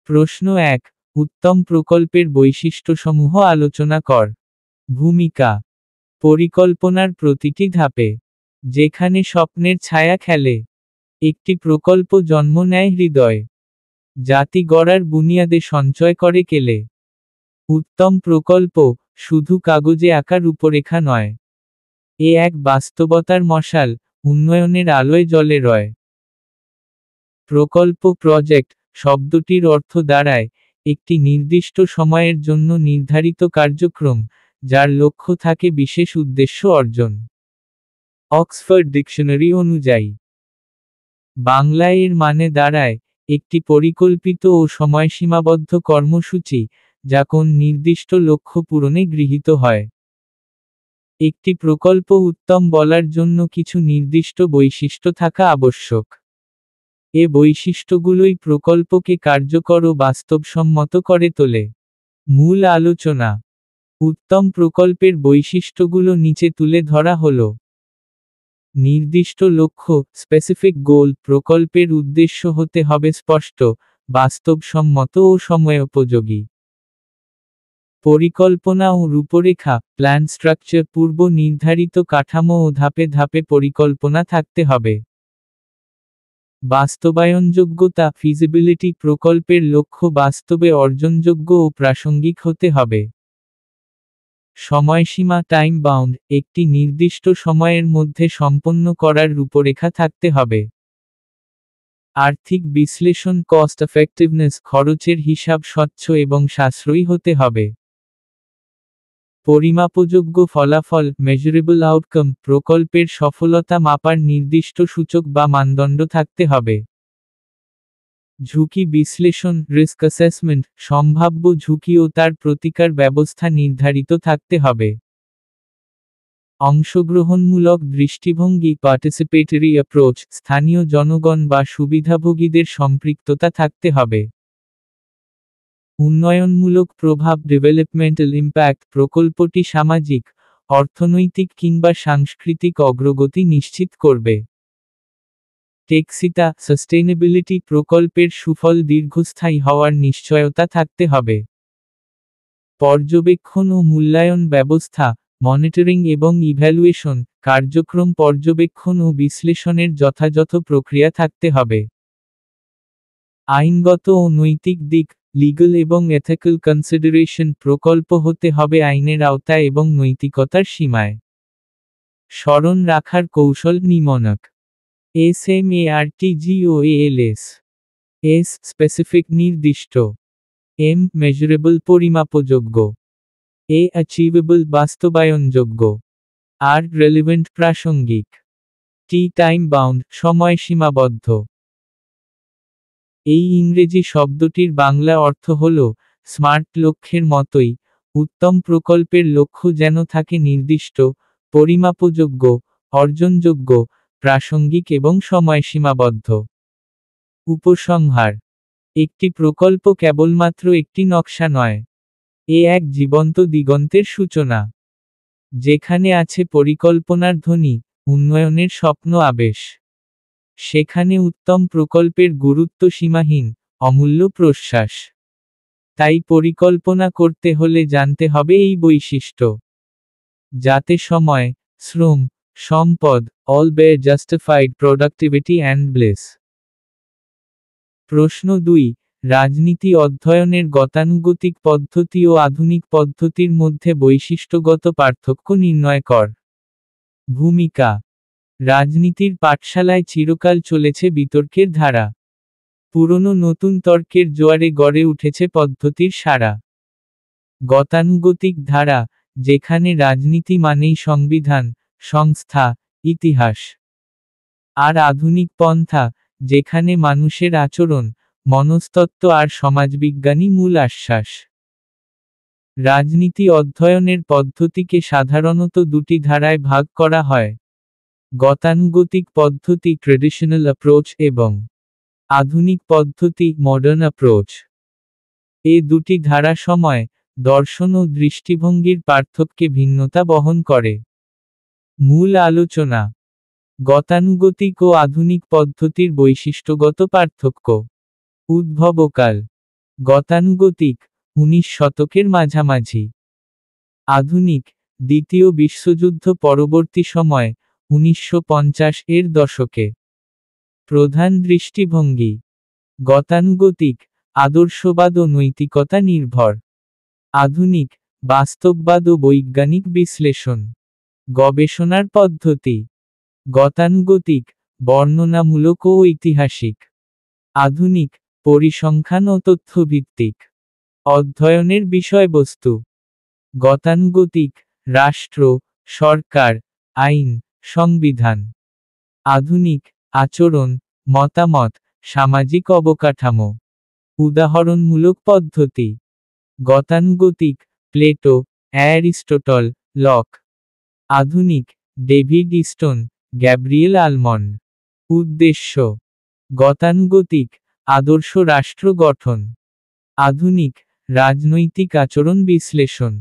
প্রশ্ন 1, উত্তম প্রকল্পের বৈশিষ্ট্যসমূহ আলোচনা কর। ভূমিকা। পরিকল্পনার প্রতিটি ধাপে, যেখানে স্বপ্নের ছায়া খেলে, একটি প্রকল্প জন্ম নেয় হৃদয়। জাতি গড়ার বুনিয়াদে সঞ্চয় করে কেলে। উত্তম প্রকল্প শুধু কাগজে আঁকা রূপরেখা নয়, এ এক বাস্তবতার মশাল, উন্নয়নের আলোয় জ্বলে রয়। প্রকল্প প্রজেক্ট শব্দটির অর্থ দাঁড়ায় একটি নির্দিষ্ট সময়ের জন্য নির্ধারিত কার্যক্রম, যার লক্ষ্য থাকে বিশেষ উদ্দেশ্য অর্জন। অক্সফোর্ড ডিকশনারি অনুযায়ী বাংলায় এর মানে দাঁড়ায় একটি পরিকল্পিত ও সময়সীমাবদ্ধ কর্মসূচি, যা কোন নির্দিষ্ট লক্ষ্য পূরণে গৃহীত হয়। একটি প্রকল্প উত্তম বলার জন্য কিছু নির্দিষ্ট বৈশিষ্ট্য থাকা আবশ্যক। এ বৈশিষ্ট্যগুলোই প্রকল্পকে কার্যকর ও বাস্তবসম্মত করে তোলে। মূল আলোচনা। উত্তম প্রকল্পের বৈশিষ্ট্যগুলো নিচে তুলে ধরা হলো। নির্দিষ্ট লক্ষ্য, স্পেসিফিক গোল। প্রকল্পের উদ্দেশ্য হতে হবে স্পষ্ট, বাস্তবসম্মত ও সময়োপযোগী। পরিকল্পনা ও রূপরেখা, প্ল্যান স্ট্রাকচার। পূর্ব নির্ধারিত কাঠামো ও ধাপে ধাপে পরিকল্পনা থাকতে হবে। বাস্তবায়নযোগ্যতা, ফিজিবিলিটি। প্রকল্পের লক্ষ্য বাস্তবে অর্জনযোগ্য ও প্রাসঙ্গিক হতে হবে। সময়সীমা, টাইম বাউন্ড। একটি নির্দিষ্ট সময়ের মধ্যে সম্পন্ন করার রূপরেখা থাকতে হবে। আর্থিক বিশ্লেষণ, কস্ট এফেক্টিভনেস। খরচের হিসাব স্বচ্ছ এবং সাশ্রয়ী হতে হবে। পরিমাপযোগ্য ফলাফল, মেজারেবল আউটকাম। প্রকল্পের সফলতা মাপার নির্দিষ্ট সূচক বা মানদণ্ড থাকতে হবে। ঝুঁকি বিশ্লেষণ, রিস্ক অ্যাসেসমেন্ট। সম্ভাব্য ঝুঁকি ও তার প্রতিকার ব্যবস্থা নির্ধারিত থাকতে হবে। অংশগ্রহণমূলক দৃষ্টিভঙ্গি, পার্টিসিপেটরি অ্যাপ্রোচ। স্থানীয় জনগণ বা সুবিধাভোগীদের সম্পৃক্ততা থাকতে হবে। উন্নয়নমূলক প্রভাব, ডেভেলপমেন্টাল ইম্প্যাক্ট। প্রকল্পটি সামাজিক, অর্থনৈতিক কিংবা সাংস্কৃতিক অগ্রগতি নিশ্চিত করবে। টেকসিতা, সাস্টেইনেবিলিটি। প্রকল্পের সুফল দীর্ঘস্থায়ী হওয়ার নিশ্চয়তা থাকতে হবে। পর্যবেক্ষণ ও মূল্যায়ন ব্যবস্থা, মনিটরিং এবং ইভ্যালুয়েশন। কার্যক্রম পর্যবেক্ষণ ও বিশ্লেষণের যথাযথ প্রক্রিয়া থাকতে হবে। আইনগত ও নৈতিক দিক, লিগ্যাল এবং এথিক্যাল কনসিডারেশন। প্রকল্প হতে হবে আইনের আওতায় এবং নৈতিকতার সীমায়। স্মরণ রাখার কৌশল নিম্নক। SMARTGOALS। S স্পেসিফিক নির্দিষ্ট। M মেজারেবল পরিমাপযোগ্য। A অ্যাচিভেবল বাস্তবায়নযোগ্য। R রেলেভেন্ট প্রাসঙ্গিক। T টাইম বাউন্ড সময়সীমাবদ্ধ। এই ইংরেজি শব্দটির বাংলা অর্থ হল স্মার্ট লক্ষ্যের মতোই, উত্তম প্রকল্পের লক্ষ্য যেন থাকে নির্দিষ্ট, পরিমাপযোগ্য, অর্জনযোগ্য, প্রাসঙ্গিক এবং সময়সীমাবদ্ধ। উপসংহার। একটি প্রকল্প কেবলমাত্র একটি নকশা নয়, এ এক জীবন্ত দিগন্তের সূচনা। যেখানে আছে পরিকল্পনার ধ্বনি, উন্নয়নের স্বপ্ন আবেশ, সেখানে উত্তম প্রকল্পের গুরুত্ব সীমাহীন, অমূল্য প্রশ্বাস। তাই পরিকল্পনা করতে হলে জানতে হবে এই বৈশিষ্ট্য, যাতে সময়, শ্রম, সম্পদ, অল ব্যয় জাস্টিফাইড, প্রোডাক্টিভিটি অ্যান্ড ব্লেস। প্রশ্ন 2, রাজনীতি অধ্যয়নের গতানুগতিক পদ্ধতি ও আধুনিক পদ্ধতির মধ্যে বৈশিষ্ট্যগত পার্থক্য নির্ণয় কর। ভূমিকা। রাজনীতির পাঠশালায় চিরকাল চলেছে বিতর্কের ধারা। পুরনো নতুন তর্কের জোয়ারে গড়ে উঠেছে পদ্ধতির সারা। গতানুগতিক ধারা, যেখানে রাজনীতি মানেই সংবিধান, সংস্থা, ইতিহাস। আর আধুনিক পন্থা, যেখানে মানুষের আচরণ, মনস্তত্ত্ব আর সমাজবিজ্ঞানী মূল আশ্বাস। রাজনীতি অধ্যয়নের পদ্ধতিকে সাধারণত দুটি ধারায় ভাগ করা হয়: গতানুগতিক পদ্ধতি ট্রেডিশনাল অ্যাপ্রোচ এবং আধুনিক পদ্ধতি মডার্ন অ্যাপ্রোচ। এ দুটি ধারা সময়, দর্শন ও দৃষ্টিভঙ্গির পার্থক্যে ভিন্নতা বহন করে। মূল আলোচনা। গতানুগতিক ও আধুনিক পদ্ধতির বৈশিষ্ট্যগত পার্থক্য। উদ্ভবকাল। গতানুগতিক, 19 শতকের মাঝামাঝি। আধুনিক, দ্বিতীয় বিশ্বযুদ্ধ পরবর্তী সময়, 1950 এর দশকে। প্রধান দৃষ্টিভঙ্গি: গতানুগতিক, আদর্শবাদ ও নৈতিকতা নির্ভর। আধুনিক, বাস্তববাদ ও বৈজ্ঞানিক বিশ্লেষণ। গবেষণার পদ্ধতি: গতানুগতিক, বর্ণনামূলক ও ঐতিহাসিক। আধুনিক, পরিসংখ্যান ও তথ্যভিত্তিক। অধ্যয়নের বিষয়বস্তু: গতানুগতিক, রাষ্ট্র, সরকার, আইন, সংবিধান। আধুনিক, আচরণ, মতামত, সামাজিক অবকাঠামো। উদাহরণমূলক পদ্ধতি: গতানুগতিক, প্লেটো, অ্যারিস্টটল, লক। আধুনিক, ডেভিড ইস্টন, গ্যাব্রিয়েল আলমন্ড। উদ্দেশ্য: গতানুগতিক, আদর্শ রাষ্ট্র গঠন। আধুনিক, রাজনৈতিক আচরণ বিশ্লেষণ।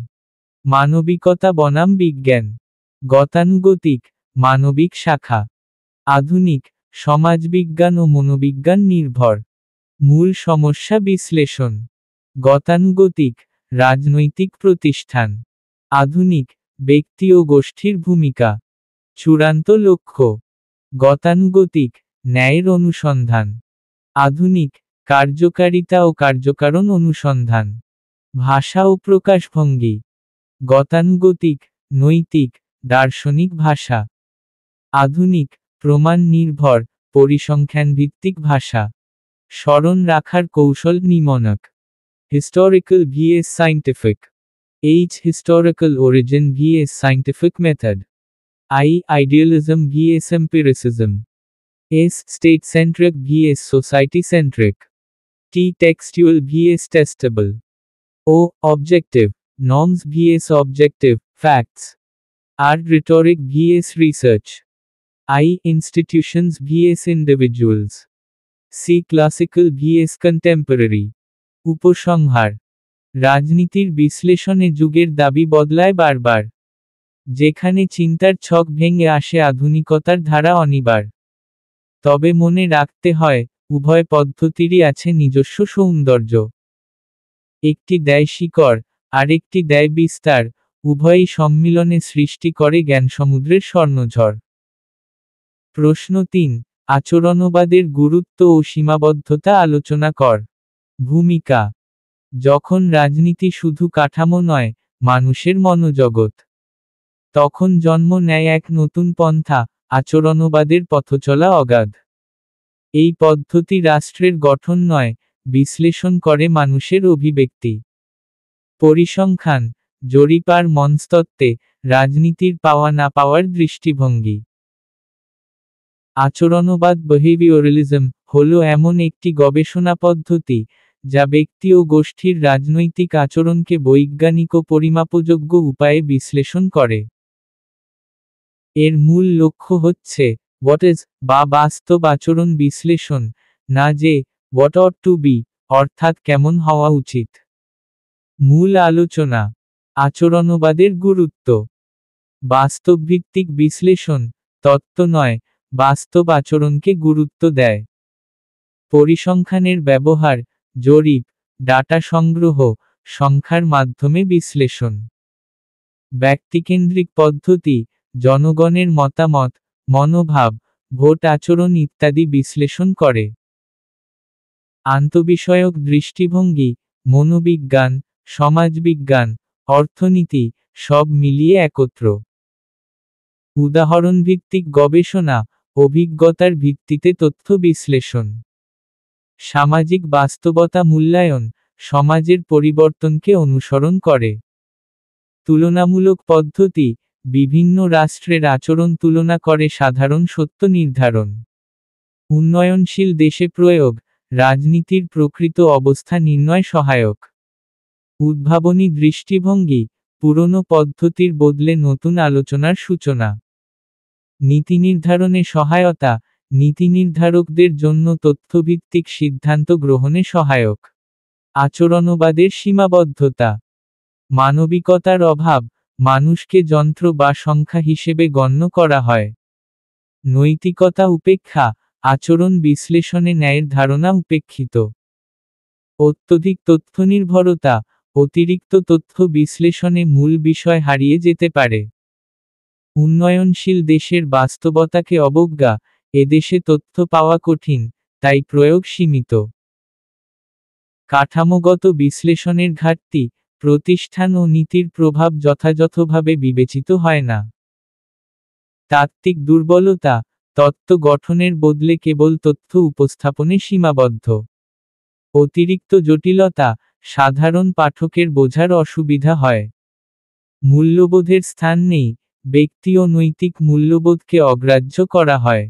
মানবিকতা বনাম বিজ্ঞান। গতানুগতিক, মানবিক শাখা। আধুনিক, সমাজবিজ্ঞান ও মনোবিজ্ঞান নির্ভর। মূল সমস্যা বিশ্লেষণ: গতানুগতিক, রাজনৈতিক প্রতিষ্ঠান। আধুনিক, ব্যক্তি ও গোষ্ঠীর ভূমিকা। চূড়ান্ত লক্ষ্য: গতানুগতিক, ন্যায়ের অনুসন্ধান। আধুনিক, কার্যকারিতা ও কার্যকারণ অনুসন্ধান। ভাষা ও প্রকাশভঙ্গি: গতানুগতিক, নৈতিক, দার্শনিক ভাষা। আধুনিক, প্রমাণ নির্ভর, পরিসংখ্যানভিত্তিক ভাষা। স্মরণ রাখার কৌশল নিম্নক: Historical vs scientific. H. Historical origin vs scientific method. I. Idealism vs empiricism. S. State-centric vs society-centric. T. Textual vs testable. O. Objective, norms vs objective, facts. R. Rhetoric vs research. I. Institutions vs individuals. C. Classical vs contemporary. উপসংহার: রাজনীতির বিশ্লেষণে যুগের দাবি বদলায় বারবার। যেখানে চিন্তার ছক ভেঙে আসে আধুনিকতার ধারা অনিবার। তবে মনে রাখতে হয়, উভয় পদ্ধতিরই আছে নিজস্ব সৌন্দর্য। একটি দেয় শিকড়, আরেকটি দেয় বিস্তার, উভয়ই সম্মিলনে সৃষ্টি করে জ্ঞানসমুদ্রের স্বর্ণঝড়। প্রশ্ন 3, আচরণবাদের গুরুত্ব ও সীমাবদ্ধতা আলোচনা কর। ভূমিকা: যখন রাজনীতি শুধু কাঠামো নয়, মানুষের মনোজগৎ, তখন জন্ম নেয় এক নতুন পন্থা, আচরণবাদের পথচলা অগাধ। এই পদ্ধতি রাষ্ট্রের গঠন নয়, বিশ্লেষণ করে মানুষের অভিব্যক্তি। পরিসংখ্যান, জরিপার মনস্তত্ত্বে, রাজনীতির পাওয়া না পাওয়ার দৃষ্টিভঙ্গি। আচরণবাদ বিহেভিওরালিজম হলো এমন একটি গবেষণা পদ্ধতি, যা ব্যক্তি ও গোষ্ঠীর রাজনৈতিক আচরণকে বৈজ্ঞানিক ও পরিমাপযোগ্য উপায়ে বিশ্লেষণ করে। এর মূল লক্ষ্য হচ্ছে হোয়াট ইজ বা বাস্তব আচরণ বিশ্লেষণ, না যে হোয়াট অট টু বি অর্থাৎ কেমন হওয়া উচিত। মূল আলোচনা: আচরণবাদের গুরুত্ব। বাস্তবভিত্তিক বিশ্লেষণ, তত্ত্ব নয়, বাস্তব আচরণকে গুরুত্ব দেয়। পরিসংখ্যানের ব্যবহার, জরিপ, ডাটা সংগ্রহ, সংখ্যার মাধ্যমে বিশ্লেষণ। ব্যক্তিকেন্দ্রিক পদ্ধতি, জনগণের মতামত, মনোভাব, ভোট আচরণ ইত্যাদি বিশ্লেষণ করে। আন্তঃবিষয়ক দৃষ্টিভঙ্গি, মনোবিজ্ঞান, সমাজবিজ্ঞান, অর্থনীতি, সব মিলিয়ে একত্র। উদাহরণভিত্তিক গবেষণা, অভিজ্ঞতার ভিত্তিতে তথ্য বিশ্লেষণ। সামাজিক বাস্তবতা মূল্যায়ন, সমাজের পরিবর্তনকে অনুসরণ করে। তুলনামূলক পদ্ধতি, বিভিন্ন রাষ্ট্রের আচরণ তুলনা করে সাধারণ সত্য নির্ধারণ। উন্নয়নশীল দেশে প্রয়োগ, রাজনীতির প্রকৃত অবস্থা নির্ণয় সহায়ক। উদ্ভাবনী দৃষ্টিভঙ্গি, পুরনো পদ্ধতির বদলে নতুন আলোচনার সূচনা। নীতি নির্ধারণে সহায়তা, নীতি নির্ধারকদের জন্য তথ্যভিত্তিক সিদ্ধান্ত গ্রহণে সহায়ক। আচরণবাদের সীমাবদ্ধতা: মানবিকতার অভাব, মানুষকে যন্ত্র বা সংখ্যা হিসেবে গণ্য করা হয়। নৈতিকতা উপেক্ষা, আচরণ বিশ্লেষণে ন্যায়ের ধারণা উপেক্ষিত। অত্যধিক তথ্য নির্ভরতা, অতিরিক্ত তথ্য বিশ্লেষণে মূল বিষয় হারিয়ে যেতে পারে। উন্নয়নশীল দেশের বাস্তবতাকে অবজ্ঞা, এদেশে তথ্য পাওয়া কঠিন, তাই প্রয়োগ সীমিত। কাঠামোগত বিশ্লেষণের ঘাটতি, প্রতিষ্ঠান ও নীতির প্রভাব যথাযথভাবে বিবেচিত হয় না। তাত্ত্বিক দুর্বলতা, তত্ত্ব গঠনের বদলে কেবল তথ্য উপস্থাপনে সীমাবদ্ধ। অতিরিক্ত জটিলতা, সাধারণ পাঠকের বোঝার অসুবিধা হয়। মূল্যবোধের স্থান নেই, ব্যক্তি ও নৈতিক মূল্যবোধকে অগ্রাহ্য করা হয়।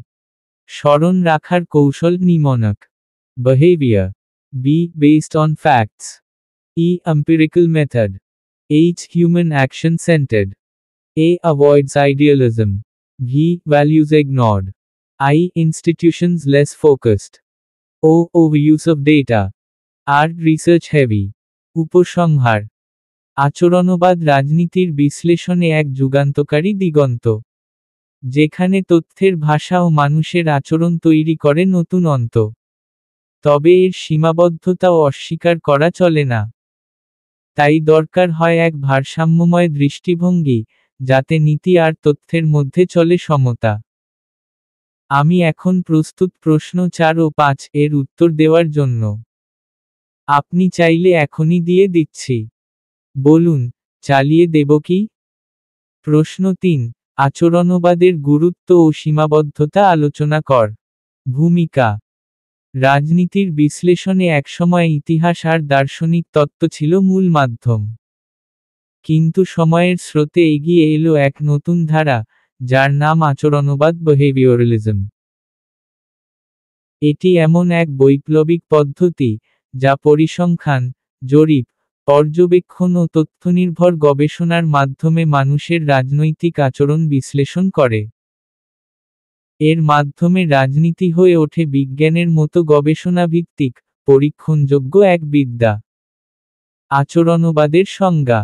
স্মরণ রাখার কৌশল নিম্নক: Behavior. B. Based on facts. E. Empirical method. H. Human action centered. A. Avoids idealism. V. Values ignored. I. Institutions less focused. O. Overuse of data. R. Research heavy. উপসংহার: আচরণবাদ রাজনীতির বিশ্লেষণে এক যুগান্তকারী দিগন্ত, যেখানে তথ্যের ভাষা ও মানুষের আচরণ তৈরি করে নতুন অন্ত। তবে এর সীমাবদ্ধতাও অস্বীকার করা চলে না। তাই দরকার হয় এক ভারসাম্যময় দৃষ্টিভঙ্গি, যাতে নীতি আর তথ্যের মধ্যে চলে সমতা। আমি এখন প্রস্তুত প্রশ্ন 4 ও 5 এর উত্তর দেওয়ার জন্য। আপনি চাইলে এখনই দিয়ে দিচ্ছি। বলুন, চালিয়ে দেব কি? প্রশ্ন 3, আচরণবাদের গুরুত্ব ও সীমাবদ্ধতা আলোচনা কর। ভূমিকা: রাজনীতির বিশ্লেষণে একসময় ইতিহাস আর দার্শনিক তত্ত্ব ছিল মূল মাধ্যম। কিন্তু সময়ের স্রোতে এগিয়ে এলো এক নতুন ধারা, যার নাম আচরণবাদ, বিহেভিওরালিজম। এটি এমন এক বৈপ্লবিক পদ্ধতি, যা পরিসংখ্যান, জরিপ, পর্যবেক্ষণ ও তথ্যনির্ভর গবেষণার মাধ্যমে মানুষের রাজনৈতিক আচরণ বিশ্লেষণ করে। এর মাধ্যমে রাজনীতি হয়ে ওঠে বিজ্ঞানের মতো গবেষণাভিত্তিক, পরীক্ষণযোগ্য এক বিদ্যা। আচরণবাদের সংজ্ঞা: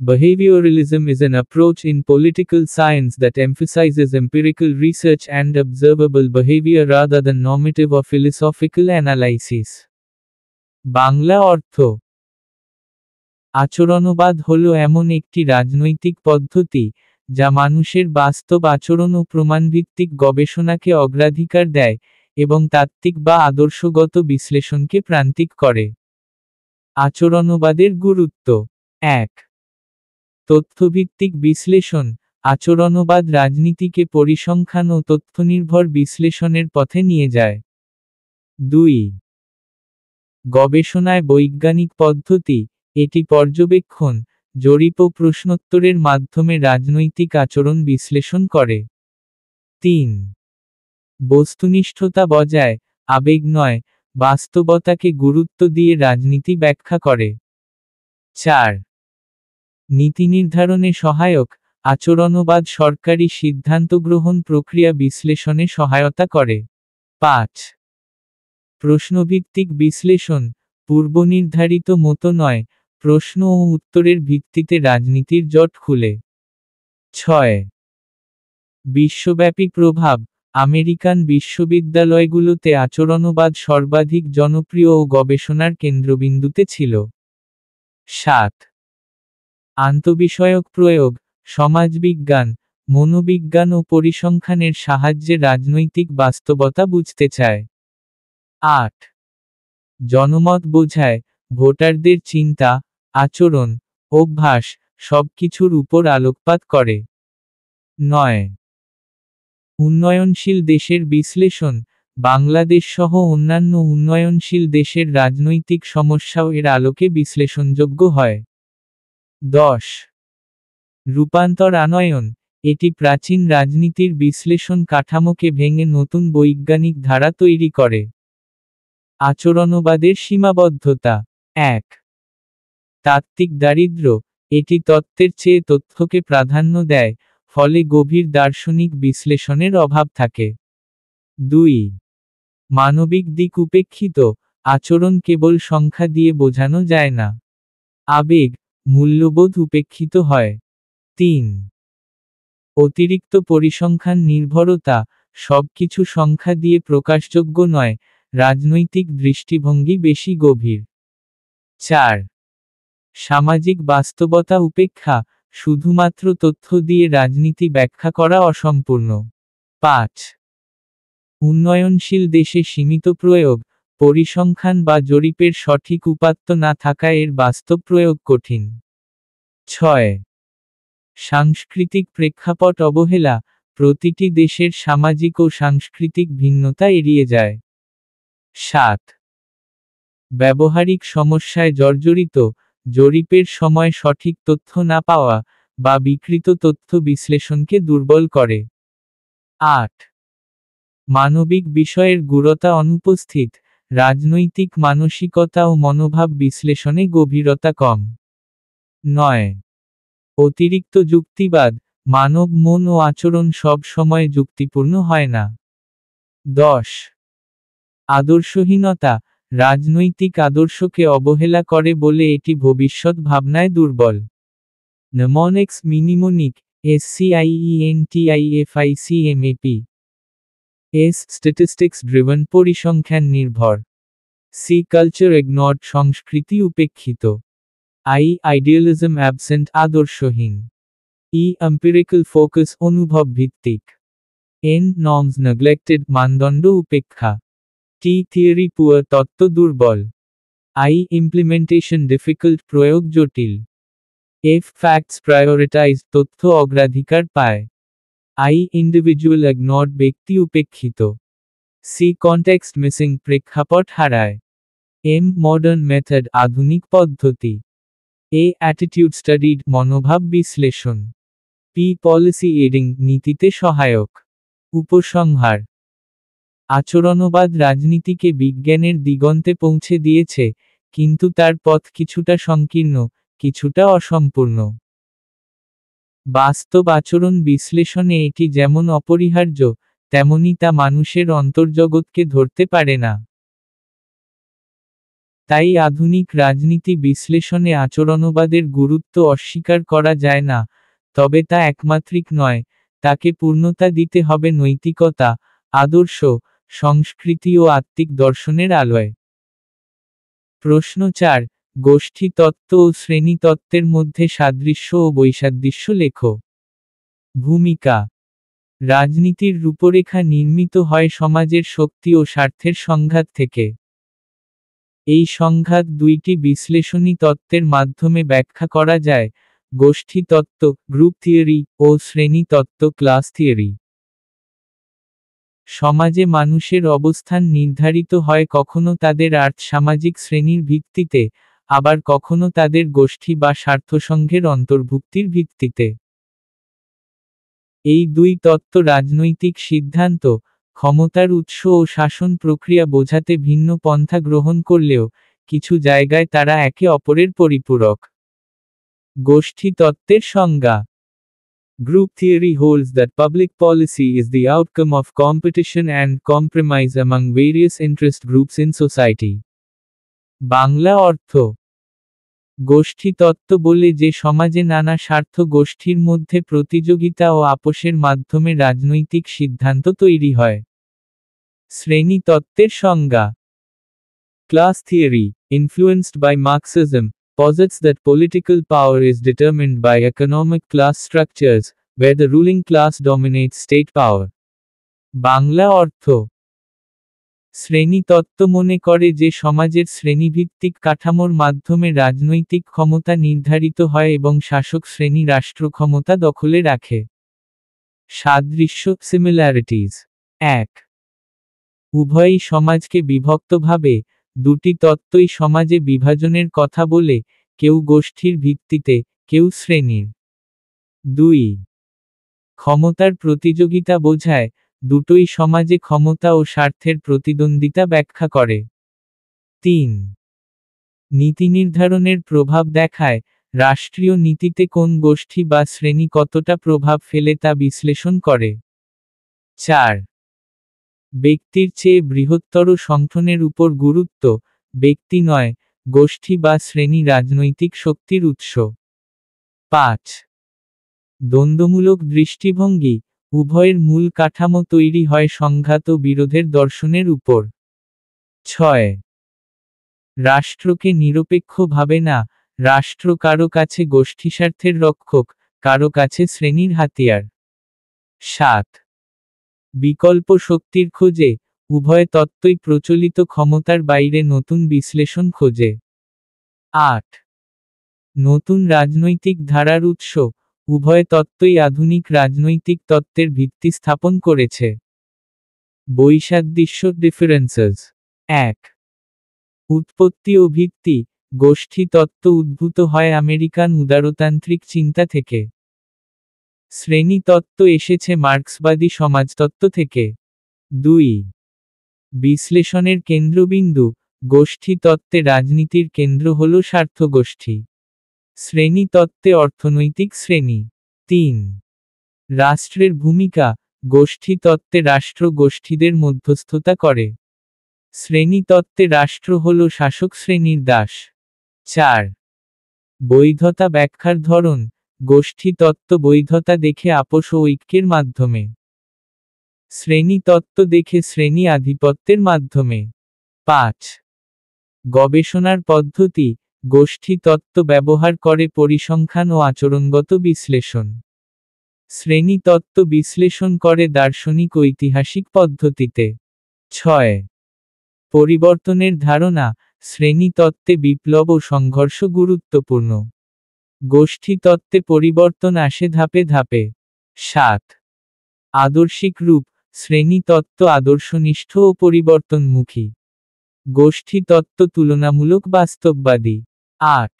Behavioralism is an approach in political science that emphasizes empirical research and observable behavior rather than normative or philosophical analysis. Bangla অর্থ: আচরণবাদ হল এমন একটি রাজনৈতিক পদ্ধতি, যা মানুষের বাস্তব আচরণ ও প্রমাণভিত্তিক গবেষণাকে অগ্রাধিকার দেয়, এবং তাত্ত্বিক বা আদর্শগত বিশ্লেষণকে প্রান্তিক করে। আচরণবাদের গুরুত্ব: 1. তথ্যভিত্তিক বিশ্লেষণ: আচরণবাদ রাজনীতিকে পরিসংখ্যান ও তথ্যনির্ভর বিশ্লেষণের পথে নিয়ে যায়। 2. গবেষণায় বৈজ্ঞানিক পদ্ধতি: এটি পর্যবেক্ষণ, জরিপ ও প্রশ্নোত্তরের মাধ্যমে রাজনৈতিক আচরণ বিশ্লেষণ করে। 3. বস্তুনিষ্ঠতা বজায়, আবেগ নয়, বাস্তবতাকে গুরুত্ব দিয়ে রাজনীতি ব্যাখ্যা করে। 4. নীতি নির্ধারণে সহায়ক: আচরণবাদ সরকারি সিদ্ধান্ত গ্রহণ প্রক্রিয়া বিশ্লেষণে সহায়তা করে। 5. প্রশ্নভিত্তিক বিশ্লেষণ: পূর্বনির্ধারিত মতো নয়, প্রশ্ন ও উত্তরের ভিত্তিতে রাজনীতির জট খুলে। 6. বিশ্বব্যাপী প্রভাব: আমেরিকান বিশ্ববিদ্যালয়গুলোতে আচরণবাদ সর্বাধিক জনপ্রিয় ও গবেষণার কেন্দ্রবিন্দুতে ছিল। 7. আন্তঃবিষয়ক প্রয়োগ: সমাজবিজ্ঞান, মনোবিজ্ঞান ও পরিসংখ্যানের সাহায্যে রাজনৈতিক বাস্তবতা বুঝতে চায়। 8. জনমত বোঝায়: ভোটারদের চিন্তা, আচরণ, অভ্যাস, সবকিছুর উপর আলোকপাত করে। 9. উন্নয়নশীল দেশের বিশ্লেষণ: বাংলাদেশ সহ অন্যান্য উন্নয়নশীল দেশের রাজনৈতিক সমস্যাও এর আলোকে বিশ্লেষণযোগ্য হয়। 10. রূপান্তর আনয়ন: এটি প্রাচীন রাজনীতির বিশ্লেষণ কাঠামোকে ভেঙে নতুন বৈজ্ঞানিক ধারা তৈরি করে। আচরণবাদের সীমাবদ্ধতা: 1. তাত্ত্বিক দারিদ্র্য: এটি তত্ত্বের চেয়ে তথ্যকে প্রাধান্য দেয়, ফলে গভীর দার্শনিক বিশ্লেষণের অভাব থাকে। 2. মানবিক দিক উপেক্ষিত: আচরণ কেবল সংখ্যা দিয়ে বোঝানো যায় না। আবেগ, মূল্যবোধ উপেক্ষিত হয়। 3. অতিরিক্ত পরিসংখ্যান নির্ভরতা: সবকিছু সংখ্যা দিয়ে প্রকাশযোগ্য নয়, রাজনৈতিক দৃষ্টিভঙ্গি বেশি গভীর। 4. সামাজিক বাস্তবতা উপেক্ষা, শুধুমাত্র তথ্য দিয়ে রাজনীতি ব্যাখ্যা করা অসম্পূর্ণ। 5. উন্নয়নশীল দেশে সীমিত প্রয়োগ, পরিসংখ্যান বা জরিপের সঠিক উপাত্ত না থাকায় এর বাস্তব প্রয়োগ কঠিন। 6. সাংস্কৃতিক প্রেক্ষাপট অবহেলা, প্রতিটি দেশের সামাজিক ও সাংস্কৃতিক ভিন্নতা এড়িয়ে যায়। 7. ব্যবহারিক সমস্যায় জর্জরিত, জরিপের সময় সঠিক তথ্য না পাওয়া, বা বিকৃত তথ্য বিশ্লেষণকে দুর্বল করে। 8. মানবিক বিষয়ের গুরুতা অনুপস্থিত, রাজনৈতিক মানসিকতা ও মনোভাব বিশ্লেষণে গভীরতা কম। 9. অতিরিক্ত যুক্তিবাদ, মানব মন ও আচরণ সব সময় যুক্তিপূর্ণ হয় না। 10. আদর্শহীনতা, রাজনৈতিক আদর্শকে অবহেলা করে বলে এটি ভবিষ্যৎ ভাবনায় দুর্বল। মনেক্স মিনিমোনিক, SCIENTIFICMAP S. Statistics driven পরিসংখ্যান নির্ভর। C. Culture ignored সংস্কৃতি উপেক্ষিত। I. Idealism absent আদর্শহীন। E. Empirical focus অনুভব ভিত্তিক। N. Norms neglected মানদণ্ড উপেক্ষা। T. Theory poor তত্ত্ব দুর্বল। I. Implementation difficult প্রয়োগ জটিল। F. Facts prioritized তথ্য অগ্রাধিকার পায়। I. Individual ignored ব্যক্তি উপেক্ষিত। C. Context missing প্রেক্ষাপট হারায়। M. Modern method আধুনিক পদ্ধতি। A. Attitude studied মনোভাব বিশ্লেষণ। P. Policy aiding নীতিতে সহায়ক। উপসংহার: আচরণবাদ রাজনীতিকে বিজ্ঞানের দিগন্তে পৌঁছে দিয়েছে, কিন্তু তার পথ কিছুটা সংকীর্ণ, কিছুটা অসম্পূর্ণ। বাস্তব আচরণ বিশ্লেষণে এটি যেমন অপরিহার্য, তেমনি তা মানুষের অন্তর্জগৎকে ধরতে পারে না। তাই আধুনিক রাজনীতি বিশ্লেষণে আচরণবাদের গুরুত্ব অস্বীকার করা যায় না, তবে তা একমাত্রিক নয়, তাকে পূর্ণতা দিতে হবে নৈতিকতা, আদর্শ, সংস্কৃতি ও আত্মিক দর্শনের আলোয়। প্রশ্ন 4. গোষ্ঠী তত্ত্ব ও শ্রেণী তত্ত্বের মধ্যে সাদৃশ্য ও বৈসাদৃশ্য লেখো। ভূমিকা: রাজনীতির রূপরেখা নির্মিত হয় সমাজের শক্তি ও স্বার্থের সংঘাত থেকে। এই সংঘাত দুইটি বিশ্লেষণী তত্ত্বের মাধ্যমে ব্যাখ্যা করা যায়: গোষ্ঠী তত্ত্ব, গ্রুপ থিওরি, ও শ্রেণী তত্ত্ব, ক্লাস থিওরি। সমাজে মানুষের অবস্থান নির্ধারিত হয় কখনো তাদের আর্থ-সামাজিক শ্রেণীর ভিত্তিতে, আবার কখনো তাদের গোষ্ঠী বা স্বার্থসংঘের অন্তর্ভুক্তির ভিত্তিতে। এই দুই তত্ত্ব রাজনৈতিক সিদ্ধান্ত, ক্ষমতার উৎস ও শাসন প্রক্রিয়া বোঝাতে ভিন্ন পন্থা গ্রহণ করলেও, কিছু জায়গায় তারা একে অপরের পরিপূরক। গোষ্ঠী তত্ত্বের সংজ্ঞা: Group theory holds that public policy is the outcome of competition and compromise among various interest groups in society. Bangla অর্থ: গোষ্ঠী তত্ত্ব বলে যে সমাজে নানা স্বার্থ গোষ্ঠীর মধ্যে প্রতিযোগিতা ও আপোষের মাধ্যমে রাজনৈতিক সিদ্ধান্ত তৈরি হয়। শ্রেণী তত্ত্বের সংজ্ঞা: Class theory, influenced by Marxism, posits that political power is determined by economic class structures, where the ruling class dominates state power. Bangla অর্থ: শ্রেণী তত্ত্ব মনে করে যে সমাজের শ্রেণীভিত্তিক কাঠামোর মাধ্যমে রাজনৈতিক ক্ষমতা নির্ধারিত হয় এবং শাসক শ্রেণী রাষ্ট্র ক্ষমতা দখলে রাখে। সাদৃশ্য সিমিলারিটিজ: 1. উভয়ই সমাজকে বিভক্ত ভাবে, দুটি তত্ত্বই সমাজে বিভাজনের কথা বলে, কেউ গোষ্ঠীর ভিত্তিতে, কেউ শ্রেণীর। 2. ক্ষমতার প্রতিযোগিতা বোঝায়, দুটোই সমাজে ক্ষমতা ও স্বার্থের প্রতিদ্বন্দ্বিতা ব্যাখ্যা করে। 3. নীতি নির্ধারণের প্রভাব দেখায়, রাষ্ট্রীয় নীতিতে কোন গোষ্ঠী বা শ্রেণী কতটা প্রভাব ফেলে তা বিশ্লেষণ করে। 4. ব্যক্তির চেয়ে বৃহত্তর সংগঠনের উপর গুরুত্ব, ব্যক্তি নয়, গোষ্ঠী বা শ্রেণী রাজনৈতিক শক্তির উৎস। 5. দ্বন্দ্বমূলক দৃষ্টিভঙ্গি, উভয়ের মূল কাঠামো তৈরি হয় সংঘাত ও বিরোধের দর্শনের উপর। 6. রাষ্ট্রকে নিরপেক্ষভাবে না, রাষ্ট্র কারো কাছে গোষ্ঠীস্বার্থের রক্ষক, কারো কাছে শ্রেণীর হাতিয়ার। 7. বিকল্প শক্তির খোঁজে, উভয় তত্ত্বই প্রচলিত ক্ষমতার বাইরে নতুন বিশ্লেষণ খোঁজে। 8. নতুন রাজনৈতিক ধারার উৎস, উভয় তত্ত্বই আধুনিক রাজনৈতিক তত্ত্বের ভিত্তি স্থাপন করেছে। বৈসাদৃশ্য ডিফারেন্সেস। 1. উৎপত্তি ও ভিত্তি, গোষ্ঠী তত্ত্ব উদ্ভূত হয় আমেরিকান উদারতান্ত্রিক চিন্তা থেকে। শ্রেণী তত্ত্ব এসেছে মার্ক্সবাদী সমাজতত্ত্ব থেকে। 2. বিশ্লেষণের কেন্দ্রবিন্দু, গোষ্ঠী তত্ত্বে রাজনীতির কেন্দ্র হল স্বার্থগোষ্ঠী। শ্রেণী তত্ত্বে অর্থনৈতিক শ্রেণী। 3. রাষ্ট্রের ভূমিকা, গোষ্ঠী তত্ত্বে রাষ্ট্র গোষ্ঠীদের মধ্যস্থতা করে। শ্রেণী তত্ত্বে রাষ্ট্র হল শাসক শ্রেণীর দাস। 4. বৈধতা ব্যাখ্যার ধরন, গোষ্ঠী তত্ত্ব বৈধতা দেখে আপোষ ও ঐক্যের মাধ্যমে। শ্রেণী তত্ত্ব দেখে শ্রেণী আধিপত্যের মাধ্যমে। 5. গবেষণার পদ্ধতি, গোষ্ঠী তত্ত্ব ব্যবহার করে পরিসংখ্যান ও আচরণগত বিশ্লেষণ। শ্রেণী তত্ত্ব বিশ্লেষণ করে দার্শনিক ঐতিহাসিক পদ্ধতিতে। 6. পরিবর্তনের ধারণা, শ্রেণী তত্ত্বে বিপ্লব ও সংঘর্ষ গুরুত্বপূর্ণ। গোষ্ঠী তত্ত্বে পরিবর্তন আসে ধাপে ধাপে। 7. আদর্শিক রূপ, শ্রেণী তত্ত্ব আদর্শনিষ্ঠ ও পরিবর্তনমুখী। গোষ্ঠী তত্ত্ব তুলনামূলক বাস্তববাদী। 8.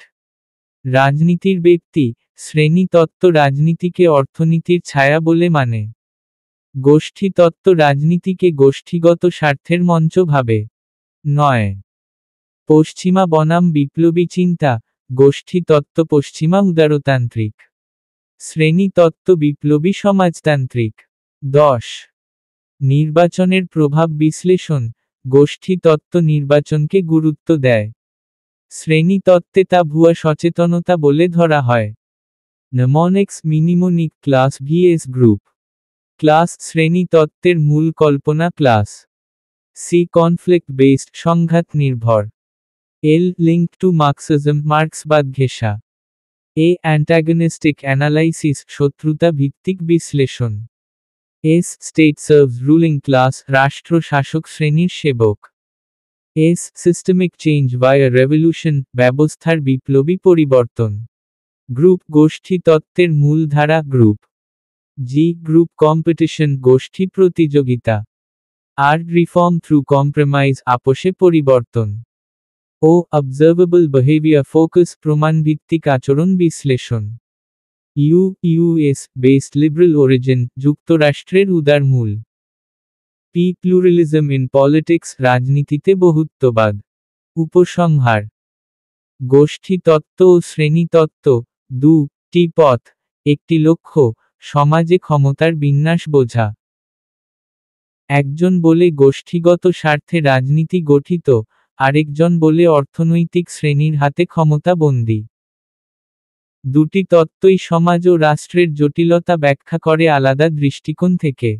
রাজনীতির ব্যক্তি, শ্রেণী তত্ত্ব রাজনীতিকে অর্থনীতির ছায়া বলে মানে। গোষ্ঠী তত্ত্ব রাজনীতিকে গোষ্ঠীগত স্বার্থের মঞ্চ ভাবে। 9. পশ্চিমা বনাম বিপ্লবী চিন্তা, গোষ্ঠী তত্ত্ব পশ্চিমা উদারতান্ত্রিক। শ্রেণী তত্ত্ব বিপ্লবী সমাজতান্ত্রিক। 10. নির্বাচনের প্রভাব বিশ্লেষণ, গোষ্ঠী তত্ত্ব নির্বাচনকে গুরুত্ব দেয়। শ্রেণী তত্ত্বে তা ভুয়া সচেতনতা বলে ধরা হয়। Mnemonics mnemonic class vs group. Class শ্রেণী তত্ত্বের মূল কল্পনা ক্লাস। সি কনফ্লিক্ট বেসড সংঘাত নির্ভর। এল লিঙ্ক টু মার্কসিজম মার্ক্সবাদ ঘেঁষা। এ অ্যান্টাগনিস্টিক অ্যানালাইসিস শত্রুতা ভিত্তিক বিশ্লেষণ। S state serves ruling class রাষ্ট্র শাসক শ্রেণীর সেবক। S systemic change by a revolution ব্যবস্থার বিপ্লবী পরিবর্তন। গ্রুপ গোষ্ঠী তত্ত্বের মূলধারা গ্রুপ। জি গ্রুপ কম্পিটিশন গোষ্ঠী প্রতিযোগিতা। আর রিফর্ম থ্রু কম্প্রোমাইজ আপোষে পরিবর্তন। ও অবজারভেবল বিহেভিয়ার ফোকাস প্রমাণভিত্তিক আচরণ বিশ্লেষণ। ইউএস বেসড লিবারেল অরিজিন যুক্তরাষ্ট্রের উদার মূল। পি প্লুরালিজম ইন পলিটিক্স রাজনীতিতে বহুত্ববাদ। উপসংহার। গোষ্ঠী তত্ত্ব ও শ্রেণী তত্ত্ব দুটি পথ, একটি লক্ষ্য, সমাজে ক্ষমতার বিন্যাস বোঝা। একজন বলে গোষ্ঠীগত স্বার্থে রাজনীতি গঠিত, আরেকজন বলে অর্থনৈতিক শ্রেণীর হাতে ক্ষমতা বন্দী। দুটি তত্ত্বই সমাজ ও রাষ্ট্রের জটিলতা ব্যাখ্যা করে আলাদা দৃষ্টিকোণ থেকে।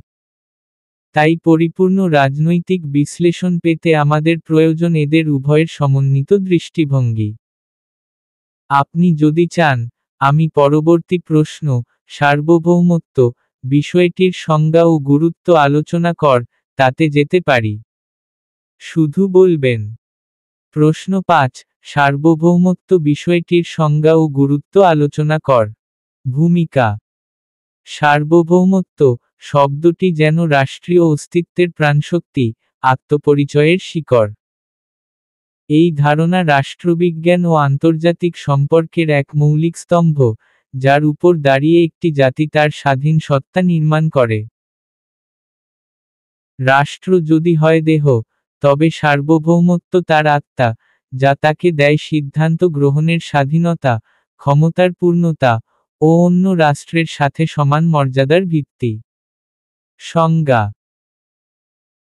তাই পরিপূর্ণ রাজনৈতিক বিশ্লেষণ পেতে আমাদের প্রয়োজন এদের উভয়ের সমন্বিত দৃষ্টিভঙ্গি। আপনি যদি চান, আমি পরবর্তী প্রশ্ন, সার্বভৌমত্ব, বিষয়টির সংজ্ঞা ও গুরুত্ব আলোচনা কর, তাতে যেতে পারি। শুধু বলবেন। প্রশ্ন 5, সার্বভৌমত্ব বিষয়টির সংজ্ঞা ও গুরুত্ব আলোচনা কর। ভূমিকা। সার্বভৌমত্ব শব্দটি যেন রাষ্ট্রীয় অস্তিত্বের প্রাণশক্তি, আত্মপরিচয়ের শিকড়। এই ধারণা রাষ্ট্রবিজ্ঞান ও আন্তর্জাতিক সম্পর্কের এক মৌলিক স্তম্ভ, যার উপর দাঁড়িয়ে একটি জাতি তার স্বাধীন সত্তা নির্মাণ করে। রাষ্ট্র যদি হয় দেহ, তবে সার্বভৌমত্ব তার আত্মা, যা তাকে দেয় সিদ্ধান্ত গ্রহণের স্বাধীনতা, ক্ষমতার পূর্ণতা, ও অন্য রাষ্ট্রের সাথে সমান মর্যাদার ভিত্তি। সংজ্ঞা।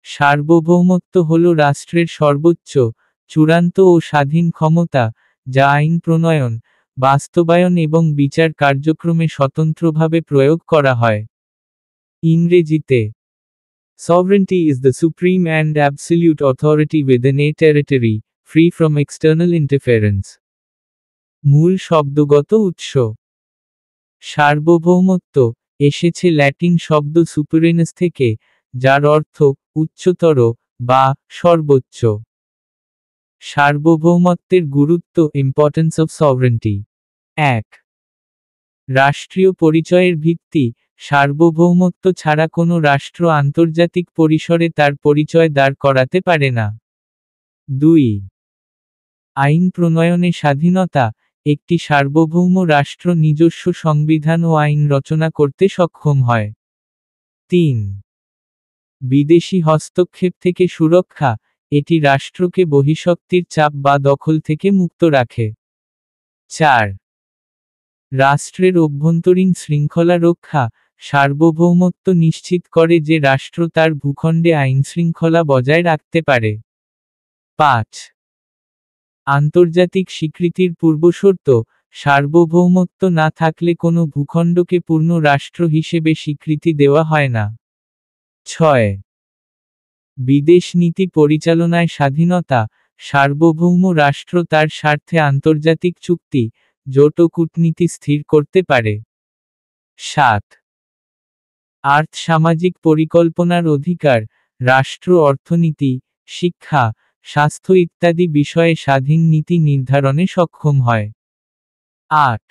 সার্বভৌমত্ব হল রাষ্ট্রের সর্বোচ্চ, চূড়ান্ত ও স্বাধীন ক্ষমতা, যা আইন প্রণয়ন, বাস্তবায়ন এবং বিচার কার্যক্রমে স্বতন্ত্রভাবে প্রয়োগ করা হয়। ইংরেজিতে Sovereignty is the supreme and absolute authority within a territory, free from external interference. মূল শব্দগত উৎস। সার্বভৌমত্ব এসেছে ল্যাটিন শব্দ সুপেরেনাস থেকে, যার অর্থ উচ্চতর বা সর্বোচ্চ। সার্বভৌমত্বের গুরুত্ব, ইম্পর্টেন্স অফ সভরেন্টি। 1. রাষ্ট্রীয় পরিচয়ের ভিত্তি। সার্বভৌমত্ব ছাড়া কোনো রাষ্ট্র আন্তর্জাতিক পরিসরে তার পরিচয় দাঁড় করাতে পারে না। 2. আইন প্রণয়নে স্বাধীনতা। একটি সার্বভৌম রাষ্ট্র নিজস্ব সংবিধান ও আইন রচনা করতে সক্ষম হয়। 3. বিদেশি হস্তক্ষেপ থেকে সুরক্ষা। এটি রাষ্ট্রকে বহিঃশক্তির চাপ বা দখল থেকে মুক্ত রাখে। 4. রাষ্ট্রের অভ্যন্তরীণ শৃঙ্খলা রক্ষা। সার্বভৌমত্ব নিশ্চিত করে যে রাষ্ট্র তার ভূখণ্ডে আইনশৃঙ্খলা বজায় রাখতে পারে। 5. আন্তর্জাতিক স্বীকৃতির পূর্বশর্ত। সার্বভৌমত্ব না থাকলে কোনো ভূখণ্ডকে পূর্ণ রাষ্ট্র হিসেবে স্বীকৃতি দেওয়া হয় না। 6. বিদেশ নীতি পরিচালনায় স্বাধীনতা। সার্বভৌম রাষ্ট্র তার স্বার্থে আন্তর্জাতিক চুক্তি, জোট ও কূটনীতি স্থির করতে পারে। 7. সামাজিক পরিকল্পনার অধিকার। রাষ্ট্র অর্থনীতি, শিক্ষা, স্বাস্থ্য ইত্যাদি বিষয়ে স্বাধীন নীতি নির্ধারণে সক্ষম হয়। 8.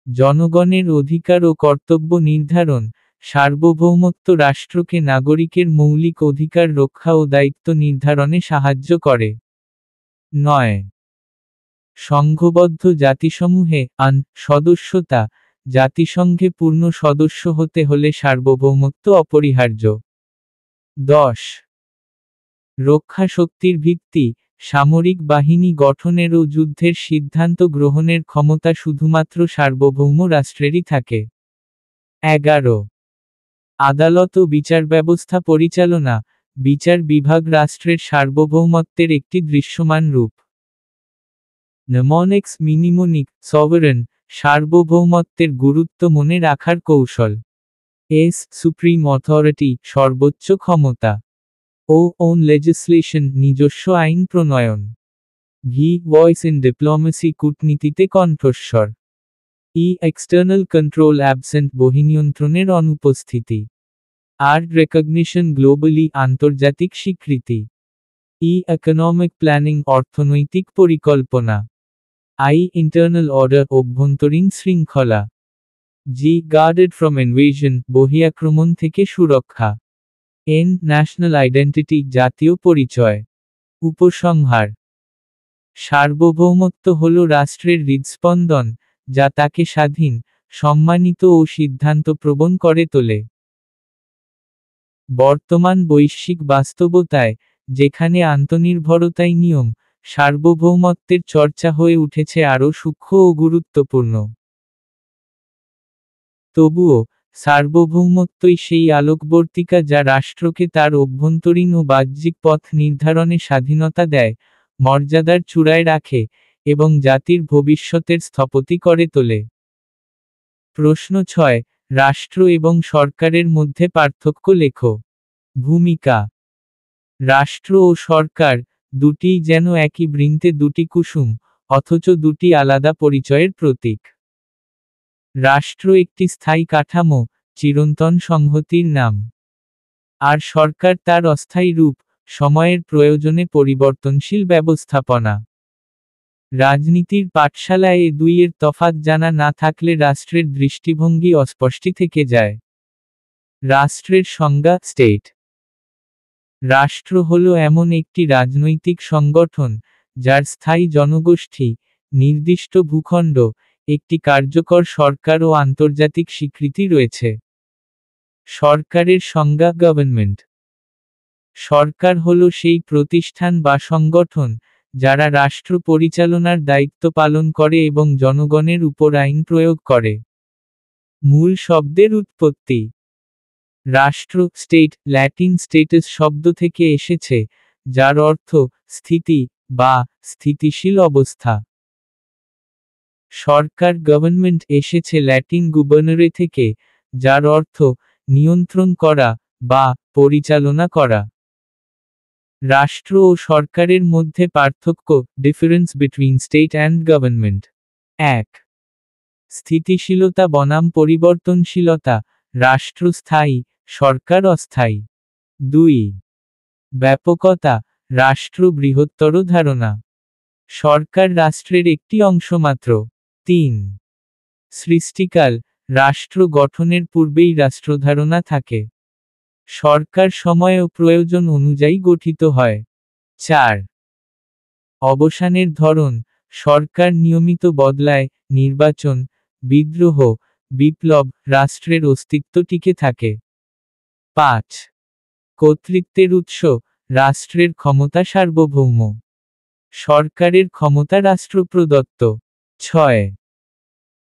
জনগণের অধিকার ও কর্তব্য নির্ধারণ। সার্বভৌমত্ব রাষ্ট্রকে নাগরিকের মৌলিক অধিকার রক্ষা ও দায়িত্ব নির্ধারণে সাহায্য করে। 9. সংঘবদ্ধ জাতিসমূহে সদস্যতা। জাতিসংঘে পূর্ণ সদস্য হতে হলে সার্বভৌমত্ব অপরিহার্য। 10. রক্ষা শক্তির ভিত্তি। সামরিক বাহিনী গঠনের ও যুদ্ধের সিদ্ধান্ত গ্রহণের ক্ষমতা শুধুমাত্র সার্বভৌম রাষ্ট্রেরই থাকে। 11. আদালত ও বিচার ব্যবস্থা পরিচালনা। বিচার বিভাগ রাষ্ট্রের সার্বভৌমত্বের একটি দৃশ্যমান রূপ। মনেক্স মিনিমোনিক, সভারেন, সার্বভৌমত্বের গুরুত্ব মনে রাখার কৌশল। সুপ্রিম অথরিটি, সর্বোচ্চ ক্ষমতা। ওন লেজিসলেশন, নিজস্ব আইন প্রণয়ন। ভয়েস ইন ডিপ্লোমেসি, কূটনীতিতে কণ্ঠস্বর। এক্সটার্নাল কন্ট্রোল অ্যাবসেন্ট, বহিনিয়ন্ত্রণের অনুপস্থিতি। রেকগনিশন গ্লোবালি, আন্তর্জাতিক স্বীকৃতি। ইকোনমিক প্ল্যানিং, অর্থনৈতিক পরিকল্পনা। ইন্টারনাল অর্ডার, অভ্যন্তরীণ শৃঙ্খলা। গার্ডেড ফ্রম ইনভেশন, বহিঃআক্রমণ থেকে সুরক্ষা। ন্যাশনাল আইডেন্টিটি, জাতীয় পরিচয়। উপসংহার। সার্বভৌমত্ব হল রাষ্ট্রের হৃদস্পন্দন, যা তাকে স্বাধীন, সম্মানিত ও সিদ্ধান্তপ্রবণ করে তোলে। বর্তমান বৈশ্বিক বাস্তবতায়, যেখানে আন্তনির্ভরতাই নিয়ম, সার্বভৌমত্বের চর্চা হয়ে উঠেছে আরও সূক্ষ্ম ও গুরুত্বপূর্ণ। তবুও, সার্বভৌমত্বই সেই আলোকবর্তিকা যা রাষ্ট্রকে তার অভ্যন্তরীণ ও বাহ্যিক পথ নির্ধারণে স্বাধীনতা দেয়, মর্যাদার চূড়ায় রাখে, এবং জাতির ভবিষ্যতের স্থপতি করে তোলে। প্রশ্ন 6, রাষ্ট্র এবং সরকারের মধ্যে পার্থক্য লেখো। ভূমিকা। রাষ্ট্র ও সরকার, দুটিই যেন একই বৃন্তে দুটি কুসুম, অথচ দুটি আলাদা পরিচয়ের প্রতীক। রাষ্ট্র একটি স্থায়ী কাঠামো, চিরন্তন সংহতির নাম। আর সরকার তার অস্থায়ী রূপ, সময়ের প্রয়োজনে পরিবর্তনশীল ব্যবস্থাপনা। রাজনীতির পাঠশালায় এ দুইয়ের তফাৎ জানা না থাকলে রাষ্ট্রের দৃষ্টিভঙ্গি অস্পষ্ট থেকে যায়। রাষ্ট্রের সংজ্ঞা, স্টেট। রাষ্ট্র হল এমন একটি রাজনৈতিক সংগঠন, যার স্থায়ী জনগোষ্ঠী, নির্দিষ্ট ভূখণ্ড, একটি কার্যকর সরকার ও আন্তর্জাতিক স্বীকৃতি রয়েছে। সরকারের সংজ্ঞা, গভর্নমেন্ট। সরকার হল সেই প্রতিষ্ঠান বা সংগঠন, যারা রাষ্ট্র পরিচালনার দায়িত্ব পালন করে এবং জনগণের উপর আইন প্রয়োগ করে। মূল শব্দের উৎপত্তি। রাষ্ট্র, স্টেট, ল্যাটিন স্টেটাস শব্দ থেকে এসেছে, যার অর্থ স্থিতি বা স্থিতিশীল অবস্থা। সরকার, গভর্নমেন্ট এসেছে ল্যাটিন গুবর্নরে থেকে, যার অর্থ নিয়ন্ত্রণ করা বা পরিচালনা করা। রাষ্ট্র ও সরকারের মধ্যে পার্থক্য, difference between state and government. 1. স্থিতিশীলতা বনাম পরিবর্তনশীলতা, রাষ্ট্র স্থায়ী, সরকার অস্থায়ী। 2. ব্যাপকতা, রাষ্ট্র বৃহত্তর ধারণা, সরকার রাষ্ট্রের একটি অংশ মাত্র। 3. সৃষ্টিকাল, রাষ্ট্র গঠনের পূর্বেই রাষ্ট্রধারণা থাকে। সরকার সময় ও প্রয়োজন অনুযায়ী গঠিত হয়। 4. অবসানের ধরন, সরকার নিয়মিত বদলায়, নির্বাচন, বিদ্রোহ, বিপ্লব, রাষ্ট্রের অস্তিত্ব টিকে থাকে। 5. কর্তৃত্বের উৎস, রাষ্ট্রের ক্ষমতা সার্বভৌম, সরকারের ক্ষমতা রাষ্ট্রপ্রদত্ত। 6.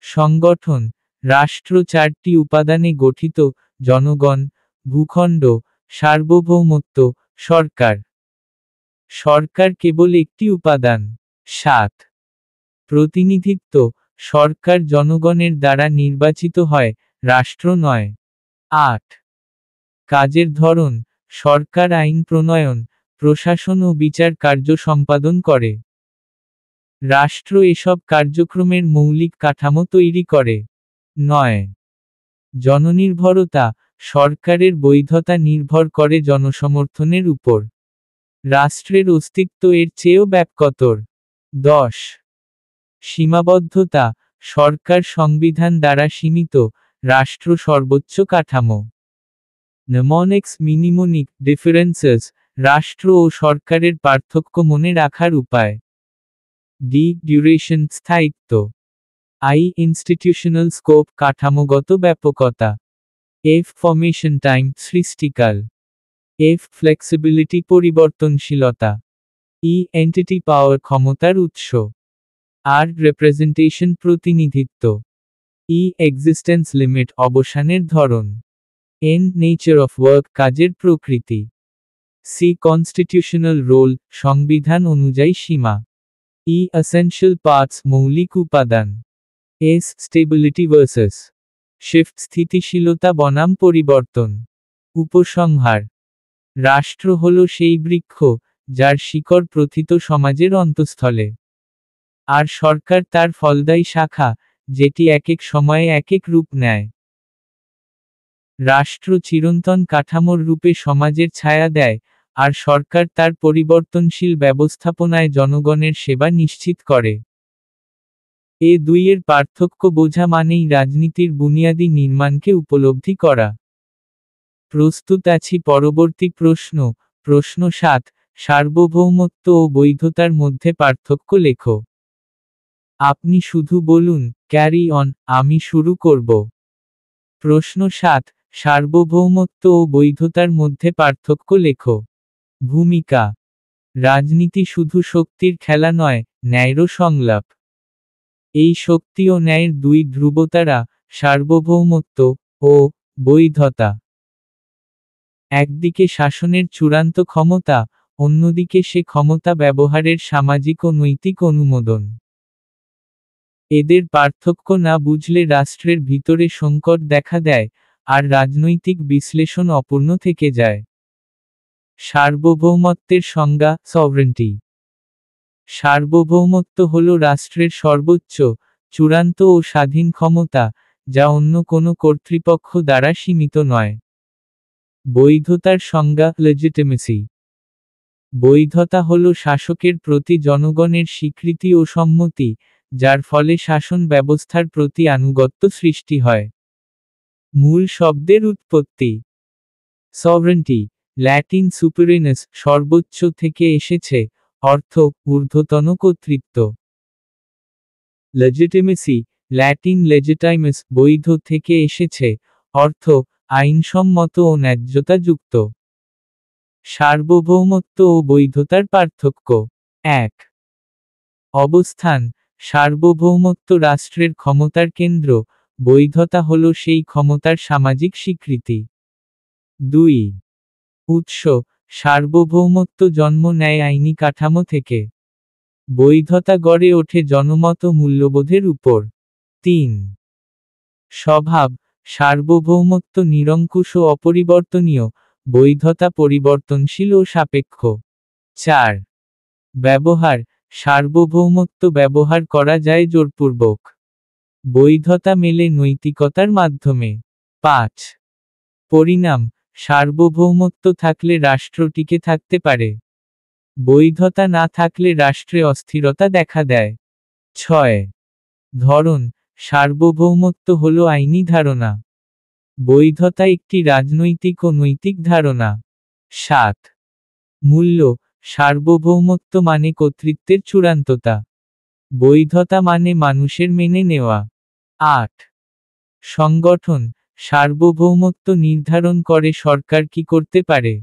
সংগঠন, রাষ্ট্র 4টি উপাদানে গঠিত, জনগণ, ভূখণ্ড, সার্বভৌমত্ব, সরকার। সরকার কেবল একটি উপাদান। 7. প্রতিনিধিত্ব, সরকার জনগণের দ্বারা নির্বাচিত হয়, রাষ্ট্র নয়। 8. কাজের ধরন, সরকার আইন প্রণয়ন, প্রশাসন ও বিচার কার্য সম্পাদন করে। রাষ্ট্র এসব কার্যক্রমের মৌলিক কাঠামো তৈরি করে। 9. জননির্ভরতা, সরকারের বৈধতা নির্ভর করে জনসমর্থনের উপর। রাষ্ট্রের অস্তিত্ব এর চেয়েও ব্যাপকতর। 10. সীমাবদ্ধতা, সরকার সংবিধান দ্বারা সীমিত, রাষ্ট্র সর্বোচ্চ কাঠামো। নেমনিক্স মিনিমোনিক ডিফারেন্সেস, রাষ্ট্র ও সরকারের পার্থক্য মনে রাখার উপায়। ডি. ডিউরেশন স্থায়িত্ব। আই. ইনস্টিটিউশনাল স্কোপ কাঠামোগত ব্যাপকতা। এফ. ফর্মেশন টাইম সৃষ্টিকাল। এফ. ফ্লেক্সিবিলিটি পরিবর্তনশীলতা। ই. এন্টিটি পাওয়ার ক্ষমতার উৎস। আর. রিপ্রেজেন্টেশন প্রতিনিধিত্ব। ই. এক্সিস্টেন্স লিমিট অবসানের ধরন। এন. নেচার অফ ওয়ার্ক কাজের প্রকৃতি। সি. কনস্টিটিউশনাল রোল সংবিধান অনুযায়ী সীমা। ই. এসেনশিয়াল পার্টস মৌলিক উপাদান। এস. স্টেবিলিটি ভার্সেস শিফট স্থিতিশীলতা বনাম পরিবর্তন। উপসংহার, রাষ্ট্র হল সেই বৃক্ষ, যার শিকড় প্রথিত সমাজের অন্তঃস্থলে। আর সরকার তার ফলদায়ী শাখা, যেটি এক এক সময়ে এক এক রূপ নেয়। রাষ্ট্র চিরন্তন কাঠামোর রূপে সমাজের ছায়া দেয়, আর সরকার তার পরিবর্তনশীল ব্যবস্থাপনায় জনগণের সেবা নিশ্চিত করে। এ দুইয়ের পার্থক্য বোঝা মানেই রাজনীতির বুনিয়াদী নির্মাণকে উপলব্ধি করা। প্রস্তুত আছি পরবর্তী প্রশ্ন। প্রশ্ন 7, সার্বভৌমত্ব ও বৈধতার মধ্যে পার্থক্য লেখো। আপনি শুধু বলুন, ক্যারি অন, আমি শুরু করব। প্রশ্ন 7, সার্বভৌমত্ব ও বৈধতার মধ্যে পার্থক্য লেখো। ভূমিকা, রাজনীতি শুধু শক্তির খেলা নয়, ন্যায়েরও সংলাপ। এই শক্তি ও ন্যায়ের দুই ধ্রুবতারা, সার্বভৌমত্ব ও বৈধতা। একদিকে শাসনের চূড়ান্ত ক্ষমতা, অন্যদিকে সে ক্ষমতা ব্যবহারের সামাজিক ও নৈতিক অনুমোদন। এদের পার্থক্য না বুঝলে রাষ্ট্রের ভিতরে সংকট দেখা দেয়, আর রাজনৈতিক বিশ্লেষণ অপূর্ণ থেকে যায়। সার্বভৌমত্বের সংজ্ঞা, সভরেন্টি। সার্বভৌমত্ব হল রাষ্ট্রের সর্বোচ্চ, চূড়ান্ত ও স্বাধীন ক্ষমতা, যা অন্য কোনো কর্তৃপক্ষ দ্বারা সীমিত নয়। বৈধতার সংজ্ঞা, লেজিটিমেসি। বৈধতা হল শাসকের প্রতি জনগণের স্বীকৃতি ও সম্মতি, যার ফলে শাসন ব্যবস্থার প্রতি আনুগত্য সৃষ্টি হয়। মূল শব্দের উৎপত্তি। সভরেন্টি, ল্যাটিন সুপেরেনাস, সর্বোচ্চ থেকে এসেছে, অর্থ ঊর্ধ্বতন কর্তৃত্ব। লেজিটিমেসি, ল্যাটিন লেজিটাইমাস, বৈধ থেকে এসেছে, অর্থ আইনসম্মত ও ন্যায্যতাযুক্ত। সার্বভৌমত্ব ও বৈধতার পার্থক্য। 1. অবস্থান, সার্বভৌমত্ব রাষ্ট্রের ক্ষমতার কেন্দ্র, বৈধতা হল সেই ক্ষমতার সামাজিক স্বীকৃতি। 2. উৎস, সার্বভৌমত্ব জন্ম নেয় আইনি কাঠামো থেকে। বৈধতা গড়ে ওঠে জনমত ও মূল্যবোধের উপর। 3. স্বভাব, সার্বভৌমত্ব নিরঙ্কুশ ও অপরিবর্তনীয়, বৈধতা পরিবর্তনশীল ও সাপেক্ষ। 4. ব্যবহার, সার্বভৌমত্ব ব্যবহার করা যায় জোরপূর্বক। বৈধতা মেলে নৈতিকতার মাধ্যমে। 5. পরিণাম, সার্বভৌমত্ব থাকলে রাষ্ট্র টিকে থাকতে পারে। বৈধতা না থাকলে রাষ্ট্রে অস্থিরতা দেখা দেয়। 6. ধরন, সার্বভৌমত্ব হল আইনি ধারণা। বৈধতা একটি রাজনৈতিক ও নৈতিক ধারণা। 7. মূল্য, সার্বভৌমত্ব মানে কর্তৃত্বের চূড়ান্ততা। বৈধতা মানে মানুষের মেনে নেওয়া। 8. সংগঠন, সার্বভৌমত্ব নির্ধারণ করে সরকার কি করতে পারে।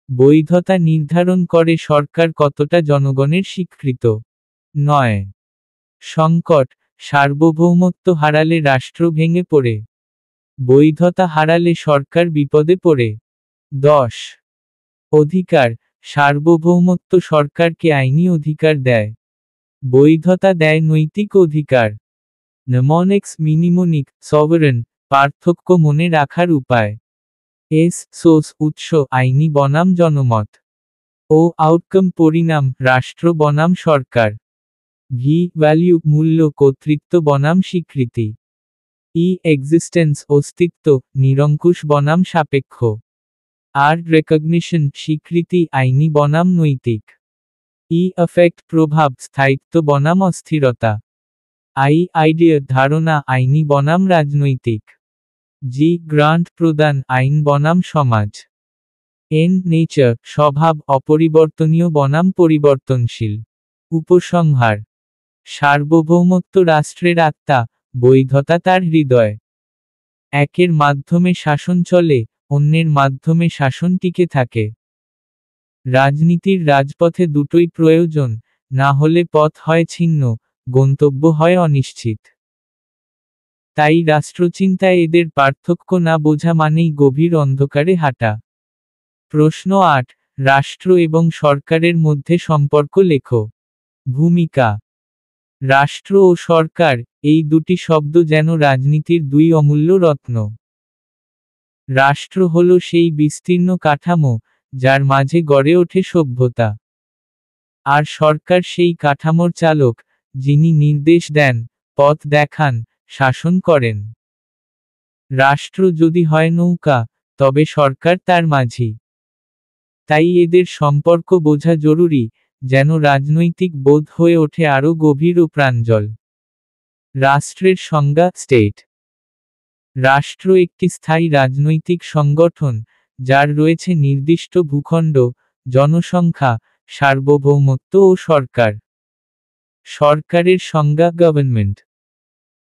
বৈধতা নির্ধারণ করে সরকার কতটা জনগণের স্বীকৃত। 9. সংকট, সার্বভৌমত্ব হারালে রাষ্ট্র ভেঙে পড়ে। বৈধতা হারালে সরকার বিপদে পড়ে। 10. অধিকার, সার্বভৌমত্ব সরকারকে আইনি অধিকার দেয়। বৈধতা দেয় নৈতিক অধিকার। মনেক্স মিনিমোনিক, সভারেন, পার্থক্য মনে রাখার উপায়। সোর্স উৎস আইনি বনাম জনমত। ও আউটকাম পরিণাম রাষ্ট্র বনাম সরকার। ভ্যালু মূল্য কর্তৃত্ব বনাম স্বীকৃতি। এক্সিস্টেন্স অস্তিত্ব নিরঙ্কুশ বনাম সাপেক্ষ। রেকগনিশন স্বীকৃতি আইনি বনাম নৈতিক। এফেক্ট প্রভাব স্থায়িত্ব বনাম অস্থিরতা। আইডিয়া ধারণা আইনি বনাম রাজনৈতিক। গ্রান্ট প্রদান আইন বনাম সমাজ। নেচার স্বভাব অপরিবর্তনীয় বনাম পরিবর্তনশীল। উপসংহার, সার্বভৌমত্ব রাষ্ট্রের আত্মা, বৈধতা তার হৃদয়। একের মাধ্যমে শাসন চলে, অন্যের মাধ্যমে শাসন টিকে থাকে। রাজনীতির রাজপথে দুটোই প্রয়োজন, না হলে পথ হয় ছিন্ন, গন্তব্য হয় অনিশ্চিত। তাই রাষ্ট্রচিন্তায় এদের পার্থক্য না বোঝা মানেই গভীর অন্ধকারে হাঁটা। প্রশ্ন 8, রাষ্ট্র এবং সরকারের মধ্যে সম্পর্ক লেখো। ভূমিকা, রাষ্ট্র ও সরকার, এই দুটি শব্দ যেন রাজনীতির দুই অমূল্য রত্ন। রাষ্ট্র হল সেই বিস্তীর্ণ কাঠামো, যার মাঝে গড়ে ওঠে সভ্যতা। আর সরকার সেই কাঠামোর চালক, যিনি নির্দেশ দেন, পথ দেখান, শাসন করেন। রাষ্ট্র যদি হয় নৌকা, তবে সরকার তার মাঝি। তাই এদের সম্পর্ক বোঝা জরুরি, যেন রাজনৈতিক বোধ হয়ে ওঠে আরও গভীর ও প্রাঞ্জল। রাষ্ট্রের সংজ্ঞা, স্টেট। রাষ্ট্র একটি স্থায়ী রাজনৈতিক সংগঠন, যার রয়েছে নির্দিষ্ট ভূখণ্ড, জনসংখ্যা, সার্বভৌমত্ব ও সরকার। সরকারের সংজ্ঞা, গভর্নমেন্ট।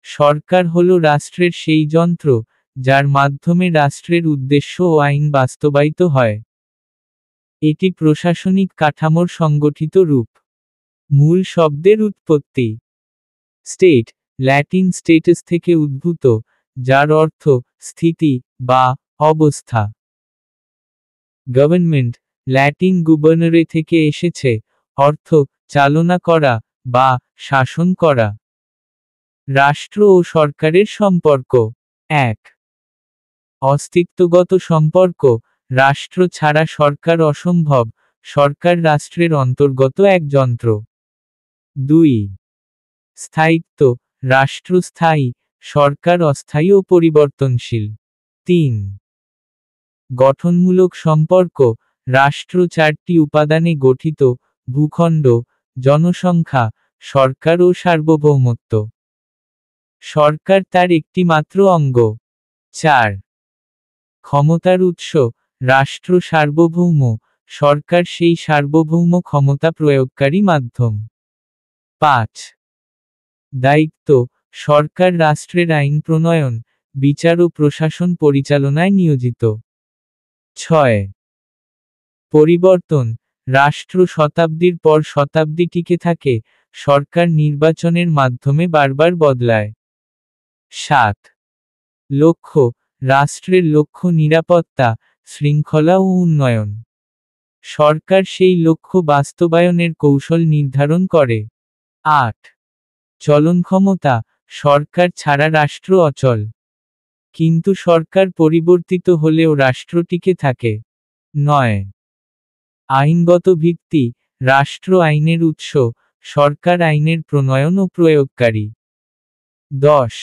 সরকার হল রাষ্ট্রের সেই যন্ত্র, যার মাধ্যমে রাষ্ট্রের উদ্দেশ্য ও আইন বাস্তবায়িত হয়। এটি প্রশাসনিক কাঠামোর সংগঠিত রূপ। মূল শব্দের উৎপত্তি। স্টেট, ল্যাটিন স্টেটাস থেকে উদ্ভূত, যার অর্থ স্থিতি বা অবস্থা। গভর্নমেন্ট, ল্যাটিন গুবর্নরে থেকে এসেছে, অর্থ চালনা করা বা শাসন করা। রাষ্ট্র ও সরকারের সম্পর্ক। 1. অস্তিত্বগত সম্পর্ক, রাষ্ট্র ছাড়া সরকার অসম্ভব, সরকার রাষ্ট্রের অন্তর্গত এক যন্ত্র। 2. স্থায়িত্ব, রাষ্ট্র স্থায়ী, সরকার অস্থায়ী ও পরিবর্তনশীল। 3. গঠনমূলক সম্পর্ক, রাষ্ট্র 4টি উপাদানে গঠিত, ভূখণ্ড, জনসংখ্যা, সরকার ও সার্বভৌমত্ব। সরকার তার একটি মাত্র অঙ্গ। 4. ক্ষমতার উৎস, রাষ্ট্র সার্বভৌম, সরকার সেই সার্বভৌম ক্ষমতা প্রয়োগকারী মাধ্যম। 5. দায়িত্ব, সরকার রাষ্ট্রের আইন প্রণয়ন, বিচার ও প্রশাসন পরিচালনায় নিয়োজিত। 6. পরিবর্তন, রাষ্ট্র শতাব্দীর পর শতাব্দী টিকে থাকে, সরকার নির্বাচনের মাধ্যমে বারবার বদলায়। 7. লক্ষ্য, রাষ্ট্রের লক্ষ্য নিরাপত্তা, শৃঙ্খলা ও উন্নয়ন। সরকার সেই লক্ষ্য বাস্তবায়নের কৌশল নির্ধারণ করে। 8. চলনক্ষমতা, সরকার ছাড়া রাষ্ট্র অচল। কিন্তু সরকার পরিবর্তিত হলেও রাষ্ট্র টিকে থাকে। 9. আইনগত ভিত্তি, রাষ্ট্র আইনের উৎস, সরকার আইনের প্রণয়ন ও প্রয়োগকারী। 10.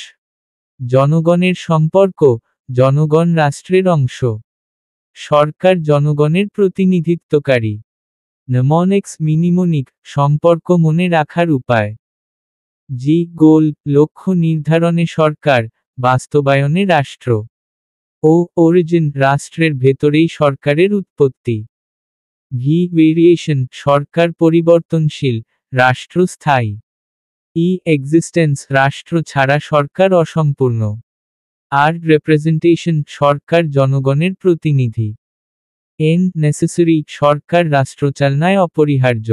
জনগণের সম্পর্ক, জনগণ রাষ্ট্রের অংশ। সরকার জনগণের প্রতিনিধিত্বকারী। নেমনিক্স মিনিমোনিক, সম্পর্ক মনে রাখার উপায়। জি গোল, লক্ষ্য নির্ধারণে সরকার, বাস্তবায়নে রাষ্ট্র। ও অরিজিন, রাষ্ট্রের ভেতরেই সরকারের উৎপত্তি। ভি ভেরিয়েশন, সরকার পরিবর্তনশীল, রাষ্ট্র স্থায়ী। ই এক্সিস্টেন্স, রাষ্ট্র ছাড়া সরকার অসম্পূর্ণ। আর রিপ্রেজেন্টেশন, সরকার জনগণের প্রতিনিধি। এন নেসেসারি, সরকার রাষ্ট্রচালনায় অপরিহার্য।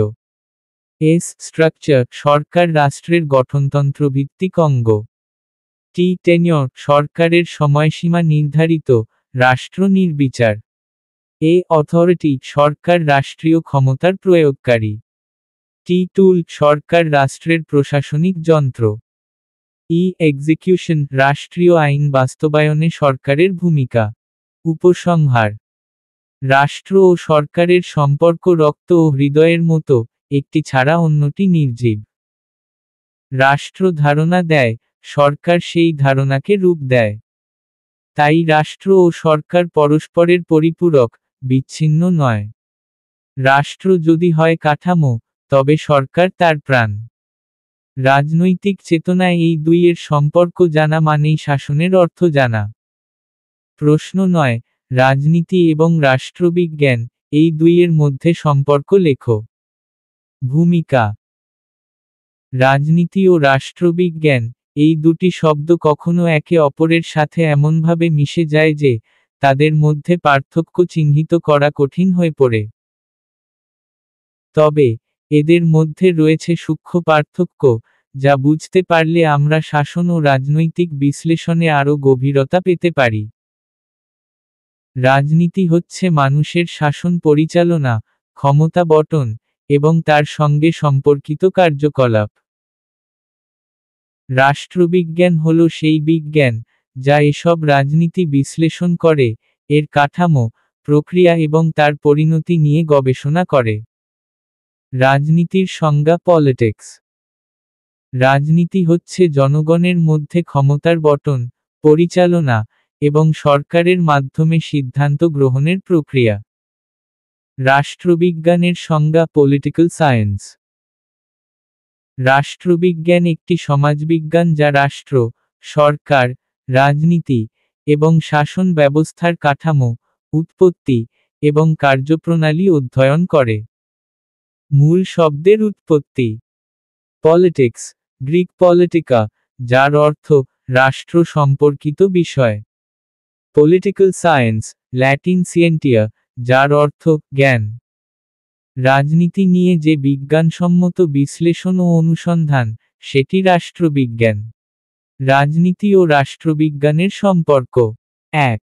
এস স্ট্রাকচার, সরকার রাষ্ট্রের গঠনতন্ত্র ভিত্তিক অঙ্গ। টি টেনিয়র, সরকারের সময়সীমা নির্ধারিত, রাষ্ট্র নির্বিচার। এ অথরিটি, সরকার রাষ্ট্রীয় ক্ষমতার প্রয়োগকারী। টি টুল, সরকার রাষ্ট্রের প্রশাসনিক যন্ত্র। ই এক্সিকিউশন, রাষ্ট্রীয় আইন বাস্তবায়নে সরকারের ভূমিকা। উপসংহার, রাষ্ট্র ও সরকারের সম্পর্ক রক্ত ও হৃদয়ের মতো, একটি ছাড়া অন্যটি নির্জীব। রাষ্ট্র ধারণা দেয়, সরকার সেই ধারণাকে রূপ দেয়। তাই রাষ্ট্র ও সরকার পরস্পরের পরিপূরক, বিচ্ছিন্ন নয়। রাষ্ট্র যদি হয় কাঠামো, তবে সরকার তার প্রাণ। রাজনৈতিক চেতনায় এই দুইয়ের সম্পর্ক জানা মানেই শাসনের অর্থ জানা। প্রশ্ন 9, রাজনীতি এবং রাষ্ট্রবিজ্ঞান, এই দুইয়ের মধ্যে সম্পর্ক লেখো। ভূমিকা, রাজনীতি ও রাষ্ট্রবিজ্ঞান, এই দুটি শব্দ কখনো একে অপরের সাথে এমনভাবে মিশে যায় যে, তাদের মধ্যে পার্থক্য চিহ্নিত করা কঠিন হয়ে পড়ে। তবে, এদের মধ্যে রয়েছে সূক্ষ্ম পার্থক্য, যা বুঝতে পারলে আমরা শাসন ও রাজনৈতিক বিশ্লেষণে আরও গভীরতা পেতে পারি। রাজনীতি হচ্ছে মানুষের শাসন পরিচালনা, ক্ষমতা বণ্টন, এবং তার সঙ্গে সম্পর্কিত কার্যকলাপ। রাষ্ট্রবিজ্ঞান হল সেই বিজ্ঞান, যা এসব রাজনীতি বিশ্লেষণ করে, এর কাঠামো, প্রক্রিয়া এবং তার পরিণতি নিয়ে গবেষণা করে। রাজনীতির সংজ্ঞা, পলিটিক্স। রাজনীতি হচ্ছে জনগণের মধ্যে ক্ষমতার বণ্টন, পরিচালনা, এবং সরকারের মাধ্যমে সিদ্ধান্ত গ্রহণের প্রক্রিয়া। রাষ্ট্রবিজ্ঞানের সংজ্ঞা, পলিটিক্যাল সায়েন্স। রাষ্ট্রবিজ্ঞান একটি সমাজবিজ্ঞান যা রাষ্ট্র, সরকার, রাজনীতি, এবং শাসন ব্যবস্থার কাঠামো, উৎপত্তি, এবং কার্যপ্রণালী অধ্যয়ন করে। মূল শব্দের উৎপত্তি। পলিটিক্স, গ্রিক পলিটিকা, যার অর্থ রাষ্ট্র সম্পর্কিত বিষয়। পলিটিক্যাল সায়েন্স, ল্যাটিন সিয়েন্টিয়া, যার অর্থ জ্ঞান। রাজনীতি নিয়ে যে বিজ্ঞানসম্মত বিশ্লেষণ ও অনুসন্ধান, সেটি রাষ্ট্রবিজ্ঞান। রাজনীতি ও রাষ্ট্রবিজ্ঞানের সম্পর্ক। 1.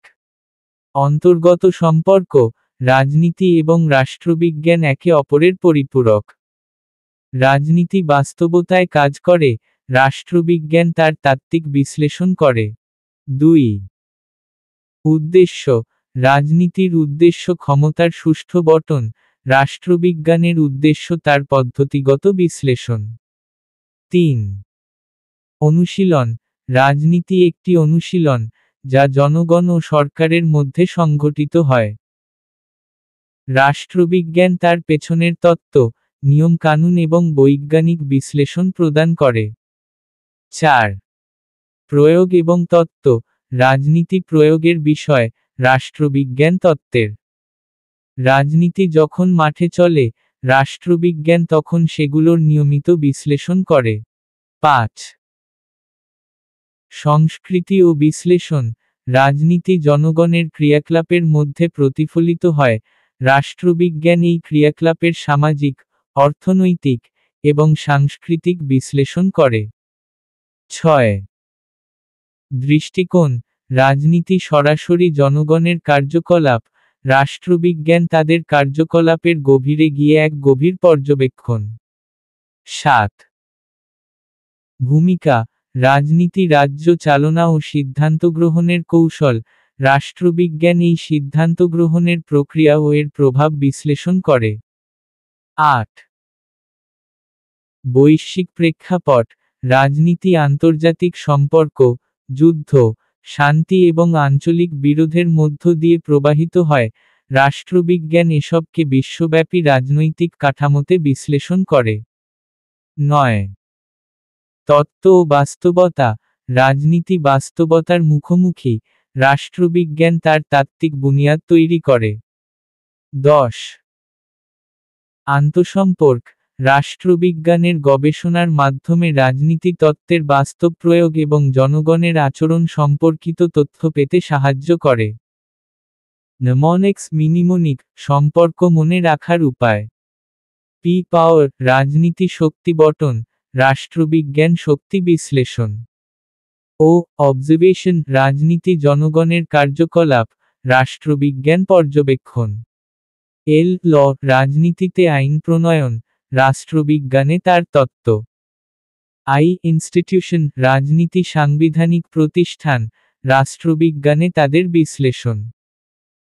অন্তর্গত সম্পর্ক, রাজনীতি এবং রাষ্ট্রবিজ্ঞান একে অপরের পরিপূরক। রাজনীতি বাস্তবতায় কাজ করে, রাষ্ট্রবিজ্ঞান তার তাত্ত্বিক বিশ্লেষণ করে। 2. উদ্দেশ্য, রাজনীতির উদ্দেশ্য ক্ষমতার সুষ্ঠু বণ্টন, রাষ্ট্রবিজ্ঞানের উদ্দেশ্য তার পদ্ধতিগত বিশ্লেষণ। 3. অনুশীলন, রাজনীতি একটি অনুশীলন, যা জনগণ ও সরকারের মধ্যে সংঘটিত হয়। রাষ্ট্রবিজ্ঞান তার পেছনের তত্ত্ব, নিয়মকানুন এবং বৈজ্ঞানিক বিশ্লেষণ প্রদান করে। 4. প্রয়োগ এবং তত্ত্ব, রাজনীতি প্রয়োগের বিষয়, রাষ্ট্রবিজ্ঞান তত্ত্বের। রাজনীতি যখন মাঠে চলে, রাষ্ট্রবিজ্ঞান তখন সেগুলোর নিয়মিত বিশ্লেষণ করে। 5. সংস্কৃতি ও বিশ্লেষণ, রাজনীতি জনগণের ক্রিয়াকলাপের মধ্যে প্রতিফলিত হয়, রাষ্ট্রবিজ্ঞান এই ক্রিয়াকলাপের সামাজিক, অর্থনৈতিক, এবং সাংস্কৃতিক বিশ্লেষণ করে। 6. দৃষ্টিকোণ, রাজনীতি সরাসরি জনগণের কার্যকলাপ, রাষ্ট্রবিজ্ঞান তাদের কার্যকলাপের গভীরে গিয়ে এক গভীর পর্যবেক্ষণ। 7. ভূমিকা, রাজনীতি রাজ্য চালনা ও সিদ্ধান্ত গ্রহণের কৌশল। রাষ্ট্রবিজ্ঞান এই সিদ্ধান্ত গ্রহণের প্রক্রিয়া ও এর প্রভাব বিশ্লেষণ করে। 8. বৈশ্বিক প্রেক্ষাপট। রাজনীতি আন্তর্জাতিক সম্পর্ক, যুদ্ধ, শান্তি এবং আঞ্চলিক বিরোধের মধ্য দিয়ে প্রবাহিত হয়। রাষ্ট্রবিজ্ঞান এসবকে বিশ্বব্যাপী রাজনৈতিক কাঠামোতে বিশ্লেষণ করে। 9. তত্ত্ব ও বাস্তবতা। রাজনীতি বাস্তবতার মুখোমুখি, রাষ্ট্রবিজ্ঞান তার তাত্ত্বিক বুনিয়াদ তৈরি করে। 10. আন্তঃসম্পর্ক। রাষ্ট্রবিজ্ঞানের গবেষণার মাধ্যমে রাজনীতি তত্ত্বের বাস্তব প্রয়োগ এবং জনগণের আচরণ সম্পর্কিত তথ্য পেতে সাহায্য করে। নেমনিক্স মিনিমোনিক, সম্পর্ক মনে রাখার উপায়। পি পাওয়ার, রাজনীতি শক্তি বটন, রাষ্ট্রবিজ্ঞান শক্তি বিশ্লেষণ। ও অবজারভেশন, রাজনীতি জনগণের কার্যকলাপ, রাষ্ট্রবিজ্ঞান পর্যবেক্ষণ। এল ল, রাজনীতিতে আইন প্রণয়ন, রাষ্ট্রবিজ্ঞানে তার তত্ত্ব। আই ইনস্টিটিউশন, রাজনীতি সাংবিধানিক প্রতিষ্ঠান, রাষ্ট্রবিজ্ঞানে তাদের বিশ্লেষণ।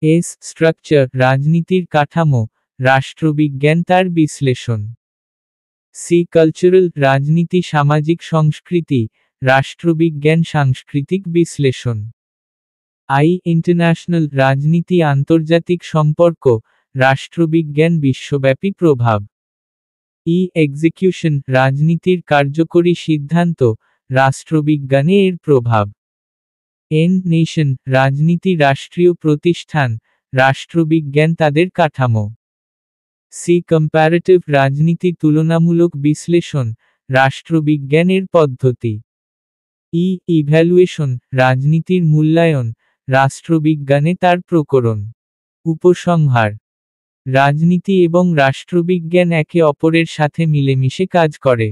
এস স্ট্রাকচার, রাজনীতির কাঠামো, রাষ্ট্রবিজ্ঞান তার বিশ্লেষণ। সি কালচারাল, রাজনীতি সামাজিক সংস্কৃতি, রাষ্ট্রবিজ্ঞান সাংস্কৃতিক বিশ্লেষণ। আই ইন্টারন্যাশনাল, রাজনীতি আন্তর্জাতিক সম্পর্ক, রাষ্ট্রবিজ্ঞান বিশ্বব্যাপী প্রভাব। ই এক্সিকিউশন, রাজনীতির কার্যকরী সিদ্ধান্ত, রাষ্ট্রবিজ্ঞানে এর প্রভাব। এন নেশন, রাজনীতি রাষ্ট্রীয় প্রতিষ্ঠান, রাষ্ট্রবিজ্ঞান তাদের কাঠামো। সি কম্প্যারেটিভ, রাজনীতি তুলনামূলক বিশ্লেষণ, রাষ্ট্রবিজ্ঞান এর পদ্ধতি। ই ইভ্যালুয়েশন, রাজনীতির মূল্যায়ন, রাষ্ট্রবিজ্ঞানে তার প্রকরণ। উপসংহার। রাজনীতি এবং রাষ্ট্রবিজ্ঞান একে অপরের সাথে মিলেমিশে কাজ করে।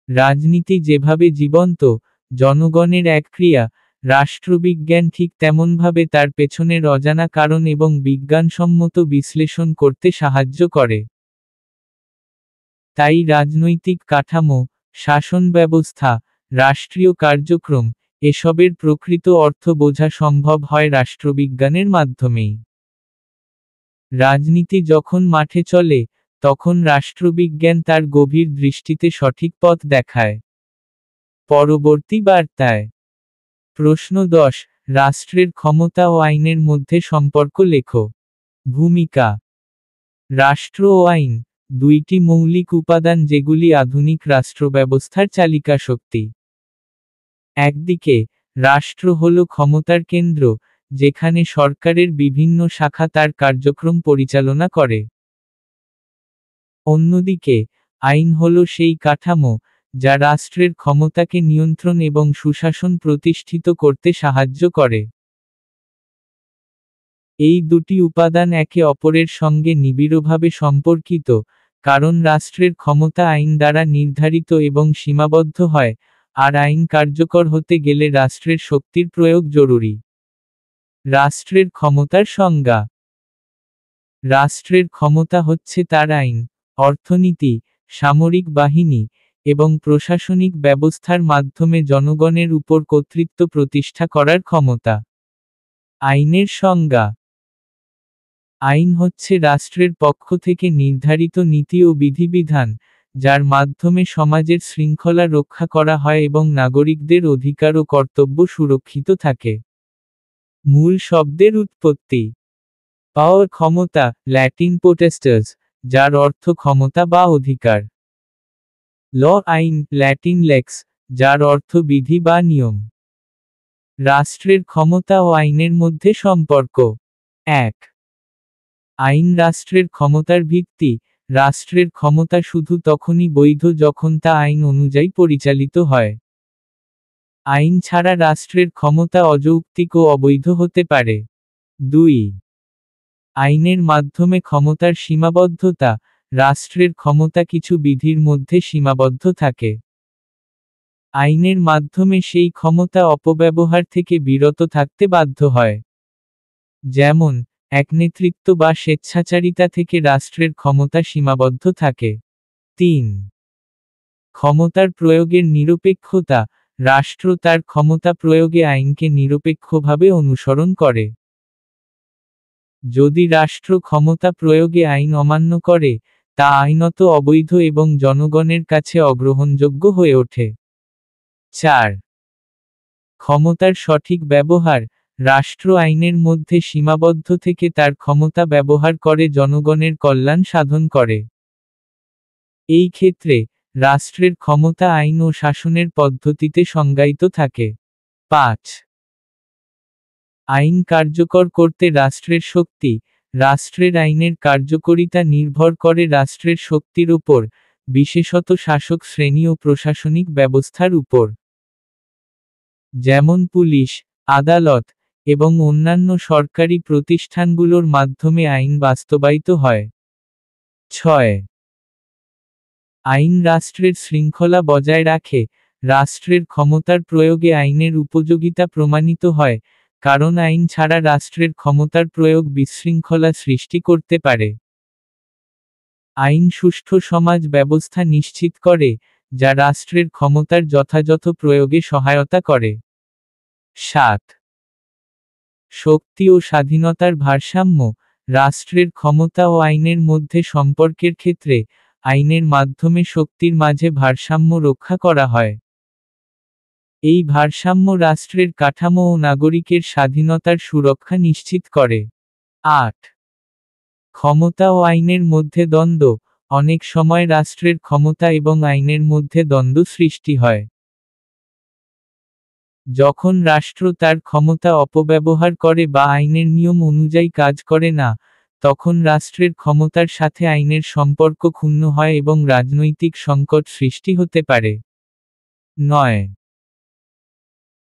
রাজনীতি যেভাবে জীবন্ত, জনগণের এক ক্রিয়া, রাষ্ট্রবিজ্ঞান ঠিক তেমনভাবে তার পেছনের অজানা কারণ এবং বিজ্ঞানসম্মত বিশ্লেষণ করতে সাহায্য করে। তাই রাজনৈতিক কাঠামো, শাসন ব্যবস্থা, রাষ্ট্রীয় কার্যক্রম, এসবের প্রকৃত অর্থ বোঝা সম্ভব হয় রাষ্ট্রবিজ্ঞানের মাধ্যমেই। রাজনীতি যখন মাঠে চলে, তখন রাষ্ট্রবিজ্ঞান তার গভীর দৃষ্টিতে সঠিক পথ দেখায়। পরবর্তী বার্তায়। প্রশ্ন 10, রাষ্ট্রের ক্ষমতা ও আইনের মধ্যে সম্পর্ক লেখো। ভূমিকা। রাষ্ট্র ও আইন, দুইটি মৌলিক উপাদান যেগুলি আধুনিক রাষ্ট্রব্যবস্থার চালিকা শক্তি। একদিকে, রাষ্ট্র হল ক্ষমতার কেন্দ্র, যেখানে সরকারের বিভিন্ন শাখা তার কার্যক্রম পরিচালনা করে। অন্যদিকে, আইন হল সেই কাঠামো, যা রাষ্ট্রের ক্ষমতাকে নিয়ন্ত্রণ এবং সুশাসন প্রতিষ্ঠিত করতে সাহায্য করে। এই দুটি উপাদান একে অপরের সঙ্গে নিবিড়ভাবে সম্পর্কিত, কারণ রাষ্ট্রের ক্ষমতা আইন দ্বারা নির্ধারিত এবং সীমাবদ্ধ হয়, আর আইন কার্যকর হতে গেলে রাষ্ট্রের শক্তির প্রয়োগ জরুরি। রাষ্ট্রের ক্ষমতার সংজ্ঞা। রাষ্ট্রের ক্ষমতা হচ্ছে তার আইন, অর্থনীতি, সামরিক বাহিনী, এবং প্রশাসনিক ব্যবস্থার মাধ্যমে জনগণের উপর কর্তৃত্ব প্রতিষ্ঠা করার ক্ষমতা। আইনের সংজ্ঞা। আইন হচ্ছে রাষ্ট্রের পক্ষ থেকে নির্ধারিত নীতি ও বিধিবিধান, যার মাধ্যমে সমাজের শৃঙ্খলা রক্ষা করা হয় এবং নাগরিকদের অধিকার ও কর্তব্য সুরক্ষিত থাকে। মূল শব্দের উৎপত্তি। পাওয়ার, ক্ষমতা, ল্যাটিন পোটেস্টাস, যার অর্থ ক্ষমতা বা অধিকার। ল, আইন, ল্যাটিন লেক্স, যার অর্থ বিধি বা নিয়ম। রাষ্ট্রের ক্ষমতা ও আইনের মধ্যে সম্পর্ক। 1. আইন রাষ্ট্রের ক্ষমতার ভিত্তি। রাষ্ট্রের ক্ষমতা শুধু তখনই বৈধ যখন তা আইন অনুযায়ী পরিচালিত হয়। আইন ছাড়া রাষ্ট্রের ক্ষমতা অযৌক্তিক ও অবৈধ হতে পারে। 2. আইনের মাধ্যমে ক্ষমতার সীমাবদ্ধতা। রাষ্ট্রের ক্ষমতা কিছু বিধির মধ্যে সীমাবদ্ধ থাকে। আইনের মাধ্যমে সেই ক্ষমতা অপব্যবহার থেকে বিরত থাকতে বাধ্য হয়। যেমন, একনেতৃত্ব বা স্বেচ্ছাচারিতা থেকে রাষ্ট্রের ক্ষমতা সীমাবদ্ধ থাকে। 3. ক্ষমতার প্রয়োগের নিরপেক্ষতা, রাষ্ট্র তার ক্ষমতা প্রয়োগে আইনকে নিরপেক্ষভাবে অনুসরণ করে। যদি রাষ্ট্র ক্ষমতা প্রয়োগে আইন অমান্য করে, তা আইনত অবৈধ এবং জনগণের কাছে অগ্রহণযোগ্য হয়ে ওঠে। 4. ক্ষমতার সঠিক ব্যবহার, রাষ্ট্র আইনের মধ্যে সীমাবদ্ধ থেকে তার ক্ষমতা ব্যবহার করে জনগণের কল্যাণ সাধন করে। এই ক্ষেত্রে, রাষ্ট্রের ক্ষমতা আইন ও শাসনের পদ্ধতিতে সংজ্ঞায়িত থাকে। 5. আইন কার্যকর করতে রাষ্ট্রের শক্তি, রাষ্ট্রের আইনের কার্যকরিতা নির্ভর করে রাষ্ট্রের শক্তির উপর, বিশেষত শাসক শ্রেণী ও প্রশাসনিক ব্যবস্থার উপর। যেমন পুলিশ, আদালত, এবং অন্যান্য সরকারি প্রতিষ্ঠানগুলোর মাধ্যমে আইন বাস্তবায়িত হয়। 6. আইন রাষ্ট্রের শৃঙ্খলা বজায় রাখে, রাষ্ট্রের ক্ষমতার প্রয়োগে আইনের উপযোগিতা প্রমাণিত হয়, কারণ আইন ছাড়া রাষ্ট্রের ক্ষমতার প্রয়োগ বিশৃঙ্খলা সৃষ্টি করতে পারে। আইন সুষ্ঠু সমাজ ব্যবস্থা নিশ্চিত করে, যা রাষ্ট্রের ক্ষমতার যথাযথ প্রয়োগে সহায়তা করে। 7. শক্তি ও স্বাধীনতার ভারসাম্য, রাষ্ট্রের ক্ষমতা ও আইনের মধ্যে সম্পর্কের ক্ষেত্রে, আইনের মাধ্যমে শক্তির মাঝে ভারসাম্য রক্ষা করা হয়। এই ভারসাম্য রাষ্ট্রের কাঠামো ও নাগরিকের স্বাধীনতার সুরক্ষা নিশ্চিত করে। 8. ক্ষমতা ও আইনের মধ্যে দ্বন্দ্ব, অনেক সময় রাষ্ট্রের ক্ষমতা এবং আইনের মধ্যে দ্বন্দ্ব সৃষ্টি হয়। যখন রাষ্ট্র তার ক্ষমতা অপব্যবহার করে বা আইনের নিয়ম অনুযায়ী কাজ করে না, তখন রাষ্ট্রের ক্ষমতার সাথে আইনের সম্পর্ক ক্ষুণ্ণ হয় এবং রাজনৈতিক সংকট সৃষ্টি হতে পারে। 9.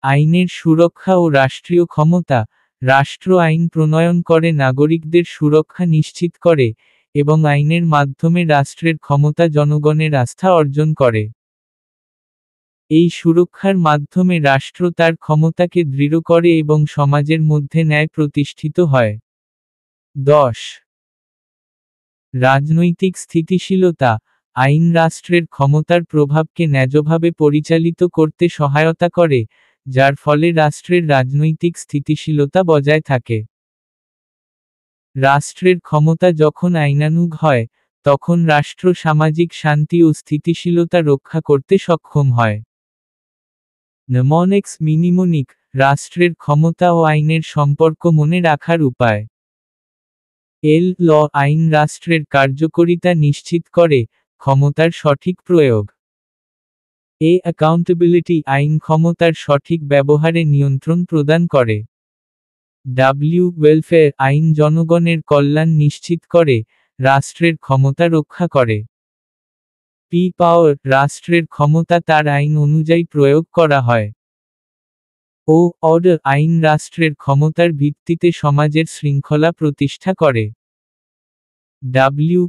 আইনের সুরক্ষা ও রাষ্ট্রীয় ক্ষমতা, রাষ্ট্র আইন প্রণয়ন করে নাগরিকদের সুরক্ষা নিশ্চিত করে, এবং আইনের মাধ্যমে রাষ্ট্রের ক্ষমতা জনগণের আস্থা অর্জন করে। এই সুরক্ষার মাধ্যমে রাষ্ট্র তার ক্ষমতাকে দৃঢ় করে এবং সমাজের মধ্যে ন্যায় প্রতিষ্ঠিত হয়। 10. রাজনৈতিক স্থিতিশীলতা, আইন রাষ্ট্রের ক্ষমতার প্রভাবকে ন্যায্যভাবে পরিচালিত করতে সহায়তা করে, যার ফলে রাষ্ট্রের রাজনৈতিক স্থিতিশীলতা বজায় থাকে। রাষ্ট্রের ক্ষমতা যখন আইনানুগ হয়, তখন রাষ্ট্র সামাজিক শান্তি ও স্থিতিশীলতা রক্ষা করতে সক্ষম হয়। মনেক্স মিনিমোনিক, রাষ্ট্রের ক্ষমতা ও আইনের সম্পর্ক মনে রাখার উপায়। ল আইন রাষ্ট্রের কার্যকরিতা নিশ্চিত করে, ক্ষমতার সঠিক প্রয়োগ। অ্যাকাউন্টেবিলিটি আইন ক্ষমতার সঠিক ব্যবহারে নিয়ন্ত্রণ প্রদান করে। ওয়েলফেয়ার আইন জনগণের কল্যাণ নিশ্চিত করে, রাষ্ট্রের ক্ষমতা রক্ষা করে। পাওয়ার রাষ্ট্রের ক্ষমতা তার আইন অনুযায়ী প্রয়োগ করা হয়। অর্ডার আইন রাষ্ট্রের ক্ষমতার ভিত্তিতে সমাজের শৃঙ্খলা প্রতিষ্ঠা করে।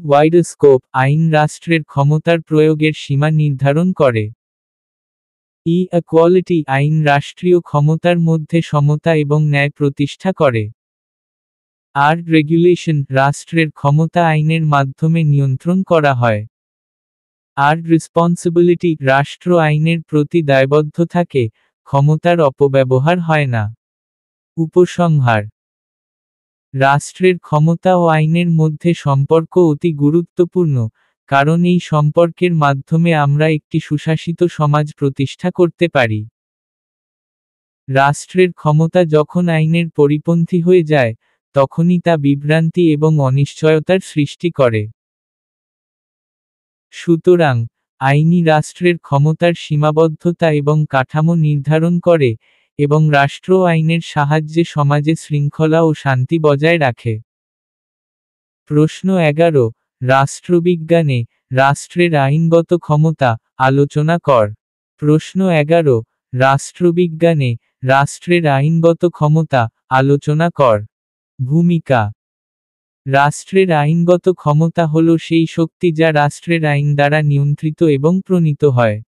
ওয়াইড স্কোপ আইন রাষ্ট্রের ক্ষমতার প্রয়োগের সীমা নির্ধারণ করে। ইকুয়ালিটি আইন রাষ্ট্রীয় ক্ষমতার মধ্যে সমতা এবং ন্যায় প্রতিষ্ঠা করে। রেগুলেশন রাষ্ট্রের ক্ষমতা আইনের মাধ্যমে নিয়ন্ত্রণ করা হয়। রেসপন্সিবিলিটি রাষ্ট্র আইনের প্রতি দায়বদ্ধ থাকে, ক্ষমতার অপব্যবহার হয় না। উপসংহার, রাষ্ট্রের ক্ষমতা ও আইনের মধ্যে সম্পর্ক অতি গুরুত্বপূর্ণ, কারণ এই সম্পর্কের মাধ্যমে আমরা একটি সুশাসিত সমাজ প্রতিষ্ঠা করতে পারি। রাষ্ট্রের ক্ষমতা যখন আইনের পরিপন্থী হয়ে যায়, তখনই তা বিভ্রান্তি এবং অনিশ্চয়তার সৃষ্টি করে। সুতরাং, আইনি রাষ্ট্রের ক্ষমতার সীমাবদ্ধতা এবং কাঠামো নির্ধারণ করে, এবং রাষ্ট্র আইনের সাহায্যে সমাজে শৃঙ্খলা ও শান্তি বজায় রাখে। প্রশ্ন 11 রাষ্ট্রবিজ্ঞানে, রাষ্ট্রের আইনগত ক্ষমতা, আলোচনা কর। প্রশ্ন 11 রাষ্ট্রবিজ্ঞানে, রাষ্ট্রের আইনগত ক্ষমতা, আলোচনা কর। ভূমিকা, রাষ্ট্রের আইনগত ক্ষমতা হল সেই শক্তি যা রাষ্ট্রের আইন দ্বারা নিয়ন্ত্রিত এবং প্রণীত হয়।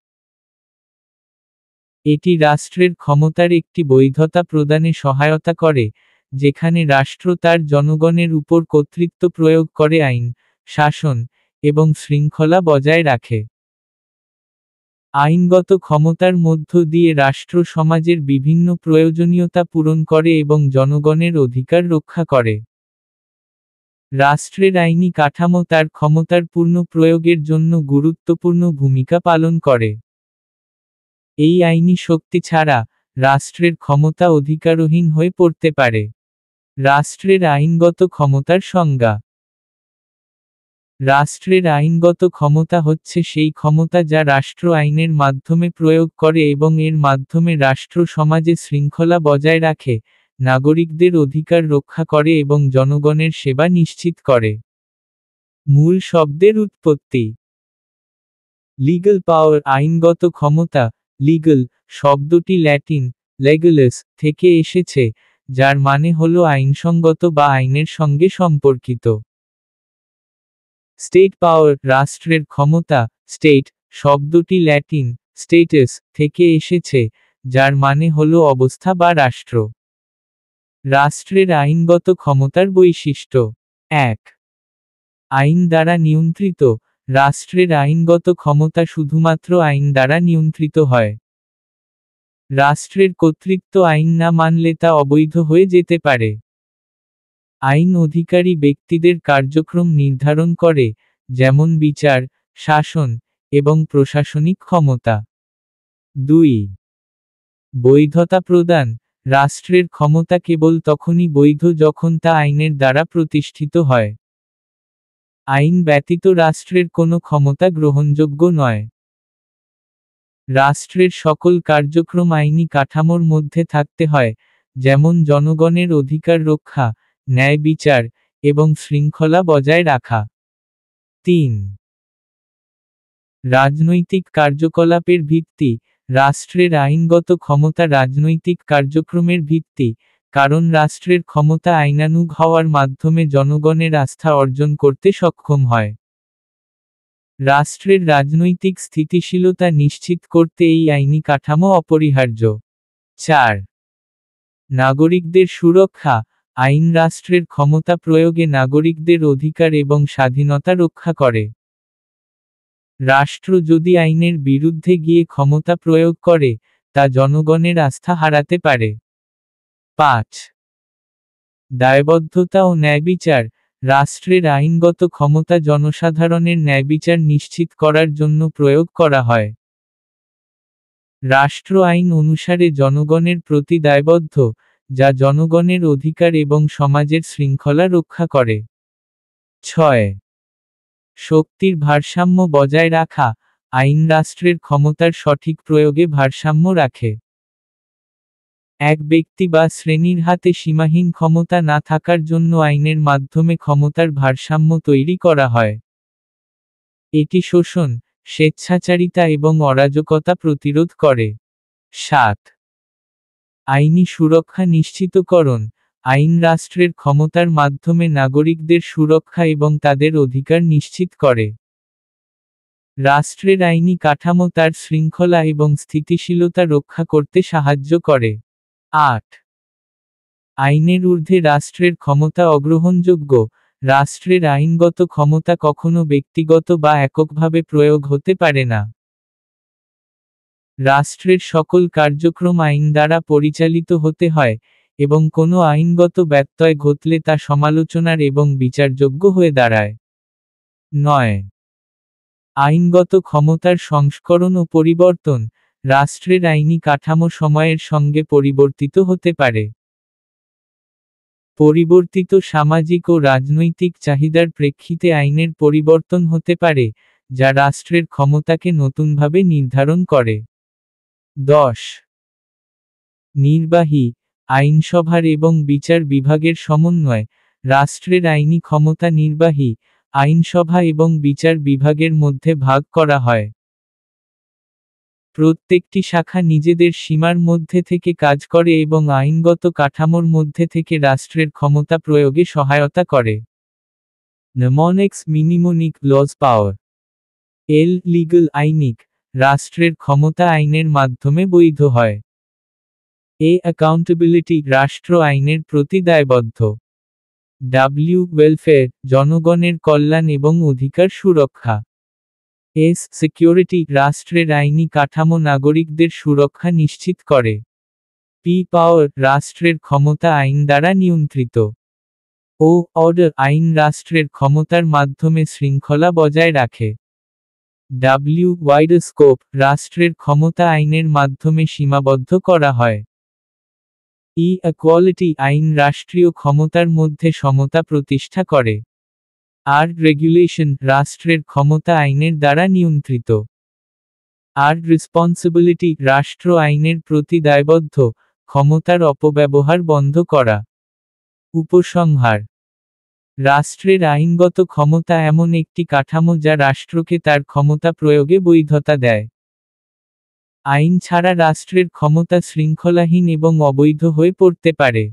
এটি রাষ্ট্রের ক্ষমতার একটি বৈধতা প্রদানে সহায়তা করে, যেখানে রাষ্ট্র তার জনগণের উপর কর্তৃত্ব প্রয়োগ করে আইন, শাসন, এবং শৃঙ্খলা বজায় রাখে। আইনগত ক্ষমতার মধ্য দিয়ে রাষ্ট্র সমাজের বিভিন্ন প্রয়োজনীয়তা পূরণ করে এবং জনগণের অধিকার রক্ষা করে। রাষ্ট্রের আইনি কাঠামো তার ক্ষমতার পূর্ণ প্রয়োগের জন্য গুরুত্বপূর্ণ ভূমিকা পালন করে। এই আইনি শক্তি ছাড়া রাষ্ট্রের ক্ষমতা অধিকারহীন হয়ে পড়তে পারে। রাষ্ট্রের আইনগত ক্ষমতার সংজ্ঞা। রাষ্ট্রের আইনগত ক্ষমতা হচ্ছে সেই ক্ষমতা যা রাষ্ট্র আইনের মাধ্যমে প্রয়োগ করে এবং এর মাধ্যমে রাষ্ট্র সমাজে শৃঙ্খলা বজায় রাখে, নাগরিকদের অধিকার রক্ষা করে এবং জনগণের সেবা নিশ্চিত করে। মূল শব্দের উৎপত্তি। লিগ্যাল পাওয়ার আইনগত ক্ষমতা। লিগ্যাল শব্দটি ল্যাটিন লেগুলাস থেকে এসেছে, যার মানে হল আইনসঙ্গত বা আইনের সঙ্গে সম্পর্কিত। স্টেট পাওয়ার রাষ্ট্রের ক্ষমতা। স্টেট শব্দটি ল্যাটিন স্টেটাস থেকে এসেছে, যার মানে হল অবস্থা বা রাষ্ট্র। রাষ্ট্রের আইনগত ক্ষমতার বৈশিষ্ট্য। ১. আইন দ্বারা নিয়ন্ত্রিত। রাষ্ট্রের আইনগত ক্ষমতা শুধুমাত্র আইন দ্বারা নিয়ন্ত্রিত হয়। রাষ্ট্রের কর্তৃত্ব আইন না মানলে তা অবৈধ হয়ে যেতে পারে। আইন অধিকারী ব্যক্তিদের কার্যক্রম নির্ধারণ করে, যেমন বিচার, শাসন, এবং প্রশাসনিক ক্ষমতা। ২. বৈধতা প্রদান। রাষ্ট্রের ক্ষমতা কেবল তখনই বৈধ যখন তা আইনের দ্বারা প্রতিষ্ঠিত হয়। আইন ব্যতীত রাষ্ট্রের কোনো ক্ষমতা গ্রহণযোগ্য নয়। রাষ্ট্রের সকল কার্যক্রম আইনি কাঠামোর মধ্যে থাকতে হয়, যেমন জনগণের অধিকার রক্ষা, ন্যায় বিচার, এবং শৃঙ্খলা বজায় রাখা। ৩. রাজনৈতিক কার্যকলাপের ভিত্তি। রাষ্ট্রের আইনগত ক্ষমতা রাজনৈতিক কার্যক্রমের ভিত্তি, কারণ রাষ্ট্রের ক্ষমতা আইনানুগ হওয়ার মাধ্যমে জনগণের আস্থা অর্জন করতে সক্ষম হয়। রাষ্ট্রের রাজনৈতিক স্থিতিশীলতা নিশ্চিত করতে এই আইনি কাঠামো অপরিহার্য। ৪. নাগরিকদের সুরক্ষা। আইন রাষ্ট্রের ক্ষমতা প্রয়োগে নাগরিকদের অধিকার এবং স্বাধীনতা রক্ষা করে। রাষ্ট্র যদি আইনের বিরুদ্ধে গিয়ে ক্ষমতা প্রয়োগ করে, তা জনগণের আস্থা হারাতে পারে। ৫. দায়বদ্ধতা ও ন্যায়বিচার। রাষ্ট্রের আইনগত ক্ষমতা জনসাধারণের ন্যায়বিচার নিশ্চিত করার জন্য প্রয়োগ করা হয়। রাষ্ট্র আইন অনুসারে জনগণের প্রতি দায়বদ্ধ, যা জনগণের অধিকার এবং সমাজের শৃঙ্খলা রক্ষা করে। ৬. শক্তির ভারসাম্য বজায় রাখা। আইন রাষ্ট্রের ক্ষমতার সঠিক প্রয়োগে ভারসাম্য রাখে। এক ব্যক্তি বা শ্রেণীর হাতে সীমাহীন ক্ষমতা না থাকার জন্য আইনের মাধ্যমে ক্ষমতার ভারসাম্য তৈরি করা হয়। এটি শোষণ, স্বেচ্ছাচারিতা এবং অরাজকতা প্রতিরোধ করে। ৭. আইনি সুরক্ষা নিশ্চিতকরণ। আইন রাষ্ট্রের ক্ষমতার মাধ্যমে নাগরিকদের সুরক্ষা এবং তাদের অধিকার নিশ্চিত করে। রাষ্ট্রের আইনি কাঠামো তার শৃঙ্খলা এবং স্থিতিশীলতা রক্ষা করতে সাহায্য করে। ৮. আইনের ঊর্ধ্বে রাষ্ট্রের ক্ষমতা অগ্রহণযোগ্য। রাষ্ট্রের আইনগত ক্ষমতা কখনো ব্যক্তিগত বা এককভাবে প্রয়োগ হতে পারে না। রাষ্ট্রের সকল কার্যক্রম আইন দ্বারা পরিচালিত হতে হয়, এবং কোনো আইনগত ব্যত্যয় ঘটলে তা সমালোচনার এবং বিচারযোগ্য হয়ে দাঁড়ায়। ৯. আইনগত ক্ষমতার সংস্করণ ও পরিবর্তন। রাষ্ট্রের আইনি কাঠামো সময়ের সঙ্গে পরিবর্তিত হতে পারে। পরিবর্তিত সামাজিক ও রাজনৈতিক চাহিদার প্রেক্ষিতে আইনের পরিবর্তন হতে পারে, যা রাষ্ট্রের ক্ষমতাকে নতুনভাবে নির্ধারণ করে। ১০. নির্বাহী, আইনসভার এবং বিচার বিভাগের সমন্বয়। রাষ্ট্রের আইনি ক্ষমতা নির্বাহী, আইনসভা এবং বিচার বিভাগের মধ্যে ভাগ করা হয়। প্রত্যেকটি শাখা নিজেদের সীমার মধ্যে থেকে কাজ করে এবং আইনগত কাঠামোর মধ্যে থেকে রাষ্ট্রের ক্ষমতা প্রয়োগে সহায়তা করে। মনেক্স মিনিমোনিক লজ পাওয়ার। এল লিগ্যাল আইনিক, রাষ্ট্রের ক্ষমতা আইনের মাধ্যমে বৈধ হয়। এ অ্যাকাউন্টেবিলিটি, রাষ্ট্র আইনের প্রতি দায়বদ্ধ। ওয়েলফেয়ার, জনগণের কল্যাণ এবং অধিকার সুরক্ষা। এস সিকিউরিটি রাষ্ট্রের আইনি কাঠামো নাগরিকদের সুরক্ষা নিশ্চিত করে। পি পাওয়ার রাষ্ট্রের ক্ষমতা আইন দ্বারা নিয়ন্ত্রিত। ও অর্ডার আইন রাষ্ট্রের ক্ষমতার মাধ্যমে শৃঙ্খলা বজায় রাখে। ডাব্লিউ ওয়াইড স্কোপ রাষ্ট্রের ক্ষমতা আইনের মাধ্যমে সীমাবদ্ধ করা হয়। ই ইকুয়ালিটি আইন রাষ্ট্রীয় ক্ষমতার মধ্যে সমতা প্রতিষ্ঠা করে। আর রেগুলেশন রাষ্ট্রের ক্ষমতা আইনের দ্বারা নিয়ন্ত্রিত। আর রেসপন্সিবিলিটি রাষ্ট্র আইনের প্রতি দায়বদ্ধ, ক্ষমতার অপব্যবহার বন্ধ করা। উপসংহার রাষ্ট্রের আইনগত ক্ষমতা এমন একটি কাঠামো যা রাষ্ট্রকে তার ক্ষমতা প্রয়োগে বৈধতা দেয়। আইন ছাড়া রাষ্ট্রের ক্ষমতা শৃঙ্খলাহীন এবং অবৈধ হয়ে পড়তে পারে।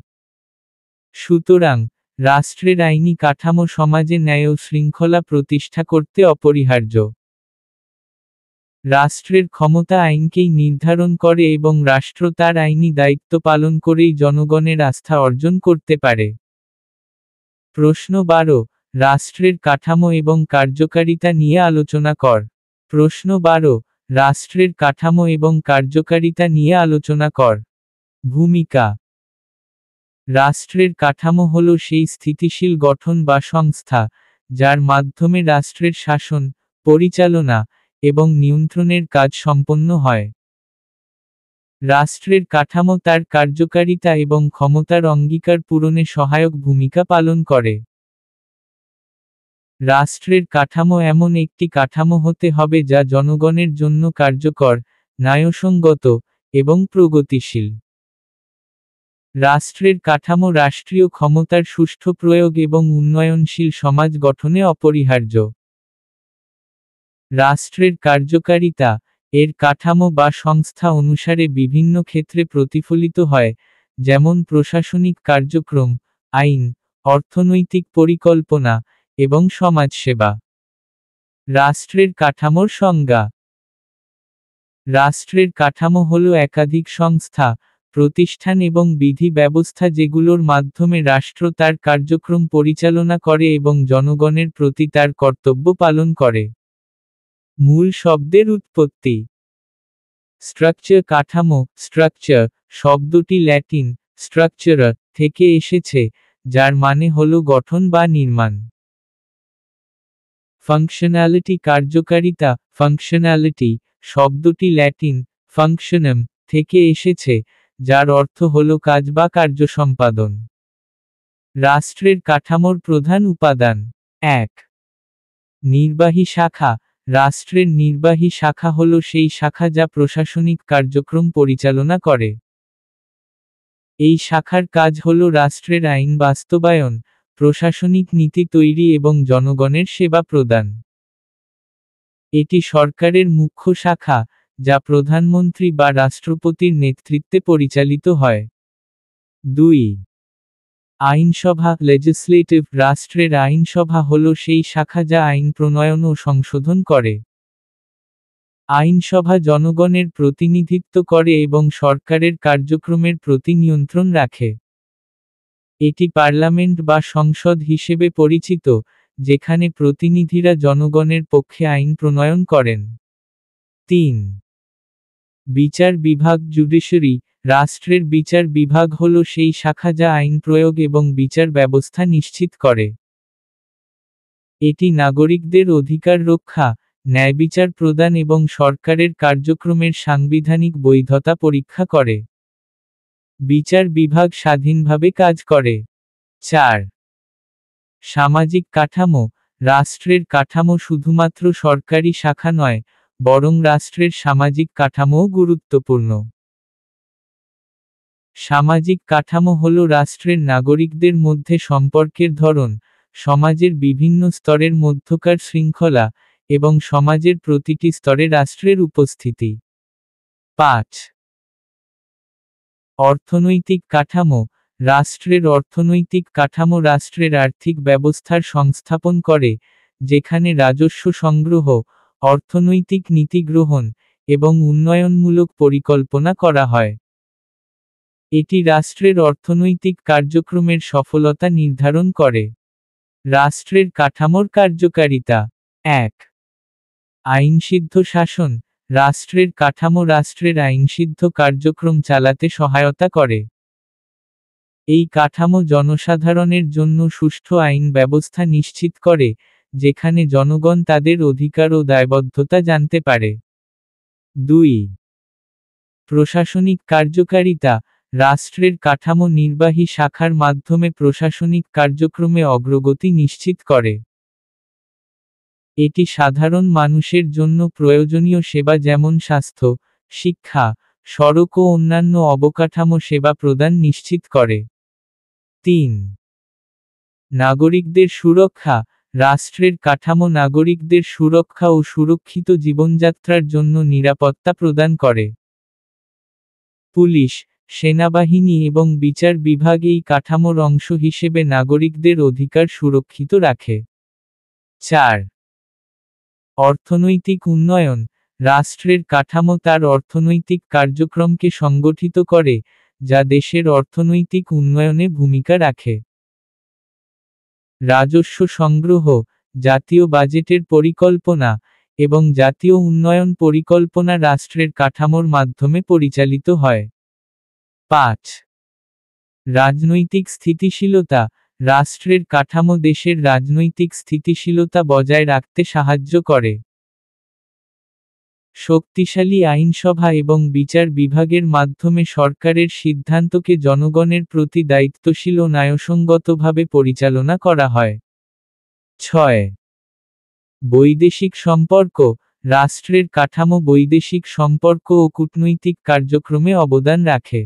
সুতরাং, রাষ্ট্রের আইনি কাঠামো সমাজে ন্যায় ও শৃঙ্খলা প্রতিষ্ঠা করতে অপরিহার্য। রাষ্ট্রের ক্ষমতা আইনকেই নির্ধারণ করে এবং রাষ্ট্র তার আইনি দায়িত্ব পালন করেই জনগণের আস্থা অর্জন করতে পারে। প্রশ্ন 12 রাষ্ট্রের কাঠামো এবং কার্যকারিতা নিয়ে আলোচনা কর। প্রশ্ন 12 রাষ্ট্রের কাঠামো এবং কার্যকারিতা নিয়ে আলোচনা কর। ভূমিকা রাষ্ট্রের কাঠামো হল সেই স্থিতিশীল গঠন বা সংস্থা, যার মাধ্যমে রাষ্ট্রের শাসন, পরিচালনা, এবং নিয়ন্ত্রণের কাজ সম্পন্ন হয়। রাষ্ট্রের কাঠামো তার কার্যকারিতা এবং ক্ষমতার অঙ্গীকার পূরণে সহায়ক ভূমিকা পালন করে। রাষ্ট্রের কাঠামো এমন একটি কাঠামো হতে হবে যা জনগণের জন্য কার্যকর, ন্যায়সঙ্গত, এবং প্রগতিশীল। রাষ্ট্রের কাঠামো রাষ্ট্রীয় ক্ষমতার সুষ্ঠু প্রয়োগ এবং উন্নয়নশীল সমাজ গঠনে অপরিহার্য। রাষ্ট্রের কার্যকারিতা, এর কাঠামো বা সংস্থা অনুসারে বিভিন্ন ক্ষেত্রে প্রতিফলিত হয়, যেমন প্রশাসনিক কার্যক্রম, আইন, অর্থনৈতিক পরিকল্পনা, এবং সমাজসেবা। রাষ্ট্রের কাঠামোর সংজ্ঞা রাষ্ট্রের কাঠামো হল একাধিক সংস্থা, প্রতিষ্ঠান এবং বিধি ব্যবস্থা যেগুলোর মাধ্যমে রাষ্ট্র তার কার্যক্রম পরিচালনা করে এবং জনগণের প্রতি তার কর্তব্য পালন করে। মূল শব্দের উৎপত্তি স্ট্রাকচার কাঠামো স্ট্রাকচার শব্দটি ল্যাটিন স্ট্রাকচারা থেকে এসেছে, যার মানে হল গঠন বা নির্মাণ। ফাংশনালিটি কার্যকারিতা ফাংশনালিটি শব্দটি ল্যাটিন ফাংশনাম থেকে এসেছে, যার অর্থ হল কাজ বা কার্য সম্পাদন। রাষ্ট্রের কাঠামোর প্রধান উপাদান 1. নির্বাহী শাখা রাষ্ট্রের নির্বাহী শাখা হল সেই শাখা যা প্রশাসনিক কার্যক্রম পরিচালনা করে। এই শাখার কাজ হল রাষ্ট্রের আইন বাস্তবায়ন, প্রশাসনিক নীতি তৈরি এবং জনগণের সেবা প্রদান। এটি সরকারের মুখ্য শাখা, যা প্রধানমন্ত্রী বা রাষ্ট্রপতির নেতৃত্বে পরিচালিত হয়। 2. আইনসভা লেজিসলেটিভ রাষ্ট্রের আইনসভা হল সেই শাখা যা আইন প্রণয়ন ও সংশোধন করে। আইনসভা জনগণের প্রতিনিধিত্ব করে এবং সরকারের কার্যক্রমের প্রতি নিয়ন্ত্রণ রাখে। এটি পার্লামেন্ট বা সংসদ হিসেবে পরিচিত, যেখানে প্রতিনিধিরা জনগণের পক্ষে আইন প্রণয়ন করেন। 3. বিচার বিভাগ জুডিশিয়ারি রাষ্ট্রের বিচার বিভাগ হল সেই শাখা যা আইন প্রয়োগ এবং বিচার ব্যবস্থা নিশ্চিত করে। এটি নাগরিকদের অধিকার রক্ষা, ন্যায়বিচার প্রদান এবং সরকারের কার্যক্রমের সাংবিধানিক বৈধতা পরীক্ষা করে। বিচার বিভাগ স্বাধীনভাবে কাজ করে। 4. সামাজিক কাঠামো রাষ্ট্রের কাঠামো শুধুমাত্র সরকারি শাখা নয়, বরং রাষ্ট্রের সামাজিক কাঠামোও গুরুত্বপূর্ণ। সামাজিক কাঠামো হল রাষ্ট্রের নাগরিকদের মধ্যে সম্পর্কের ধরন, সমাজের বিভিন্ন স্তরের মধ্যকার শৃঙ্খলা, এবং সমাজের প্রতিটি স্তরে রাষ্ট্রের উপস্থিতি। 5. অর্থনৈতিক কাঠামো রাষ্ট্রের অর্থনৈতিক কাঠামো রাষ্ট্রের আর্থিক ব্যবস্থার সংস্থাপন করে, যেখানে রাজস্ব সংগ্রহ, অর্থনৈতিক নীতি গ্রহণ, এবং উন্নয়নমূলক পরিকল্পনা করা হয়। এটি রাষ্ট্রের অর্থনৈতিক কার্যক্রমের সফলতা নির্ধারণ করে। রাষ্ট্রের কাঠামোর কার্যকারিতা 1. আইনসিদ্ধ শাসন, রাষ্ট্রের কাঠামো রাষ্ট্রের আইনসিদ্ধ কার্যক্রম চালাতে সহায়তা করে। এই কাঠামো জনসাধারণের জন্য সুষ্ঠু আইন ব্যবস্থা নিশ্চিত করে, যেখানে জনগণ তাদের অধিকার ও দায়বদ্ধতা জানতে পারে। 2. প্রশাসনিক কার্যকারিতা, রাষ্ট্রের কাঠামো নির্বাহী শাখার মাধ্যমে প্রশাসনিক কার্যক্রমে অগ্রগতি নিশ্চিত করে। এটি সাধারণ মানুষের জন্য প্রয়োজনীয় সেবা যেমন স্বাস্থ্য, শিক্ষা, সড়ক ও অন্যান্য অবকাঠামো সেবা প্রদান নিশ্চিত করে। 3. নাগরিকদের সুরক্ষা, রাষ্ট্রের কাঠামো নাগরিকদের সুরক্ষা ও সুরক্ষিত জীবনযাত্রার জন্য নিরাপত্তা প্রদান করে। পুলিশ, সেনাবাহিনী এবং বিচার বিভাগ এই কাঠামোর অংশ হিসেবে নাগরিকদের অধিকার সুরক্ষিত রাখে। 4. অর্থনৈতিক উন্নয়ন, রাষ্ট্রের কাঠামো তার অর্থনৈতিক কার্যক্রমকে সংগঠিত করে, যা দেশের অর্থনৈতিক উন্নয়নে ভূমিকা রাখে। রাজস্ব সংগ্রহ, জাতীয় বাজেটের পরিকল্পনা, এবং জাতীয় উন্নয়ন পরিকল্পনা রাষ্ট্রের কাঠামোর মাধ্যমে পরিচালিত হয়। 5. রাজনৈতিক স্থিতিশীলতা, রাষ্ট্রের কাঠামো দেশের রাজনৈতিক স্থিতিশীলতা বজায় রাখতে সাহায্য করে। শক্তিশালী আইনসভা এবং বিচার বিভাগের মাধ্যমে সরকারের সিদ্ধান্তকে জনগণের প্রতি দায়িত্বশীল ও ন্যায়সঙ্গতভাবে পরিচালনা করা হয়। 6. বৈদেশিক সম্পর্ক, রাষ্ট্রের কাঠামো বৈদেশিক সম্পর্ক ও কূটনৈতিক কার্যক্রমে অবদান রাখে।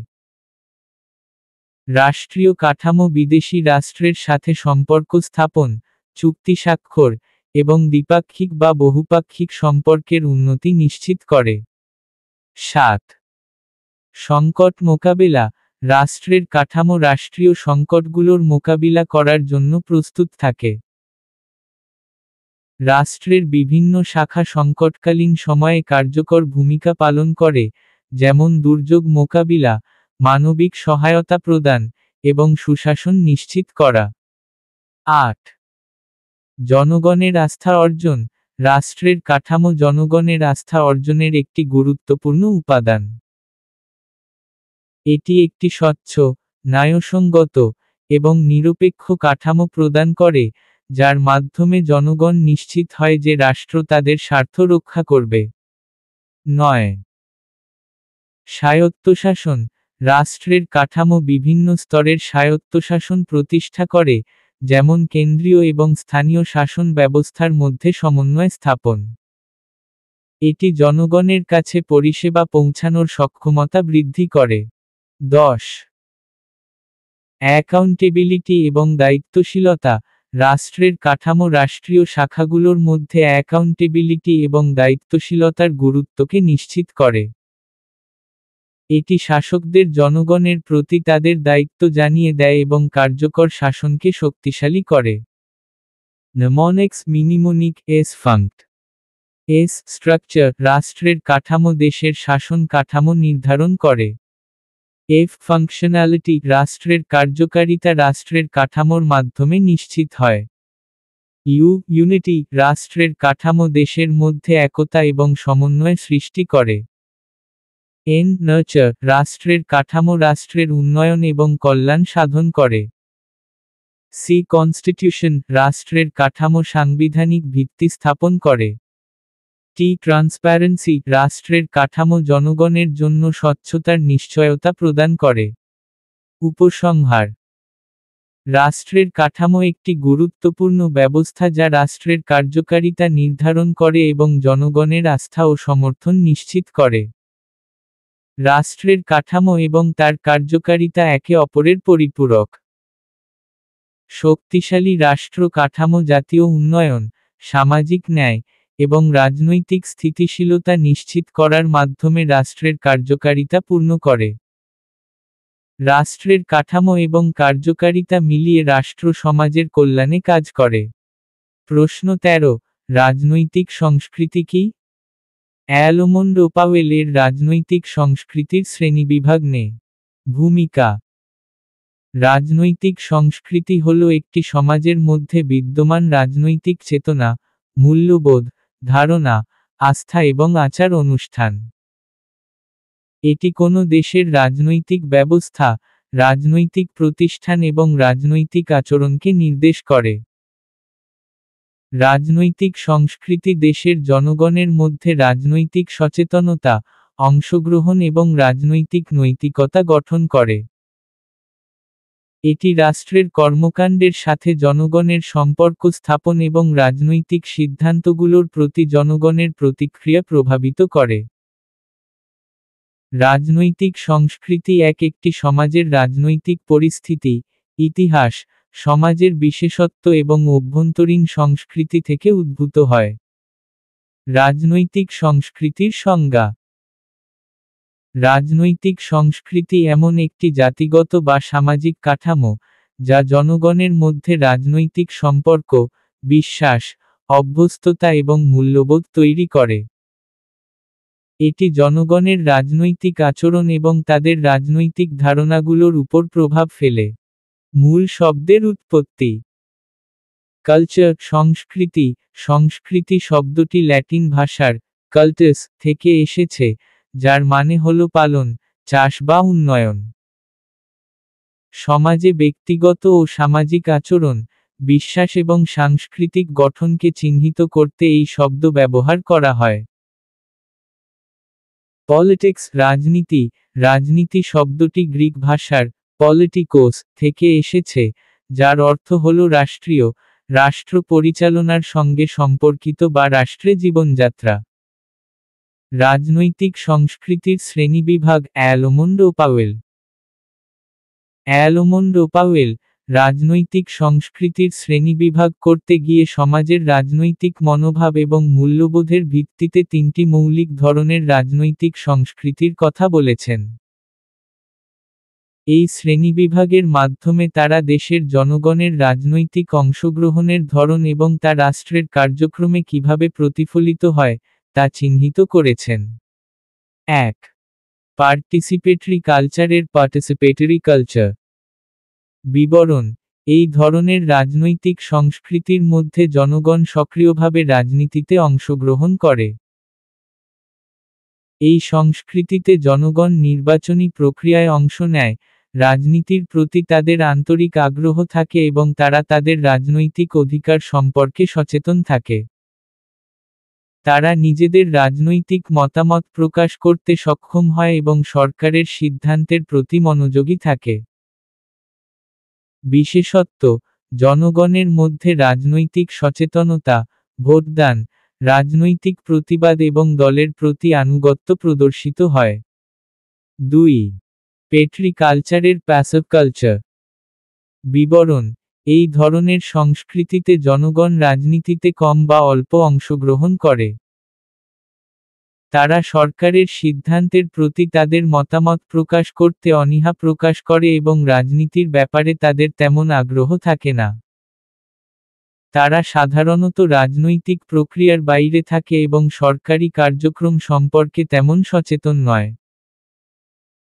রাষ্ট্রীয় কাঠামো বিদেশি রাষ্ট্রের সাথে সম্পর্ক স্থাপন, চুক্তি স্বাক্ষর, এবং দ্বিপাক্ষিক বা বহুপাক্ষিক সম্পর্কের উন্নতি নিশ্চিত করে। 7. সংকট মোকাবেলা, রাষ্ট্রের কাঠামো রাষ্ট্রীয় সংকটগুলোর মোকাবিলা করার জন্য প্রস্তুত থাকে। রাষ্ট্রের বিভিন্ন শাখা সংকটকালীন সময়ে কার্যকর ভূমিকা পালন করে, যেমন দুর্যোগ মোকাবিলা, মানবিক সহায়তা প্রদান, এবং সুশাসন নিশ্চিত করা। 8. জনগণের আস্থা অর্জন, রাষ্ট্রের কাঠামো জনগণের আস্থা অর্জনের একটি গুরুত্বপূর্ণ উপাদান। এটি একটি স্বচ্ছ, ন্যায়সঙ্গত, এবং নিরপেক্ষ কাঠামো প্রদান করে, যার মাধ্যমে জনগণ নিশ্চিত হয় যে রাষ্ট্র তাদের স্বার্থ রক্ষা করবে। 9. স্বায়ত্তশাসন, রাষ্ট্রের কাঠামো বিভিন্ন স্তরের স্বায়ত্তশাসন প্রতিষ্ঠা করে, যেমন কেন্দ্রীয় এবং স্থানীয় শাসন ব্যবস্থার মধ্যে সমন্বয় স্থাপন। এটি জনগণের কাছে পরিষেবা পৌঁছানোর সক্ষমতা বৃদ্ধি করে। 10. অ্যাকাউন্টেবিলিটি এবং দায়িত্বশীলতা, রাষ্ট্রের কাঠামো রাষ্ট্রীয় শাখাগুলোর মধ্যে অ্যাকাউন্টেবিলিটি এবং দায়িত্বশীলতার গুরুত্বকে নিশ্চিত করে। এটি শাসকদের জনগণের প্রতি তাদের দায়িত্ব জানিয়ে দেয় এবং কার্যকর শাসনকে শক্তিশালী করে। মনেক্স মিনিমোনিক এস ফাংক্ট। এস স্ট্রাকচার, রাষ্ট্রের কাঠামো দেশের শাসন কাঠামো নির্ধারণ করে। এফ ফাংশনালিটি, রাষ্ট্রের কার্যকারিতা রাষ্ট্রের কাঠামোর মাধ্যমে নিশ্চিত হয়। ইউনিটি, রাষ্ট্রের কাঠামো দেশের মধ্যে একতা এবং সমন্বয় সৃষ্টি করে। নার্চার, রাষ্ট্রের কাঠামো রাষ্ট্রের উন্নয়ন এবং কল্যাণ সাধন করে। কনস্টিটিউশন, রাষ্ট্রের কাঠামো সাংবিধানিক ভিত্তি স্থাপন করে। ট্রান্সপারেন্সি, রাষ্ট্রের কাঠামো জনগণের জন্য স্বচ্ছতার নিশ্চয়তা প্রদান করে। উপসংহার: রাষ্ট্রের কাঠামো একটি গুরুত্বপূর্ণ ব্যবস্থা যা রাষ্ট্রের কার্যকারিতা নির্ধারণ করে এবং জনগণের আস্থা ও সমর্থন নিশ্চিত করে। রাষ্ট্রের কাঠামো এবং তার কার্যকারিতা একে অপরের পরিপূরক। শক্তিশালী রাষ্ট্র কাঠামো জাতীয় উন্নয়ন, সামাজিক ন্যায়, এবং রাজনৈতিক স্থিতিশীলতা নিশ্চিত করার মাধ্যমে রাষ্ট্রের কার্যকারিতা পূর্ণ করে। রাষ্ট্রের কাঠামো এবং কার্যকারিতা মিলিয়ে রাষ্ট্র সমাজের কল্যাণে কাজ করে। প্রশ্ন 13, রাজনৈতিক সংস্কৃতি কি? অ্যালমন্ড পাওয়েল এর রাজনৈতিক সংস্কৃতির শ্রেণীবিভাগ নেই। ভূমিকা: রাজনৈতিক সংস্কৃতি হল একটি সমাজের মধ্যে বিদ্যমান রাজনৈতিক চেতনা, মূল্যবোধ, ধারণা, আস্থা এবং আচার অনুষ্ঠান। এটি কোনো দেশের রাজনৈতিক ব্যবস্থা, রাজনৈতিক প্রতিষ্ঠান এবং রাজনৈতিক আচরণকে নির্দেশ করে। রাজনৈতিক সংস্কৃতি দেশের জনগণের মধ্যে রাজনৈতিক সচেতনতা, অংশগ্রহণ এবং রাজনৈতিক নৈতিকতা গঠন করে। এটি রাষ্ট্রের কর্মকাণ্ডের সাথে জনগণের সম্পর্ক স্থাপন এবং রাজনৈতিক সিদ্ধান্তগুলোর প্রতি জনগণের প্রতিক্রিয়া প্রভাবিত করে। রাজনৈতিক সংস্কৃতি একটি সমাজের রাজনৈতিক পরিস্থিতি, ইতিহাস, সমাজের বিশেষত্ব এবং অভ্যন্তরীণ সংস্কৃতি থেকে উদ্ভূত হয়। রাজনৈতিক সংস্কৃতির সংজ্ঞা। রাজনৈতিক সংস্কৃতি এমন একটি জাতিগত বা সামাজিক কাঠামো, যা জনগণের মধ্যে রাজনৈতিক সম্পর্ক, বিশ্বাস, অভ্যস্ততা এবং মূল্যবোধ তৈরি করে। এটি জনগণের রাজনৈতিক আচরণ এবং তাদের রাজনৈতিক ধারণাগুলোর উপর প্রভাব ফেলে। মূল শব্দের উৎপত্তি। কালচার, সংস্কৃতি। সংস্কৃতি শব্দটি ল্যাটিন ভাষার কাল্টাস থেকে এসেছে, যার মানে হল পালন, চাষ বা উন্নয়ন। সমাজে ব্যক্তিগত ও সামাজিক আচরণ, বিশ্বাস এবং সাংস্কৃতিক গঠনকে চিহ্নিত করতে এই শব্দ ব্যবহার করা হয়। পলিটিক্স, রাজনীতি। রাজনীতি শব্দটি গ্রিক ভাষার পলিটিকোস থেকে এসেছে, যার অর্থ হল রাষ্ট্রীয়, রাষ্ট্র পরিচালনার সঙ্গে সম্পর্কিত বা রাষ্ট্রে জীবনযাত্রা। রাজনৈতিক সংস্কৃতির শ্রেণীবিভাগ। অ্যালমন্ড ও পাওয়েল। অ্যালমন্ড ও পাওয়েল রাজনৈতিক সংস্কৃতির শ্রেণীবিভাগ করতে গিয়ে সমাজের রাজনৈতিক মনোভাব এবং মূল্যবোধের ভিত্তিতে তিনটি মৌলিক ধরনের রাজনৈতিক সংস্কৃতির কথা বলেছেন। এই শ্রেণীবিভাগের মাধ্যমে তারা দেশের জনগণের রাজনৈতিক অংশগ্রহণের ধরন এবং তা রাষ্ট্রের কার্যক্রমে কিভাবে প্রতিফলিত হয়, তা চিহ্নিত করেছেন। ১. পার্টিসিপেটরি কালচারের পার্টিসিপেটরি কালচার। বিবরণ। এই ধরনের রাজনৈতিক সংস্কৃতির মধ্যে জনগণ সক্রিয়ভাবে রাজনীতিতে অংশগ্রহণ করে। এই সংস্কৃতিতে জনগণ নির্বাচনী প্রক্রিয়ায় অংশ নেয়, রাজনীতির প্রতি তাদের আন্তরিক আগ্রহ থাকে এবং তারা তাদের রাজনৈতিক অধিকার সম্পর্কে সচেতন থাকে। তারা নিজেদের রাজনৈতিক মতামত প্রকাশ করতে সক্ষম হয় এবং সরকারের সিদ্ধান্তের প্রতি মনোযোগী থাকে। বিশেষত্ব: জনগণের মধ্যে রাজনৈতিক সচেতনতা, ভোটদান, রাজনৈতিক প্রতিবাদ এবং দলের প্রতি আনুগত্য প্রদর্শিত হয়। ২. পেট্রি কালচারের প্যাসিভ কালচার। বিবরণ। এই ধরনের সংস্কৃতিতে জনগণ রাজনীতিতে কম বা অল্প অংশগ্রহণ করে। তারা সরকারের সিদ্ধান্তের প্রতি তাদের মতামত প্রকাশ করতে অনীহা প্রকাশ করে এবং রাজনীতির ব্যাপারে তাদের তেমন আগ্রহ থাকে না। তারা সাধারণত রাজনৈতিক প্রক্রিয়ার বাইরে থাকে এবং সরকারি কার্যক্রম সম্পর্কে তেমন সচেতন নয়।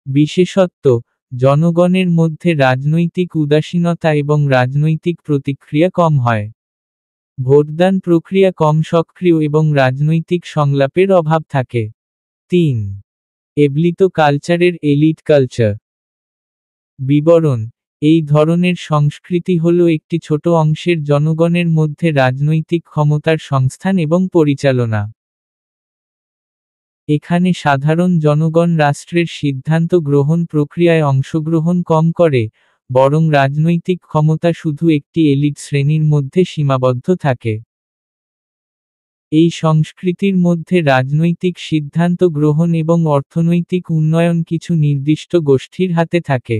বিশেষত্ব: জনগণের মধ্যে রাজনৈতিক উদাসীনতা এবং রাজনৈতিক প্রতিক্রিয়া কম হয়। ভোটদান প্রক্রিয়া কম সক্রিয় এবং রাজনৈতিক সংলাপের অভাব থাকে। ৩. এলিট কালচারের এলিট কালচার। বিবরণ। এই ধরনের সংস্কৃতি হল একটি ছোট অংশের জনগণের মধ্যে রাজনৈতিক ক্ষমতার সংস্থান এবং পরিচালনা। এখানে সাধারণ জনগণ রাষ্ট্রের সিদ্ধান্ত গ্রহণ প্রক্রিয়ায় অংশগ্রহণ কম করে, বরং রাজনৈতিক ক্ষমতা শুধু একটি এলিট শ্রেণীর মধ্যে সীমাবদ্ধ থাকে। এই সংস্কৃতির মধ্যে রাজনৈতিক সিদ্ধান্ত গ্রহণ এবং অর্থনৈতিক উন্নয়ন কিছু নির্দিষ্ট গোষ্ঠীর হাতে থাকে।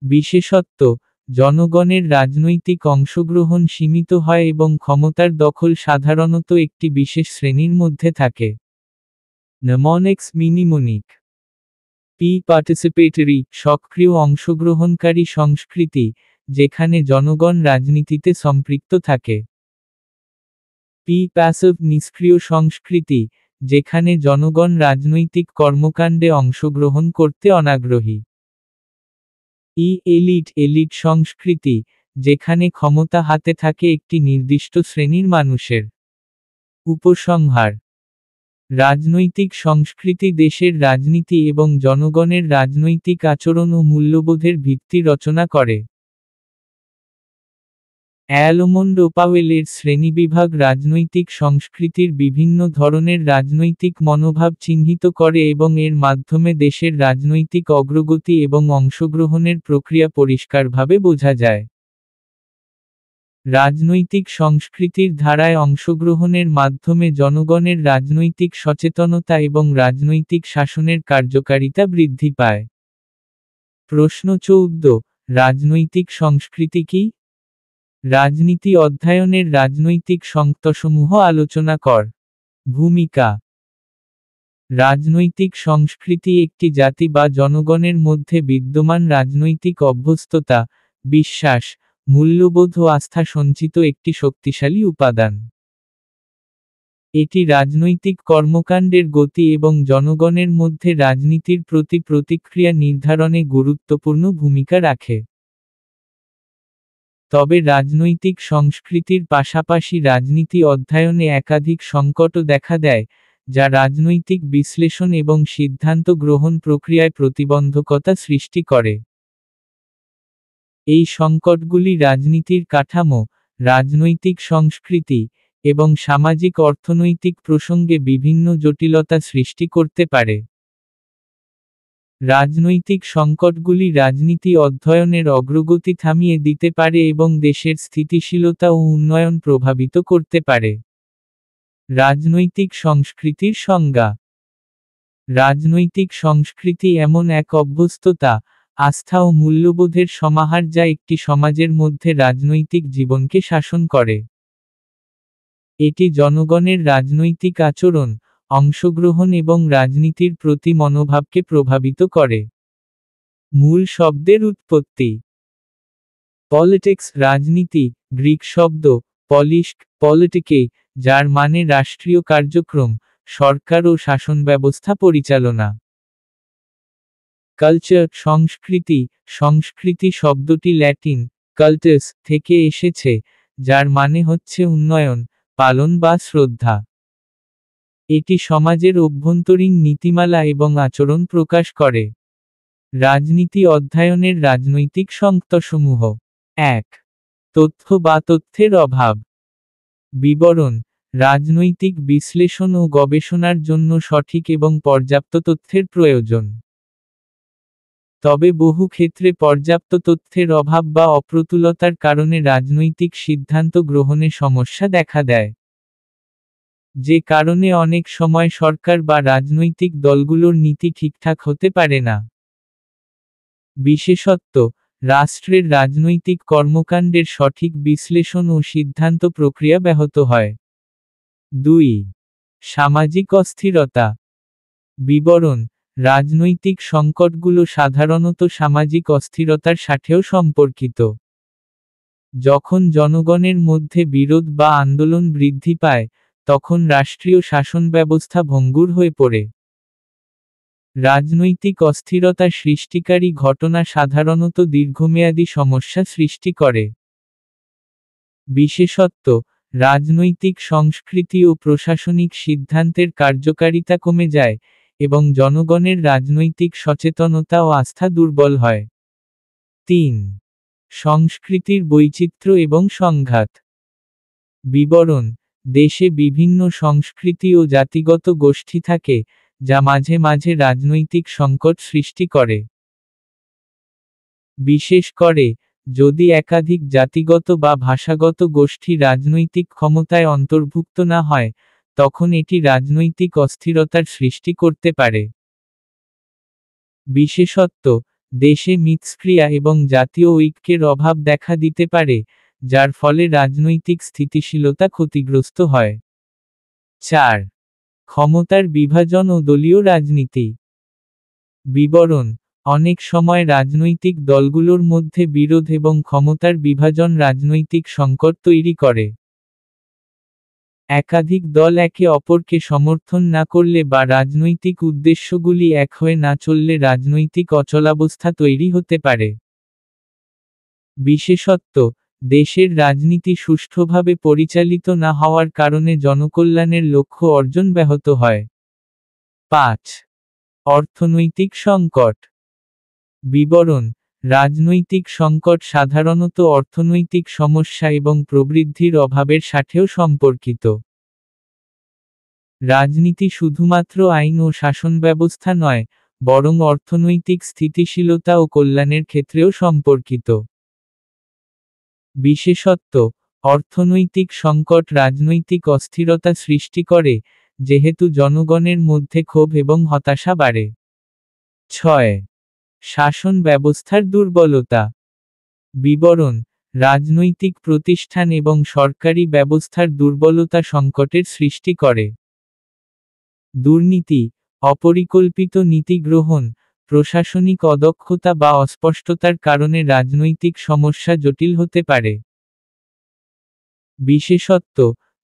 বিশেষত্ব: জনগণের রাজনৈতিক অংশগ্রহণ সীমিত হয় এবং ক্ষমতার দখল সাধারণত একটি বিশেষ শ্রেণীর মধ্যে থাকে। নেমনিক্স মিনিমনিক। পি পার্টিসিপেটরি, সক্রিয় অংশগ্রহণকারী সংস্কৃতি, যেখানে জনগণ রাজনীতিতে সম্পৃক্ত থাকে। পি প্যাসিভ, নিষ্ক্রিয় সংস্কৃতি, যেখানে জনগণ রাজনৈতিক কর্মকাণ্ডে অংশগ্রহণ করতে অনাগ্রহী। ই এলিট, এলিট সংস্কৃতি, যেখানে ক্ষমতা হাতে থাকে একটি নির্দিষ্ট শ্রেণীর মানুষের। উপসংহার: রাজনৈতিক সংস্কৃতি দেশের রাজনীতি এবং জনগণের রাজনৈতিক আচরণ ও মূল্যবোধের ভিত্তি রচনা করে। অ্যালমন্ড পাওয়েলের শ্রেণীবিভাগ রাজনৈতিক সংস্কৃতির বিভিন্ন ধরনের রাজনৈতিক মনোভাব চিহ্নিত করে এবং এর মাধ্যমে দেশের রাজনৈতিক অগ্রগতি এবং অংশগ্রহণের প্রক্রিয়া পরিষ্কারভাবে বোঝা যায়। রাজনৈতিক সংস্কৃতির ধারায় অংশগ্রহণের মাধ্যমে জনগণের রাজনৈতিক সচেতনতা এবং রাজনৈতিক শাসনের কার্যকারিতা বৃদ্ধি পায়। প্রশ্ন 14, রাজনৈতিক সংস্কৃতি কি? রাজনীতি অধ্যয়নের রাজনৈতিক সংজ্ঞাসমূহ আলোচনা কর। ভূমিকা: রাজনৈতিক সংস্কৃতি একটি জাতি বা জনগণের মধ্যে বিদ্যমান রাজনৈতিক অভ্যস্ততা, বিশ্বাস, মূল্যবোধ ও আস্থা সঞ্চিত একটি শক্তিশালী উপাদান। এটি রাজনৈতিক কর্মকাণ্ডের গতি এবং জনগণের মধ্যে রাজনীতির প্রতি প্রতিক্রিয়া নির্ধারণে গুরুত্বপূর্ণ ভূমিকা রাখে। তবে রাজনৈতিক সংস্কৃতির পাশাপাশি রাজনীতি অধ্যয়নে একাধিক সংকটও দেখা দেয়, যা রাজনৈতিক বিশ্লেষণ এবং সিদ্ধান্ত গ্রহণ প্রক্রিয়ায় প্রতিবন্ধকতা সৃষ্টি করে। এই সংকটগুলি রাজনীতির কাঠামো, রাজনৈতিক সংস্কৃতি, এবং সামাজিক অর্থনৈতিক প্রসঙ্গে বিভিন্ন জটিলতা সৃষ্টি করতে পারে। রাজনৈতিক সংকটগুলি রাজনীতি অধ্যয়নের অগ্রগতি থামিয়ে দিতে পারে এবং দেশের স্থিতিশীলতা ও উন্নয়ন প্রভাবিত করতে পারে। রাজনৈতিক সংস্কৃতির সংজ্ঞা: রাজনৈতিক সংস্কৃতি এমন এক অভ্যস্ততা, আস্থা ও মূল্যবোধের সমাহার যা একটি সমাজের মধ্যে রাজনৈতিক জীবনকে শাসন করে। এটি জনগণের রাজনৈতিক আচরণ, অংশগ্রহণ এবং রাজনীতির প্রতি মনোভাবকে প্রভাবিত করে। মূল শব্দের উৎপত্তি: পলিটিক্স রাজনীতি, গ্রিক শব্দ পলিস্ক, পলিটিকে, যার মানে রাষ্ট্রীয় কার্যক্রম, সরকার ও শাসন ব্যবস্থা পরিচালনা। কালচার সংস্কৃতি, সংস্কৃতি শব্দটি ল্যাটিন কাল্টাস থেকে এসেছে, যার মানে হচ্ছে উন্নয়ন, পালন বা শ্রদ্ধা। এটি সমাজের অভ্যন্তরীণ নীতিমালা এবং আচরণ প্রকাশ করে। রাজনীতি অধ্যয়নের রাজনৈতিক সংজ্ঞাসমূহ: 1. তথ্য বা তথ্যের অভাব। বিবরণ: রাজনৈতিক বিশ্লেষণ ও গবেষণার জন্য সঠিক এবং পর্যাপ্ত তথ্যের প্রয়োজন। তবে বহু ক্ষেত্রে পর্যাপ্ত তথ্যের অভাব বা অপ্রতুলতার কারণে রাজনৈতিক সিদ্ধান্ত গ্রহণে সমস্যা দেখা দেয়। যে কারণে অনেক সময় সরকার বা রাজনৈতিক দলগুলোর নীতি ঠিকঠাক হতে পারে না। বিশেষত, রাষ্ট্রের রাজনৈতিক কর্মকাণ্ডের সঠিক বিশ্লেষণ ও সিদ্ধান্ত প্রক্রিয়া ব্যাহত হয়। 2. সামাজিক অস্থিরতা। বিবরণ: রাজনৈতিক সংকটগুলো সাধারণত সামাজিক অস্থিরতার সাথেও সম্পর্কিত। যখন জনগণের মধ্যে বিরোধ বা আন্দোলন বৃদ্ধি পায়, তখন রাষ্ট্রীয় শাসন ব্যবস্থা ভঙ্গুর হয়ে পড়ে। রাজনৈতিক অস্থিরতা সৃষ্টিকারী ঘটনা সাধারণত দীর্ঘমেয়াদী সমস্যা সৃষ্টি করে। বিশেষত, রাজনৈতিক সংস্কৃতি ও প্রশাসনিক সিদ্ধান্তের কার্যকারিতা কমে যায়, এবং জনগণের রাজনৈতিক সচেতনতা ও আস্থা দুর্বল হয়। 3. সংস্কৃতির বৈচিত্র্য এবং সংঘাত। বিবরণ: দেশে বিভিন্ন সংস্কৃতি ও জাতিগত গোষ্ঠী থাকে, যা মাঝে মাঝে রাজনৈতিক সংকট সৃষ্টি করে। বিশেষ করে, যদি একাধিক জাতিগত বা ভাষাগত গোষ্ঠী রাজনৈতিক ক্ষমতায় অন্তর্ভুক্ত না হয়, তখন এটি রাজনৈতিক অস্থিরতার সৃষ্টি করতে পারে। বিশেষত, দেশে মিথস্ক্রিয়া এবং জাতীয় ঐক্যের অভাব দেখা দিতে পারে, যার ফলে রাজনৈতিক স্থিতিশীলতা ক্ষতিগ্রস্ত হয়। 4. ক্ষমতার বিভাজন ও দলীয় রাজনীতি। বিবরণ: অনেক সময় রাজনৈতিক দলগুলোর মধ্যে বিরোধ এবং ক্ষমতার বিভাজন রাজনৈতিক সংকট তৈরি করে। একাধিক দল একে অপরকে সমর্থন না করলে বা রাজনৈতিক উদ্দেশ্যগুলি এক হয়ে না চললে রাজনৈতিক অচলাবস্থা তৈরি হতে পারে। বিশেষত, দেশের রাজনীতি সুষ্ঠুভাবে পরিচালিত না হওয়ার কারণে জনকল্যাণের লক্ষ্য অর্জন ব্যাহত হয়। 5. অর্থনৈতিক সংকট। বিবরণ: রাজনৈতিক সংকট সাধারণত অর্থনৈতিক সমস্যা এবং প্রবৃদ্ধির অভাবের সাথেও সম্পর্কিত। রাজনীতি শুধুমাত্র আইন ও শাসন ব্যবস্থা নয়, বরং অর্থনৈতিক স্থিতিশীলতা ও কল্যাণের ক্ষেত্রেও সম্পর্কিত। বিশেষত, অর্থনৈতিক সংকট রাজনৈতিক অস্থিরতা সৃষ্টি করে, যেহেতু জনগণের মধ্যে ক্ষোভ এবং হতাশা বাড়ে। 6. শাসন ব্যবস্থার দুর্বলতা। বিবরণ: রাজনৈতিক প্রতিষ্ঠান এবং সরকারি ব্যবস্থার দুর্বলতা সংকটের সৃষ্টি করে। দুর্নীতি, অপরিকল্পিত নীতি গ্রহণ, প্রশাসনিক অদক্ষতা বা অস্পষ্টতার কারণে রাজনৈতিক সমস্যা জটিল হতে পারে। বিশেষত,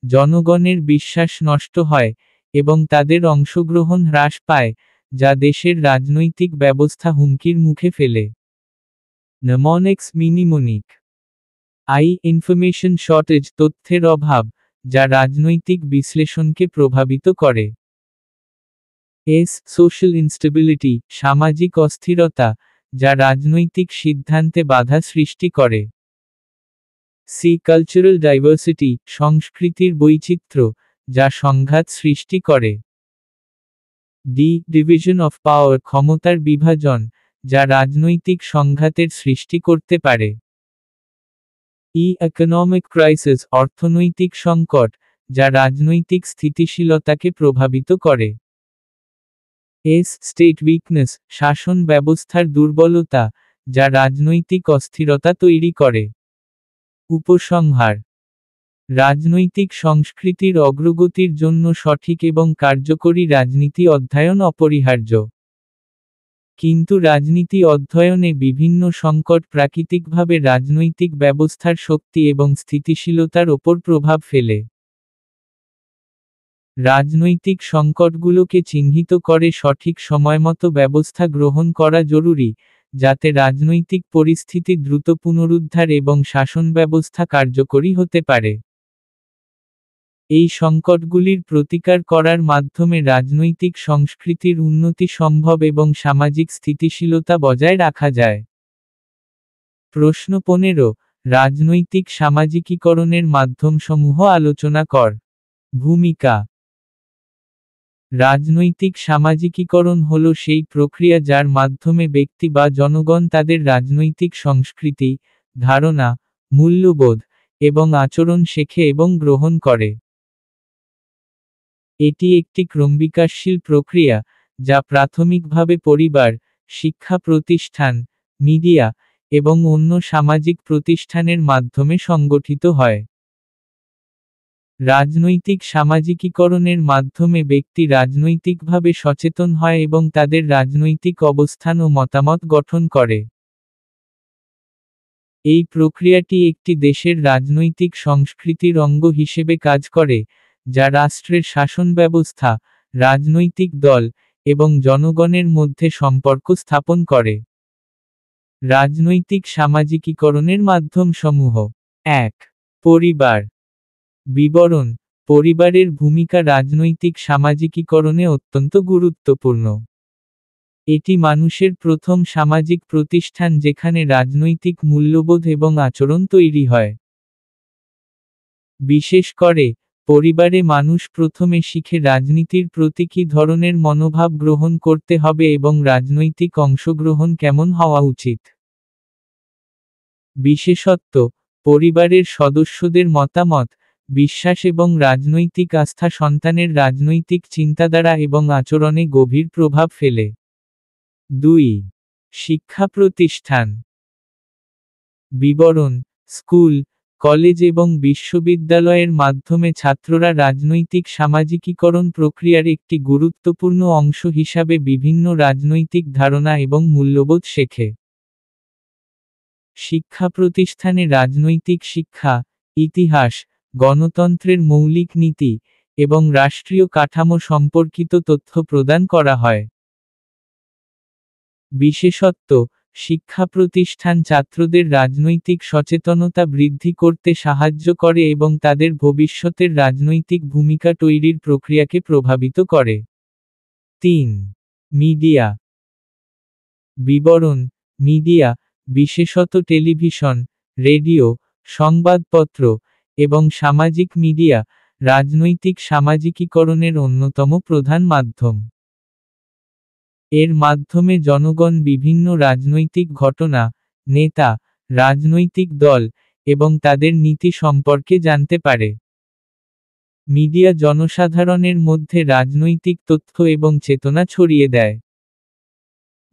জনগণের বিশ্বাস নষ্ট হয়, এবং তাদের অংশগ্রহণ হ্রাস পায়, যা দেশের রাজনৈতিক ব্যবস্থা হুমকির মুখে ফেলে। মনেক্স মিনিমনিক। ইনফরমেশন শর্টেজ, তথ্যের অভাব, যা রাজনৈতিক বিশ্লেষণকে প্রভাবিত করে। সোশ্যাল ইনস্টেবিলিটি, সামাজিক অস্থিরতা, যা রাজনৈতিক সিদ্ধান্তে বাধা সৃষ্টি করে। কালচারাল ডাইভার্সিটি, সংস্কৃতির বৈচিত্র্য, যা সংঘাত সৃষ্টি করে। ডিভিশন অফ পাওয়ার, ক্ষমতার বিভাজন, যা রাজনৈতিক সংঘাতের সৃষ্টি করতে পারে। ইকোনমিক ক্রাইসিস, অর্থনৈতিক সংকট, যা রাজনৈতিক স্থিতিশীলতাকে প্রভাবিত করে। স্টেট উইকনেস, শাসন ব্যবস্থার দুর্বলতা, যা রাজনৈতিক অস্থিরতা তৈরি করে। উপসংহার: রাজনৈতিক সংস্কৃতির অগ্রগতির জন্য সঠিক এবং কার্যকরী রাজনীতি অধ্যয়ন অপরিহার্য। কিন্তু রাজনীতি অধ্যয়নে বিভিন্ন সংকট প্রাকৃতিকভাবে রাজনৈতিক ব্যবস্থার শক্তি এবং স্থিতিশীলতার ওপর প্রভাব ফেলে। রাজনৈতিক সংকটগুলোকে চিহ্নিত করে সঠিক সময়মতো ব্যবস্থা গ্রহণ করা জরুরি, যাতে রাজনৈতিক পরিস্থিতি দ্রুত পুনরুদ্ধার এবং শাসন ব্যবস্থা কার্যকরী হতে পারে। এই সংকটগুলির প্রতিকার করার মাধ্যমে রাজনৈতিক সংস্কৃতির উন্নতি সম্ভব এবং সামাজিক স্থিতিশীলতা বজায় রাখা যায়। প্রশ্ন 15, রাজনৈতিক সামাজিকীকরণের মাধ্যমসমূহ আলোচনা কর। ভূমিকা: রাজনৈতিক সামাজিকীকরণ হল সেই প্রক্রিয়া যার মাধ্যমে ব্যক্তি বা জনগণ তাদের রাজনৈতিক সংস্কৃতি, ধারণা, মূল্যবোধ, এবং আচরণ শেখে এবং গ্রহণ করে। এটি একটি ক্রমবিকাশশীল প্রক্রিয়া, যা প্রাথমিকভাবে পরিবার, শিক্ষা প্রতিষ্ঠান, মিডিয়া, এবং অন্য সামাজিক প্রতিষ্ঠানের মাধ্যমে সংগঠিত হয়। রাজনৈতিক সামাজিকীকরণের মাধ্যমে ব্যক্তি রাজনৈতিকভাবে সচেতন হয় এবং তাদের রাজনৈতিক অবস্থান ও মতামত গঠন করে। এই প্রক্রিয়াটি একটি দেশের রাজনৈতিক সংস্কৃতির অঙ্গ হিসেবে কাজ করে, যা রাষ্ট্রের শাসন ব্যবস্থা, রাজনৈতিক দল, এবং জনগণের মধ্যে সম্পর্ক স্থাপন করে। রাজনৈতিক সামাজিকীকরণের মাধ্যমসমূহ। 1. পরিবার। বিবরণ: পরিবারের ভূমিকা রাজনৈতিক সামাজিকীকরণে অত্যন্ত গুরুত্বপূর্ণ। এটি মানুষের প্রথম সামাজিক প্রতিষ্ঠান যেখানে রাজনৈতিক মূল্যবোধ এবং আচরণ তৈরি হয়। বিশেষ করে, পরিবারে মানুষ প্রথমে শিখে রাজনীতির প্রতি কী ধরনের মনোভাব গ্রহণ করতে হবে এবং রাজনৈতিক অংশগ্রহণ কেমন হওয়া উচিত। বিশেষত, পরিবারের সদস্যদের মতামত, বিশ্বাস এবং রাজনৈতিক আস্থা সন্তানের রাজনৈতিক চিন্তাধারা এবং আচরণে গভীর প্রভাব ফেলে। 2. শিক্ষা প্রতিষ্ঠান। বিবরণ: স্কুল, কলেজ এবং বিশ্ববিদ্যালয়ের মাধ্যমে ছাত্ররা রাজনৈতিক সামাজিকীকরণ প্রক্রিয়ার একটি গুরুত্বপূর্ণ অংশ হিসাবে বিভিন্ন রাজনৈতিক ধারণা এবং মূল্যবোধ শেখে। শিক্ষা প্রতিষ্ঠানে রাজনৈতিক শিক্ষা, ইতিহাস, গণতন্ত্রের মৌলিক নীতি, এবং রাষ্ট্রীয় কাঠামো সম্পর্কিত তথ্য প্রদান করা হয়। বিশেষত, শিক্ষা প্রতিষ্ঠান ছাত্রদের রাজনৈতিক সচেতনতা বৃদ্ধি করতে সাহায্য করে এবং তাদের ভবিষ্যতের রাজনৈতিক ভূমিকা তৈরির প্রক্রিয়াকে প্রভাবিত করে। 3. মিডিয়া। বিবরণ। মিডিয়া, বিশেষত টেলিভিশন, রেডিও, সংবাদপত্র, এবং সামাজিক মিডিয়া, রাজনৈতিক সামাজিকীকরণের অন্যতম প্রধান মাধ্যম। এর মাধ্যমে জনগণ বিভিন্ন রাজনৈতিক ঘটনা, নেতা, রাজনৈতিক দল, এবং তাদের নীতি সম্পর্কে জানতে পারে। মিডিয়া জনসাধারণের মধ্যে রাজনৈতিক তথ্য এবং চেতনা ছড়িয়ে দেয়।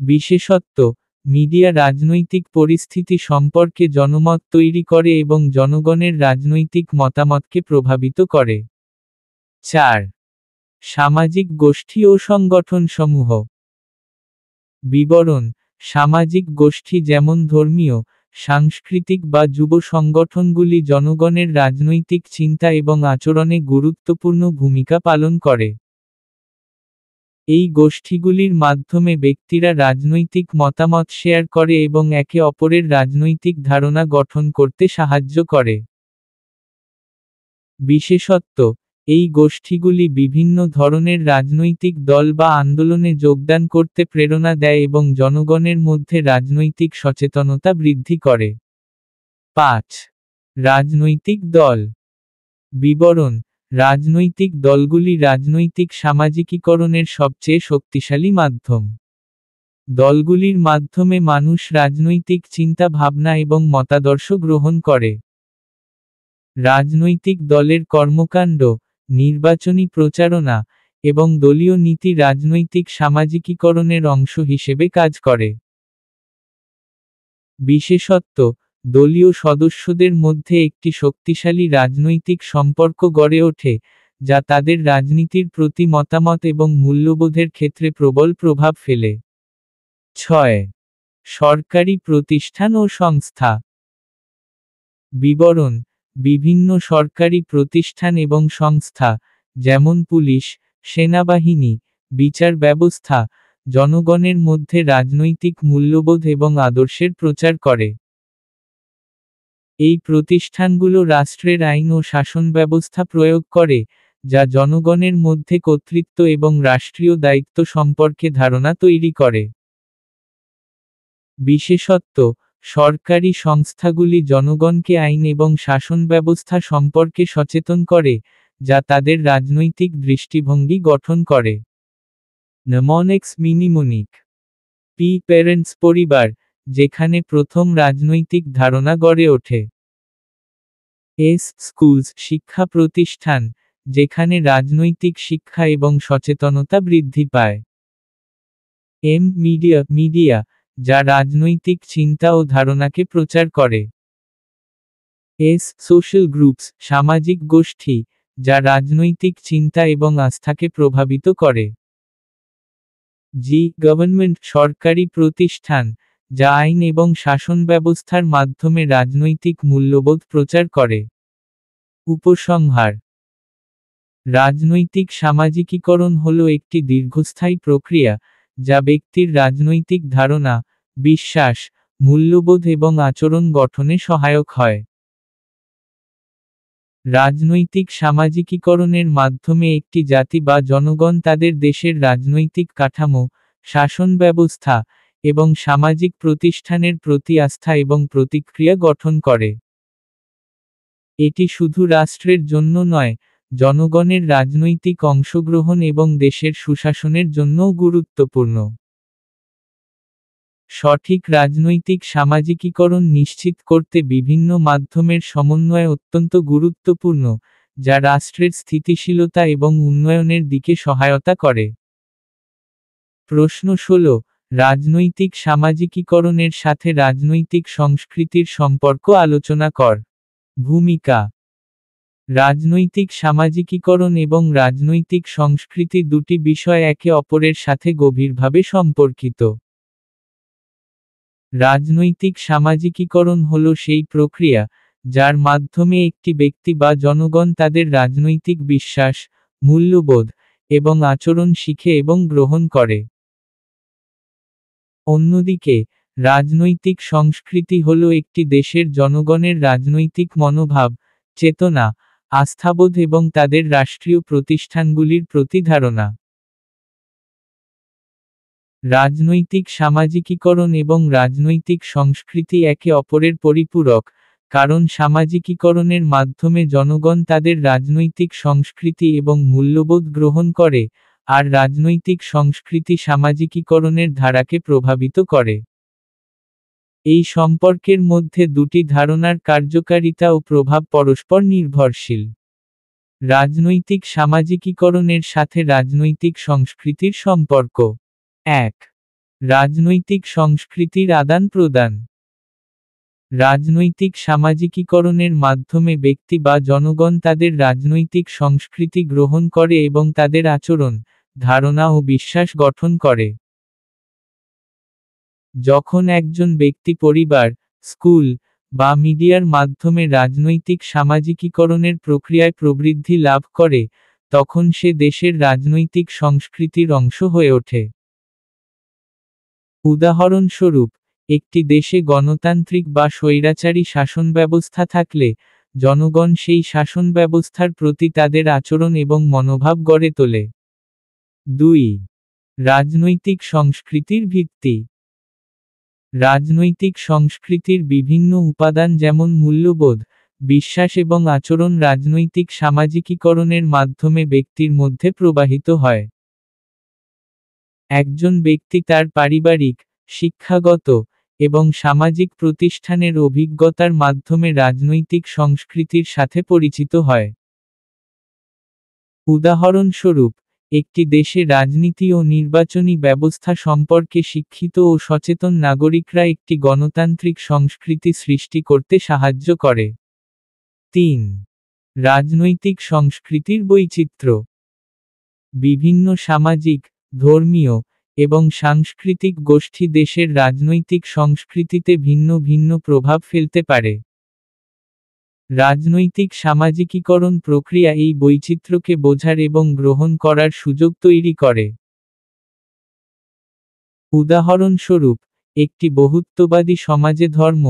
বিশেষত্ব: মিডিয়া রাজনৈতিক পরিস্থিতি সম্পর্কে জনমত তৈরি করে এবং জনগণের রাজনৈতিক মতামতকে প্রভাবিত করে। 4. সামাজিক গোষ্ঠী ও সংগঠনসমূহ। বিবরণ। সামাজিক গোষ্ঠী যেমন ধর্মীয়, সাংস্কৃতিক বা যুব সংগঠনগুলি জনগণের রাজনৈতিক চিন্তা এবং আচরণে গুরুত্বপূর্ণ ভূমিকা পালন করে। এই গোষ্ঠীগুলির মাধ্যমে ব্যক্তিরা রাজনৈতিক মতামত শেয়ার করে এবং একে অপরের রাজনৈতিক ধারণা গঠন করতে সাহায্য করে। বিশেষত্ব: এই গোষ্ঠীগুলি বিভিন্ন ধরনের রাজনৈতিক দল বা আন্দোলনে যোগদান করতে প্রেরণা দেয় এবং জনগণের মধ্যে রাজনৈতিক সচেতনতা বৃদ্ধি করে। 5. রাজনৈতিক দল। বিবরণ। রাজনৈতিক দলগুলি রাজনৈতিক সামাজিকীকরণের সবচেয়ে শক্তিশালী মাধ্যম। দলগুলির মাধ্যমে মানুষ রাজনৈতিক চিন্তা ভাবনা এবং মতাদর্শ গ্রহণ করে। রাজনৈতিক দলের কর্মকাণ্ড, নির্বাচনী প্রচারণা, এবং দলীয় নীতি রাজনৈতিক সামাজিকীকরণের অংশ হিসেবে কাজ করে। বিশেষত্ব: দলীয় সদস্যদের মধ্যে একটি শক্তিশালী রাজনৈতিক সম্পর্ক গড়ে ওঠে, যা তাদের রাজনীতির প্রতি মতামত এবং মূল্যবোধের ক্ষেত্রে প্রবল প্রভাব ফেলে। 6. সরকারি প্রতিষ্ঠান ও সংস্থা। বিবরণ। বিভিন্ন সরকারি প্রতিষ্ঠান এবং সংস্থা, যেমন পুলিশ, সেনাবাহিনী, বিচার ব্যবস্থা, জনগণের মধ্যে রাজনৈতিক মূল্যবোধ এবং আদর্শের প্রচার করে। এই প্রতিষ্ঠানগুলো রাষ্ট্রের আইন ও শাসন ব্যবস্থা প্রয়োগ করে, যা জনগণের মধ্যে কর্তৃত্ব এবং রাষ্ট্রীয় দায়িত্ব সম্পর্কে ধারণা তৈরি করে। বিশেষত্ব: সরকারি সংস্থাগুলি জনগণকে আইন এবং শাসন ব্যবস্থা সম্পর্কে সচেতন করে, যা তাদের রাজনৈতিক দৃষ্টিভঙ্গি গঠন করে। মনেক্স মিনিমনিক। পি প্যারেন্টস পরিবার, যেখানে প্রথম রাজনৈতিক ধারণা গড়ে ওঠে। এস স্কুলস শিক্ষা প্রতিষ্ঠান, যেখানে রাজনৈতিক শিক্ষা এবং সচেতনতা বৃদ্ধি পায়। এম মিডিয়া মিডিয়া, যা রাজনৈতিক চিন্তা ও ধারণাকে প্রচার করে। এস সোশ্যাল গ্রুপস সামাজিক গোষ্ঠী, যা রাজনৈতিক চিন্তা এবং আস্থাকে প্রভাবিত করে। জি গভর্নমেন্ট সরকারি প্রতিষ্ঠান, যা আইন এবং শাসন ব্যবস্থার মাধ্যমে রাজনৈতিক মূল্যবোধ প্রচার করে। উপসংহার: রাজনৈতিক সামাজিকীকরণ হল একটি দীর্ঘস্থায়ী প্রক্রিয়া, যা ব্যক্তির রাজনৈতিক ধারণা, বিশ্বাস, মূল্যবোধ এবং আচরণ গঠনে সহায়ক হয়। রাজনৈতিক সামাজিকীকরণের মাধ্যমে একটি জাতি বা জনগণ তাদের দেশের রাজনৈতিক কাঠামো, শাসন ব্যবস্থা, এবং সামাজিক প্রতিষ্ঠানের প্রতি আস্থা এবং প্রতিক্রিয়া গঠন করে। এটি শুধু রাষ্ট্রের জন্য নয়, জনগণের রাজনৈতিক অংশগ্রহণ এবং দেশের সুশাসনের জন্যও গুরুত্বপূর্ণ। সঠিক রাজনৈতিক সামাজিকীকরণ নিশ্চিত করতে বিভিন্ন মাধ্যমের সমন্বয় অত্যন্ত গুরুত্বপূর্ণ, যা রাষ্ট্রের স্থিতিশীলতা এবং উন্নয়নের দিকে সহায়তা করে। প্রশ্ন 16, রাজনৈতিক সামাজিকীকরণের সাথে রাজনৈতিক সংস্কৃতির সম্পর্ক আলোচনা কর। ভূমিকা। রাজনৈতিক সামাজিকীকরণ এবং রাজনৈতিক সংস্কৃতি দুটি বিষয় একে অপরের সাথে গভীরভাবে সম্পর্কিত। রাজনৈতিক সামাজিকীকরণ হল সেই প্রক্রিয়া, যার মাধ্যমে একটি ব্যক্তি বা জনগণ তাদের রাজনৈতিক বিশ্বাস, মূল্যবোধ, এবং আচরণ শিখে এবং গ্রহণ করে। অন্যদিকে, রাজনৈতিক সংস্কৃতি হল একটি দেশের জনগণের রাজনৈতিক মনোভাব, চেতনা, আস্থাবোধ এবং তাদের রাষ্ট্রীয় প্রতিষ্ঠানগুলির প্রতি ধারণা। রাজনৈতিক সামাজিকীকরণ এবং রাজনৈতিক সংস্কৃতি একে অপরের পরিপূরক, কারণ সামাজিকীকরণের মাধ্যমে জনগণ তাদের রাজনৈতিক সংস্কৃতি এবং মূল্যবোধ গ্রহণ করে, আর রাজনৈতিক সংস্কৃতি সামাজিকীকরণের ধারাকে প্রভাবিত করে। এই সম্পর্কের মধ্যে দুটি ধারণার কার্যকারিতা ও প্রভাব পরস্পর নির্ভরশীল। রাজনৈতিক সামাজিকীকরণের সাথে রাজনৈতিক সংস্কৃতির সম্পর্ক। 1. রাজনৈতিক সংস্কৃতির আদান প্রদান। রাজনৈতিক সামাজিকীকরণের মাধ্যমে ব্যক্তি বা জনগণ তাদের রাজনৈতিক সংস্কৃতি গ্রহণ করে এবং তাদের আচরণ, ধারণা ও বিশ্বাস গঠন করে। যখন একজন ব্যক্তি পরিবার, স্কুল, বা মিডিয়ার মাধ্যমে রাজনৈতিক সামাজিকীকরণের প্রক্রিয়ায় প্রবৃদ্ধি লাভ করে, তখন সে দেশের রাজনৈতিক সংস্কৃতির অংশ হয়ে ওঠে। উদাহরণস্বরূপ, একটি দেশে গণতান্ত্রিক বা স্বৈরাচারী শাসন ব্যবস্থা থাকলে, জনগণ সেই শাসন ব্যবস্থার প্রতি তাদের আচরণ এবং মনোভাব গড়ে তোলে। 2. রাজনৈতিক সংস্কৃতির ভিত্তি। রাজনৈতিক সংস্কৃতির বিভিন্ন উপাদান যেমন মূল্যবোধ, বিশ্বাস এবং আচরণ রাজনৈতিক সামাজিকীকরণের মাধ্যমে ব্যক্তির মধ্যে প্রবাহিত হয়। একজন ব্যক্তি তার পারিবারিক, শিক্ষাগত, এবং সামাজিক প্রতিষ্ঠানের অভিজ্ঞতার মাধ্যমে রাজনৈতিক সংস্কৃতির সাথে পরিচিত হয়। উদাহরণস্বরূপ, একটি দেশে রাজনীতি ও নির্বাচনী ব্যবস্থা সম্পর্কে শিক্ষিত ও সচেতন নাগরিকরা একটি গণতান্ত্রিক সংস্কৃতি সৃষ্টি করতে সাহায্য করে। 3. রাজনৈতিক সংস্কৃতির বৈচিত্র্য। বিভিন্ন সামাজিক, ধর্মীয়, এবং সাংস্কৃতিক গোষ্ঠী দেশের রাজনৈতিক সংস্কৃতিতে ভিন্ন ভিন্ন প্রভাব ফেলতে পারে। রাজনৈতিক সামাজিকীকরণ প্রক্রিয়া এই বৈচিত্র্যকে বোঝার এবং গ্রহণ করার সুযোগ তৈরি করে। উদাহরণস্বরূপ, একটি বহুত্ববাদী সমাজে ধর্ম,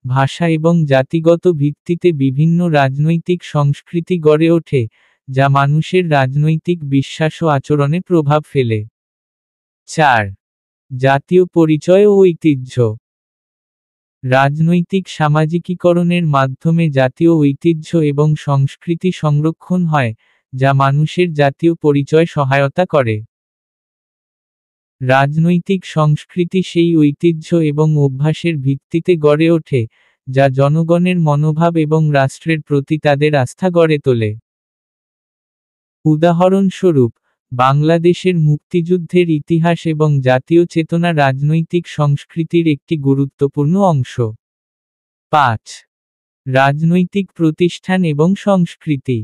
ভাষা এবং জাতিগত ভিত্তিতে বিভিন্ন রাজনৈতিক সংস্কৃতি গড়ে ওঠে, যা মানুষের রাজনৈতিক বিশ্বাস ও আচরণে প্রভাব ফেলে। 4. জাতীয় পরিচয় ও ঐতিহ্য। রাজনৈতিক সামাজিকীকরণের মাধ্যমে জাতীয় ঐতিহ্য এবং সংস্কৃতি সংরক্ষণ হয়, যা মানুষের জাতীয় পরিচয় সহায়তা করে। রাজনৈতিক সংস্কৃতি সেই ঐতিহ্য এবং অভ্যাসের ভিত্তিতে গড়ে ওঠে, যা জনগণের মনোভাব এবং রাষ্ট্রের প্রতি তাদের আস্থা গড়ে তোলে। উদাহরণস্বরূপ, বাংলাদেশের মুক্তিযুদ্ধের ইতিহাস এবং জাতীয় চেতনা রাজনৈতিক সংস্কৃতির একটি গুরুত্বপূর্ণ অংশ। 5. রাজনৈতিক প্রতিষ্ঠান এবং সংস্কৃতি।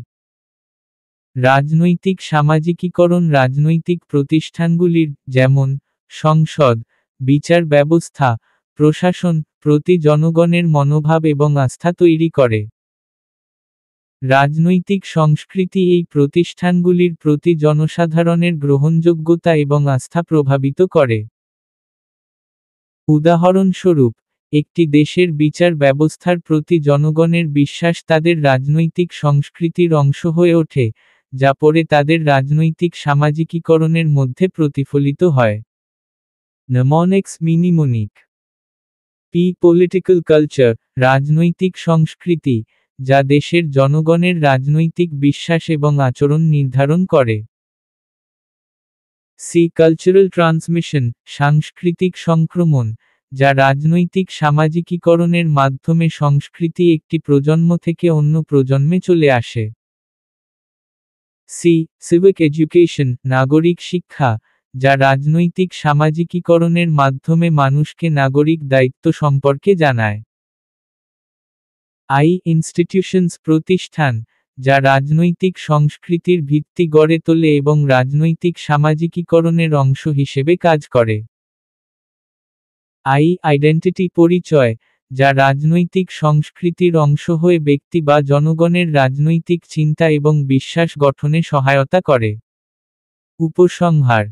রাজনৈতিক সামাজিকীকরণ রাজনৈতিক প্রতিষ্ঠানগুলির, যেমন সংসদ, বিচার ব্যবস্থা, প্রশাসন, প্রতি জনগণের মনোভাব এবং আস্থা তৈরি করে। রাজনৈতিক সংস্কৃতি এই প্রতিষ্ঠানগুলির প্রতি জনসাধারণের গ্রহণযোগ্যতা এবং আস্থা প্রভাবিত করে। উদাহরণস্বরূপ, একটি দেশের বিচার ব্যবস্থার প্রতি জনগণের বিশ্বাস তাদের রাজনৈতিক সংস্কৃতির অংশ হয়ে ওঠে, যা পরে তাদের রাজনৈতিক সামাজিকীকরণের মধ্যে প্রতিফলিত হয়। নেমনিক্স মিনিমোনিক। পি পলিটিক্যাল কালচার, রাজনৈতিক সংস্কৃতি, যা দেশের জনগণের রাজনৈতিক বিশ্বাস এবং আচরণ নির্ধারণ করে। সি কালচারাল ট্রান্সমিশন, সাংস্কৃতিক সংক্রমণ, যা রাজনৈতিক সামাজিকীকরণের মাধ্যমে সংস্কৃতি একটি প্রজন্ম থেকে অন্য প্রজন্মে চলে আসে। সি সিভিক এডুকেশন, নাগরিক শিক্ষা, যা রাজনৈতিক সামাজিকীকরণের মাধ্যমে মানুষকে নাগরিক দায়িত্ব সম্পর্কে জানায়। আই ইনস্টিটিউশনস, প্রতিষ্ঠান, যা রাজনৈতিক সংস্কৃতির ভিত্তি গড়ে তোলে এবং রাজনৈতিক সামাজিকীকরণের অংশ হিসেবে কাজ করে। আই আইডেন্টিটি, পরিচয়, যা রাজনৈতিক সংস্কৃতির অংশ হয়ে ব্যক্তি বা জনগণের রাজনৈতিক চিন্তা এবং বিশ্বাস গঠনে সহায়তা করে। উপসংহার: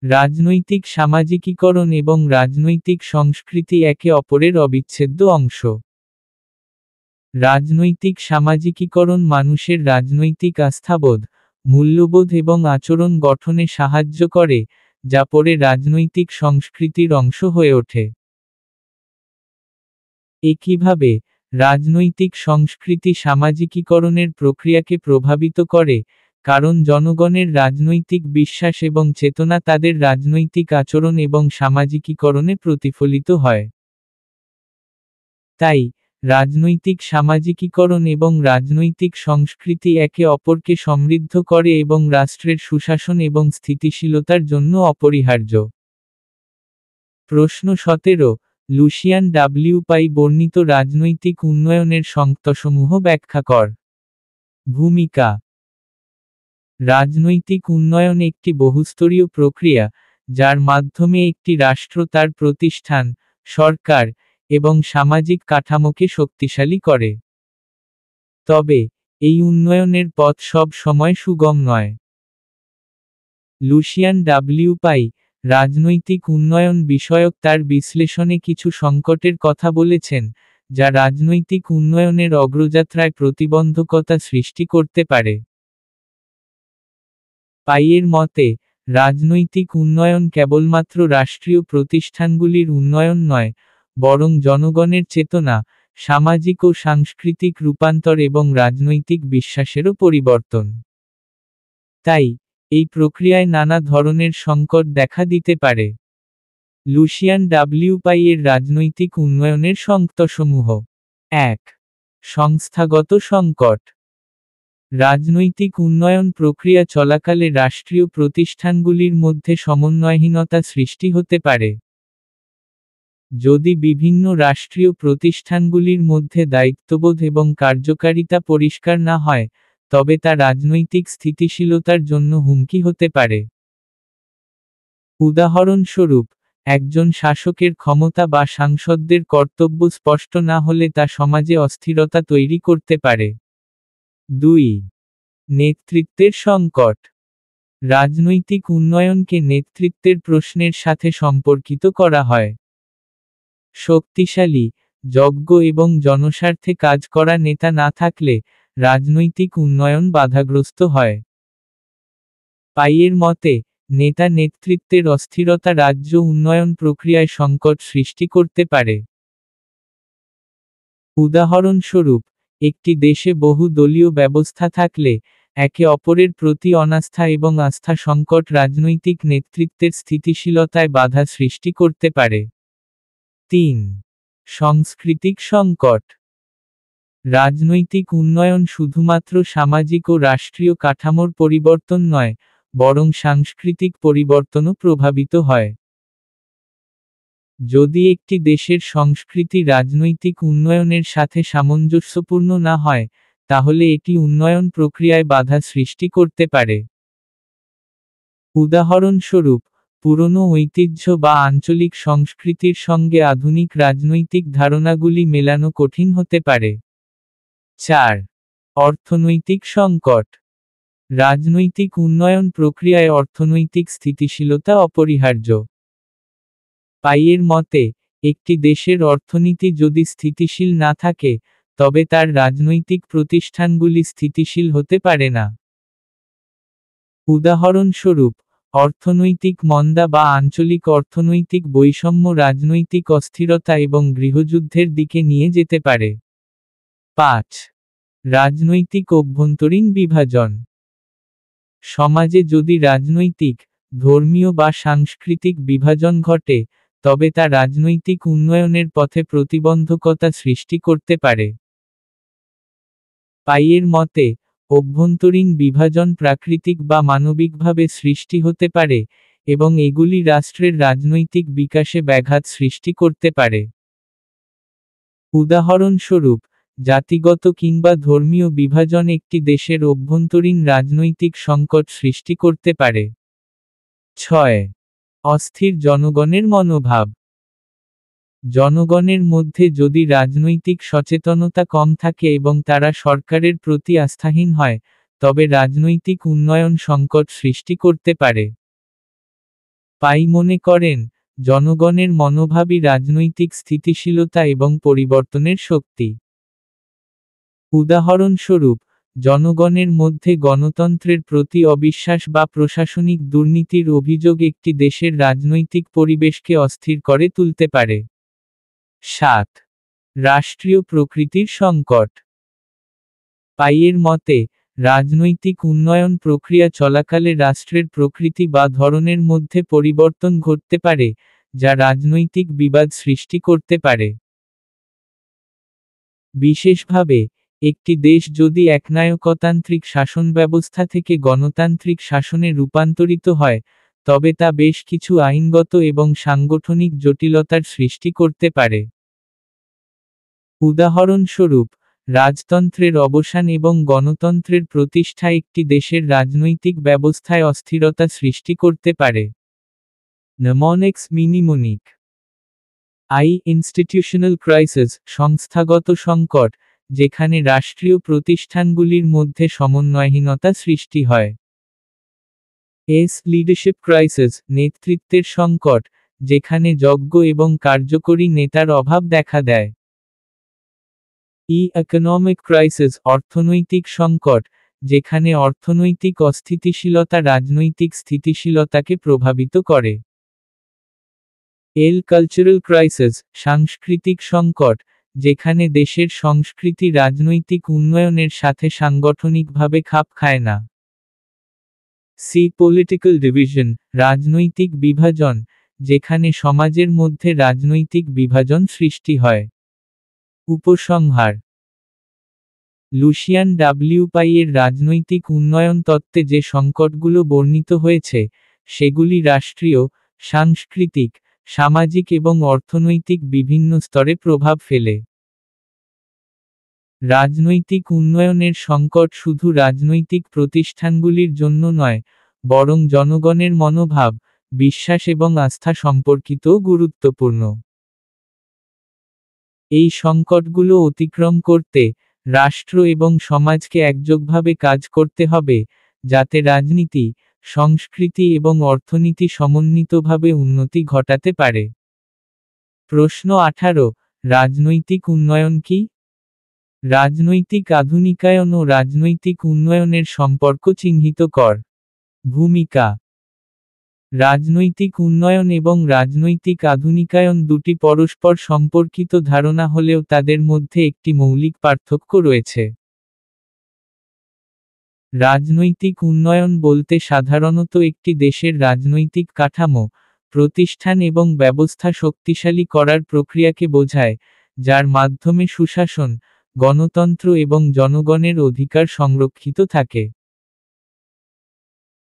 রাজনৈতিক সামাজিকীকরণ এবং রাজনৈতিক সংস্কৃতি একে অপরের অবিচ্ছেদ্য অংশ। রাজনৈতিক সামাজিকীকরণ মানুষের রাজনৈতিক আস্থাবোধ, মূল্যবোধ এবং আচরণ গঠনে সাহায্য করে, যা পরে রাজনৈতিক সংস্কৃতির অংশ হয়ে ওঠে। একইভাবে, রাজনৈতিক সংস্কৃতি সামাজিকীকরণের প্রক্রিয়াকে প্রভাবিত করে, কারণ জনগণের রাজনৈতিক বিশ্বাস এবং চেতনা তাদের রাজনৈতিক আচরণ এবং সামাজিকীকরণে প্রতিফলিত হয়। তাই, রাজনৈতিক সামাজিকীকরণ এবং রাজনৈতিক সংস্কৃতি একে অপরকে সমৃদ্ধ করে এবং রাষ্ট্রের সুশাসন এবং স্থিতিশীলতার জন্য অপরিহার্য। প্রশ্ন 17, লুশিয়ান ডাব্লিউ পাই বর্ণিত রাজনৈতিক উন্নয়নের সংজ্ঞাসমূহ ব্যাখ্যা কর। ভূমিকা। রাজনৈতিক উন্নয়ন একটি বহুস্তরীয় প্রক্রিয়া, যার মাধ্যমে একটি রাষ্ট্র তার প্রতিষ্ঠান, সরকার, এবং সামাজিক কাঠামোকে শক্তিশালী করে। তবে, এই উন্নয়নের পথ সব সময় সুগম নয়। লুশিয়ান ডাব্লিউ পাই, রাজনৈতিক উন্নয়ন বিষয়ক তার বিশ্লেষণে কিছু সংকটের কথা বলেছেন, যা রাজনৈতিক উন্নয়নের অগ্রযাত্রায় প্রতিবন্ধকতা সৃষ্টি করতে পারে। পাইয়ের মতে, রাজনৈতিক উন্নয়ন কেবলমাত্র রাষ্ট্রীয় প্রতিষ্ঠানগুলির উন্নয়ন নয়, বরং জনগণের চেতনা, সামাজিক ও সাংস্কৃতিক রূপান্তর এবং রাজনৈতিক বিশ্বাসেরও পরিবর্তন। তাই, এই প্রক্রিয়ায় নানা ধরনের সংকট দেখা দিতে পারে। লুশিয়ান ডাব্লিউ পাই এর রাজনৈতিক উন্নয়নের সংজ্ঞাসমূহ। 1. সংস্থাগত সংকট। রাজনৈতিক উন্নয়ন প্রক্রিয়া চলাকালে রাষ্ট্রীয় প্রতিষ্ঠানগুলির মধ্যে সমন্বয়হীনতা সৃষ্টি হতে পারে। যদি বিভিন্ন রাষ্ট্রীয় প্রতিষ্ঠানগুলির মধ্যে দায়িত্ববোধ এবং কার্যকারিতা পরিষ্কার না হয়, তবে তা রাজনৈতিক স্থিতিশীলতার জন্য হুমকি হতে পারে। উদাহরণস্বরূপ, একজন শাসকের ক্ষমতা বা সাংসদদের কর্তব্য স্পষ্ট না হলে তা সমাজে অস্থিরতা তৈরি করতে পারে। 2. নেতৃত্বের সংকট। রাজনৈতিক উন্নয়নকে নেতৃত্বের প্রশ্নের সাথে সম্পর্কিত করা হয়। শক্তিশালী, যোগ্য এবং জনস্বার্থে কাজ করা নেতা না থাকলে, রাজনৈতিক উন্নয়ন বাধাগ্রস্ত হয়। পাইয়ের মতে, নেতা নেতৃত্বের অস্থিরতা রাজ্য উন্নয়ন প্রক্রিয়ায় সংকট সৃষ্টি করতে পারে। উদাহরণস্বরূপ, একটি দেশে বহু দলীয় ব্যবস্থা থাকলে, একে অপরের প্রতি অনাস্থা এবং আস্থা সংকট রাজনৈতিক নেতৃত্বের স্থিতিশীলতায় বাধা সৃষ্টি করতে পারে। 3. সাংস্কৃতিক সংকট। রাজনৈতিক উন্নয়ন শুধুমাত্র সামাজিক ও রাষ্ট্রীয় কাঠামোর পরিবর্তন নয়, বরং সাংস্কৃতিক পরিবর্তনও প্রভাবিত হয়। যদি একটি দেশের সংস্কৃতি রাজনৈতিক উন্নয়নের সাথে সামঞ্জস্যপূর্ণ না হয়, তাহলে এটি উন্নয়ন প্রক্রিয়ায় বাধা সৃষ্টি করতে পারে। উদাহরণস্বরূপ, পুরনো ঐতিহ্য বা আঞ্চলিক সংস্কৃতির সঙ্গে আধুনিক রাজনৈতিক ধারণাগুলি মেলানো কঠিন হতে পারে। 4. অর্থনৈতিক সংকট। রাজনৈতিক উন্নয়ন প্রক্রিয়ায় অর্থনৈতিক স্থিতিশীলতা অপরিহার্য। পাইয়ের মতে, একটি দেশের অর্থনীতি যদি স্থিতিশীল না থাকে, তবে তার রাজনৈতিক প্রতিষ্ঠানগুলি স্থিতিশীল হতে পারে না। উদাহরণস্বরূপ, অর্থনৈতিক মন্দা বা আঞ্চলিক অর্থনৈতিক বৈষম্য রাজনৈতিক অস্থিরতা এবং গৃহযুদ্ধের দিকে নিয়ে যেতে পারে। 5. রাজনৈতিক অভ্যন্তরীণ বিভাজন। সমাজে যদি রাজনৈতিক, ধর্মীয় বা সাংস্কৃতিক বিভাজন ঘটে, তবে তা রাজনৈতিক উন্নয়নের পথে প্রতিবন্ধকতা সৃষ্টি করতে পারে। পাইয়ের মতে, অভ্যন্তরীণ বিভাজন প্রাকৃতিক বা মানবিকভাবে সৃষ্টি হতে পারে, এবং এগুলি রাষ্ট্রের রাজনৈতিক বিকাশে ব্যাঘাত সৃষ্টি করতে পারে। উদাহরণস্বরূপ, জাতিগত কিংবা ধর্মীয় বিভাজন একটি দেশের অভ্যন্তরীণ রাজনৈতিক সংকট সৃষ্টি করতে পারে। 6. অস্থির জনগণের মনোভাব। জনগণের মধ্যে যদি রাজনৈতিক সচেতনতা কম থাকে এবং তারা সরকারের প্রতি আস্থাহীন হয়, তবে রাজনৈতিক উন্নয়ন সংকট সৃষ্টি করতে পারে। পাই মনে করেন, জনগণের মনোভাবই রাজনৈতিক স্থিতিশীলতা এবং পরিবর্তনের শক্তি। উদাহরণস্বরূপ, জনগণের মধ্যে গণতন্ত্রের প্রতি অবিশ্বাস বা প্রশাসনিক দুর্নীতির অভিযোগ একটি দেশের রাজনৈতিক পরিবেশকে অস্থির করে তুলতে পারে। 7. রাষ্ট্রীয় প্রকৃতির সংকট। পাইয়ের মতে, রাজনৈতিক উন্নয়ন প্রক্রিয়া চলাকালে রাষ্ট্রের প্রকৃতি বা ধরনের মধ্যে পরিবর্তন ঘটতে পারে, যা রাজনৈতিক বিবাদ সৃষ্টি করতে পারে। বিশেষভাবে, একটি দেশ যদি একনায়কতান্ত্রিক শাসন ব্যবস্থা থেকে গণতান্ত্রিক শাসনে রূপান্তরিত হয়, তবে তা বেশ কিছু আইনগত এবং সাংগঠনিক জটিলতার সৃষ্টি করতে পারে। উদাহরণস্বরূপ, রাজতন্ত্রের অবসান এবং গণতন্ত্রের প্রতিষ্ঠা একটি দেশের রাজনৈতিক ব্যবস্থায় অস্থিরতা সৃষ্টি করতে পারে। নেমনিক্স মিনিমনিক ইনস্টিটিউশনাল ক্রাইসিস, সংস্থাগত সংকট, যেখানে রাষ্ট্রীয় প্রতিষ্ঠানগুলির মধ্যে সমন্বয়হীনতা সৃষ্টি হয়। লিডারশিপ ক্রাইসিস, নেতৃত্বের সংকট, যেখানে যোগ্য এবং কার্যকরী নেতার অভাব দেখা দেয়। ইকোনমিক ক্রাইসিস, অর্থনৈতিক সংকট, যেখানে অর্থনৈতিক অস্থিতিশীলতা রাজনৈতিক স্থিতিশীলতাকে প্রভাবিত করে। কালচারাল ক্রাইসিস, সাংস্কৃতিক সংকট, যেখানে দেশের সংস্কৃতি রাজনৈতিক উন্নয়নের সাথে সাংগঠনিকভাবে খাপ খায় না। পলিটিক্যাল ডিভিশন, রাজনৈতিক বিভাজন, যেখানে সমাজের মধ্যে রাজনৈতিক বিভাজন সৃষ্টি হয়। উপসংহার: লুশিয়ান পাইয়ের রাজনৈতিক উন্নয়ন তত্ত্বে যে সংকটগুলো বর্ণিত হয়েছে, সেগুলি রাষ্ট্রীয়, সাংস্কৃতিক, সামাজিক এবং অর্থনৈতিক বিভিন্ন স্তরে প্রভাব ফেলে। রাজনৈতিক উন্নয়নের সংকট শুধু রাজনৈতিক প্রতিষ্ঠানগুলির জন্য নয়, বরং জনগণের মনোভাব, বিশ্বাস এবং আস্থা সম্পর্কিতও গুরুত্বপূর্ণ। এই সংকটগুলো অতিক্রম করতে, রাষ্ট্র এবং সমাজকে একযোগভাবে কাজ করতে হবে, যাতে রাজনীতি, সংস্কৃতি এবং অর্থনীতি সমন্বিতভাবে উন্নতি ঘটাতে পারে। প্রশ্ন 18, রাজনৈতিক উন্নয়ন কি? রাজনৈতিক আধুনিকায়ন ও রাজনৈতিক উন্নয়নের সম্পর্ক চিহ্নিত কর। ভূমিকা: রাজনৈতিক উন্নয়ন এবং রাজনৈতিক আধুনিকায়ন দুটি পরস্পর সম্পর্কিত ধারণা হলেও তাদের মধ্যে একটি মৌলিক পার্থক্য রয়েছে। রাজনৈতিক উন্নয়ন বলতে সাধারণত একটি দেশের রাজনৈতিক কাঠামো, প্রতিষ্ঠান এবং ব্যবস্থা শক্তিশালী করার প্রক্রিয়াকে বোঝায়, যার মাধ্যমে সুশাসন, গণতন্ত্র এবং জনগণের অধিকার সংরক্ষিত থাকে।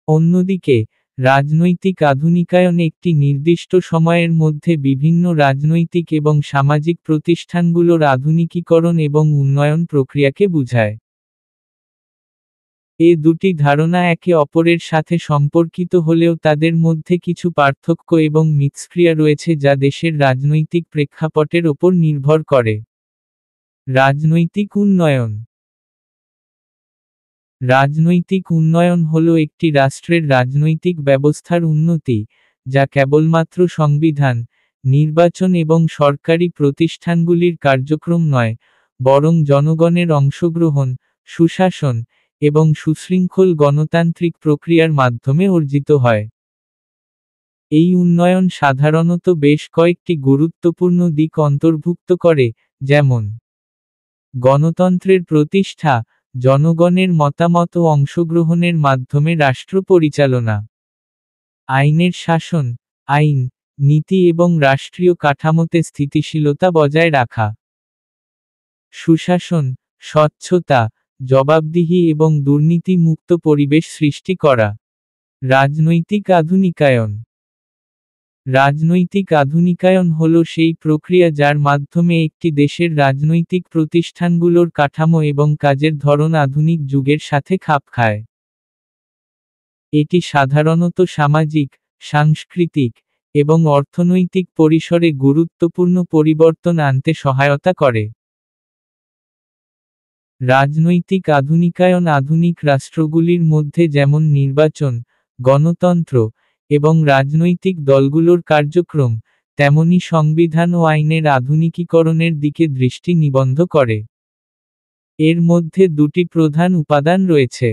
অন্যদিকে, রাজনৈতিক আধুনিকায়ন একটি নির্দিষ্ট সময়ের মধ্যে বিভিন্ন রাজনৈতিক এবং সামাজিক প্রতিষ্ঠানগুলোর আধুনিকীকরণ এবং উন্নয়ন প্রক্রিয়াকে বোঝায়। এ দুটি ধারণা একে অপরের সাথে সম্পর্কিত হলেও তাদের মধ্যে কিছু পার্থক্য এবং মিথস্ক্রিয়া রয়েছে যা দেশের রাজনৈতিক প্রেক্ষাপটের ওপর নির্ভর করে। রাজনৈতিক উন্নয়ন: রাজনৈতিক উন্নয়ন হল একটি রাষ্ট্রের রাজনৈতিক ব্যবস্থার উন্নতি, যা কেবলমাত্র সংবিধান, নির্বাচন এবং সরকারি প্রতিষ্ঠানগুলির কার্যক্রম নয়, বরং জনগণের অংশগ্রহণ, সুশাসন, এবং সুশৃঙ্খল গণতান্ত্রিক প্রক্রিয়ার মাধ্যমে অর্জিত হয়। এই উন্নয়ন সাধারণত বেশ কয়েকটি গুরুত্বপূর্ণ দিক অন্তর্ভুক্ত করে, যেমন গণতন্ত্রের প্রতিষ্ঠা, জনগণের মতামত ও অংশগ্রহণের মাধ্যমে রাষ্ট্র পরিচালনা, আইনের শাসন, আইন, নীতি এবং রাষ্ট্রীয় কাঠামোতে স্থিতিশীলতা বজায় রাখা, সুশাসন, স্বচ্ছতা, জবাবদিহি এবং দুর্নীতি মুক্ত পরিবেশ সৃষ্টি করা। রাজনৈতিক আধুনিকায়ন: রাজনৈতিক আধুনিকায়ন হল সেই প্রক্রিয়া যার মাধ্যমে একটি দেশের রাজনৈতিক প্রতিষ্ঠানগুলোর কাঠামো এবং কাজের ধরন আধুনিক যুগের সাথে খাপ খায়। এটি সাধারণত সামাজিক, সাংস্কৃতিক, এবং অর্থনৈতিক পরিসরে গুরুত্বপূর্ণ পরিবর্তন আনতে সহায়তা করে। রাজনৈতিক আধুনিকায়ন আধুনিক রাষ্ট্রগুলির মধ্যে যেমন নির্বাচন, গণতন্ত্র, এবং রাজনৈতিক দলগুলোর কার্যক্রম, তেমনি সংবিধান ও আইনের আধুনিকীকরণের দিকে দৃষ্টি নিবদ্ধ করে। এর মধ্যে দুটি প্রধান উপাদান রয়েছে।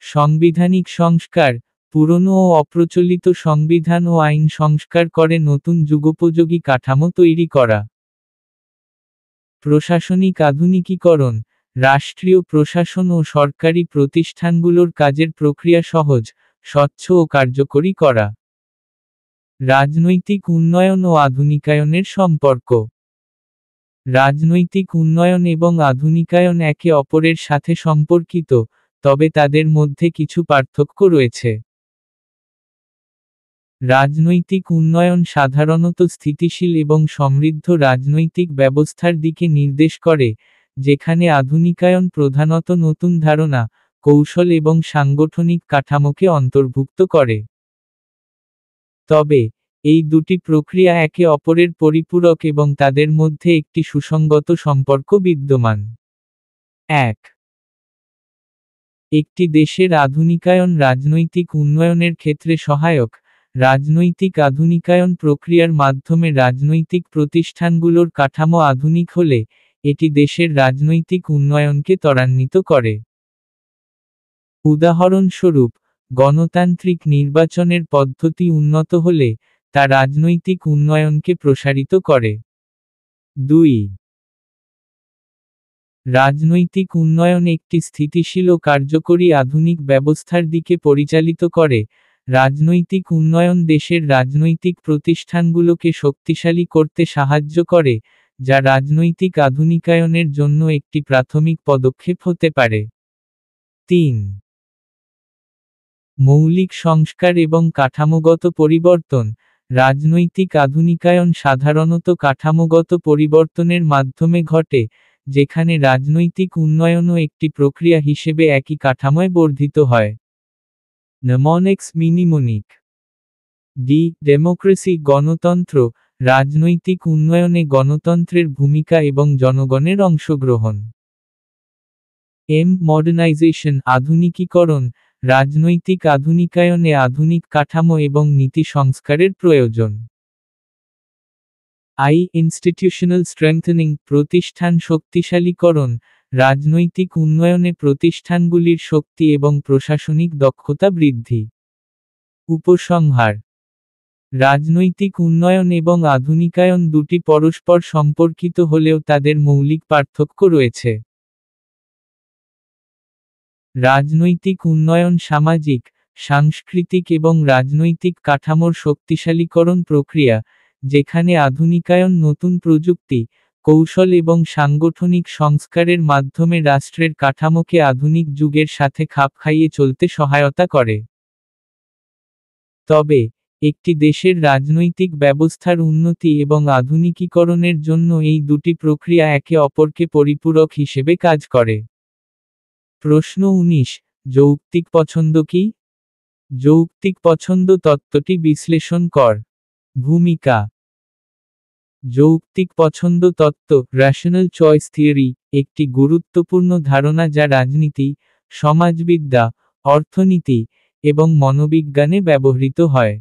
সাংবিধানিক সংস্কার, পুরনো ও অপ্রচলিত সংবিধান ও আইন সংস্কার করে নতুন যুগোপযোগী কাঠামো তৈরি করা। প্রশাসনিক আধুনিকীকরণ, রাষ্ট্রীয় প্রশাসন ও সরকারি প্রতিষ্ঠানগুলোর কাজের প্রক্রিয়া সহজ, স্বচ্ছ ও কার্যকরী করা। রাজনৈতিক উন্নয়ন ও আধুনিকায়নের সম্পর্ক। রাজনৈতিক উন্নয়ন এবং আধুনিকায়ন একে অপরের সাথে সম্পর্কিত, তবে তাদের মধ্যে কিছু পার্থক্য রয়েছে। রাজনৈতিক উন্নয়ন সাধারণত স্থিতিশীল এবং সমৃদ্ধ রাজনৈতিক ব্যবস্থার দিকে নির্দেশ করে, যেখানে আধুনিকায়ন প্রধানত নতুন ধারণা, কৌশল এবং সাংগঠনিক কাঠামোকে অন্তর্ভুক্ত করে। তবে, এই দুটি প্রক্রিয়া একে অপরের পরিপূরক এবং তাদের মধ্যে একটি সুসংগত সম্পর্ক বিদ্যমান। 1. একটি দেশের আধুনিকায়ন রাজনৈতিক উন্নয়নের ক্ষেত্রে সহায়ক। রাজনৈতিক আধুনিকায়ন প্রক্রিয়ার মাধ্যমে রাজনৈতিক প্রতিষ্ঠানগুলোর কাঠামো আধুনিক হলে, এটি দেশের রাজনৈতিক উন্নয়নকে ত্বরান্বিত করে। উদাহরণস্বরূপ, গণতান্ত্রিক নির্বাচনের পদ্ধতি উন্নত হলে, তা রাজনৈতিক উন্নয়নকে প্রসারিত করে। 2. রাজনৈতিক উন্নয়ন একটি স্থিতিশীল ও কার্যকরী আধুনিক ব্যবস্থার দিকে পরিচালিত করে। রাজনৈতিক উন্নয়ন দেশের রাজনৈতিক প্রতিষ্ঠানগুলোকে শক্তিশালী করতে সাহায্য করে, যা রাজনৈতিক আধুনিকায়নের জন্য একটি প্রাথমিক পদক্ষেপ হতে পারে। 3. মৌলিক সংস্কার এবং কাঠামোগত পরিবর্তন। রাজনৈতিক আধুনিকায়ন সাধারণত কাঠামোগত পরিবর্তনের মাধ্যমে ঘটে, যেখানে রাজনৈতিক উন্নয়নও একটি প্রক্রিয়া হিসেবে একই কাঠামোয় বর্ধিত হয়। মনেক্স মিনিমোনিক। ডেমোক্রেসি গণতন্ত্র, রাজনৈতিক উন্নয়নে গণতন্ত্রের ভূমিকা এবং জনগণের অংশগ্রহণ। মডার্নাইজেশন আধুনিকীকরণ, রাজনৈতিক আধুনিকায়নে আধুনিক কাঠামো এবং নীতি সংস্কারের প্রয়োজন। ইনস্টিটিউশনাল স্ট্রেংথেনিং প্রতিষ্ঠান শক্তিশালীকরণ, রাজনৈতিক উন্নয়নে প্রতিষ্ঠানগুলির শক্তি এবং প্রশাসনিক দক্ষতা বৃদ্ধি। উপসংহার। রাজনৈতিক উন্নয়ন এবং আধুনিকায়ন দুটি পরস্পর সম্পর্কিত হলেও তাদের মৌলিক পার্থক্য রয়েছে। রাজনৈতিক উন্নয়ন সামাজিক, সাংস্কৃতিক এবং রাজনৈতিক কাঠামোর শক্তিশালীকরণ প্রক্রিয়া, যেখানে আধুনিকায়ন নতুন প্রযুক্তি, কৌশল এবং সাংগঠনিক সংস্কারের মাধ্যমে রাষ্ট্রের কাঠামোকে আধুনিক যুগের সাথে খাপ খাইয়ে চলতে সহায়তা করে। তবে, একটি দেশের রাজনৈতিক ব্যবস্থার উন্নতি এবং আধুনিকীকরণের জন্য এই দুটি প্রক্রিয়া একে অপরকে পরিপূরক হিসেবে কাজ করে। প্রশ্ন 19, যৌক্তিক পছন্দ কি? যৌক্তিক পছন্দ তত্ত্বটি বিশ্লেষণ কর। ভূমিকা। যৌক্তিক পছন্দ তত্ত্ব, রেশনাল চয়েস থিওরি, একটি গুরুত্বপূর্ণ ধারণা যা রাজনীতি, সমাজবিদ্যা, অর্থনীতি, এবং মনোবিজ্ঞানে ব্যবহৃত হয়।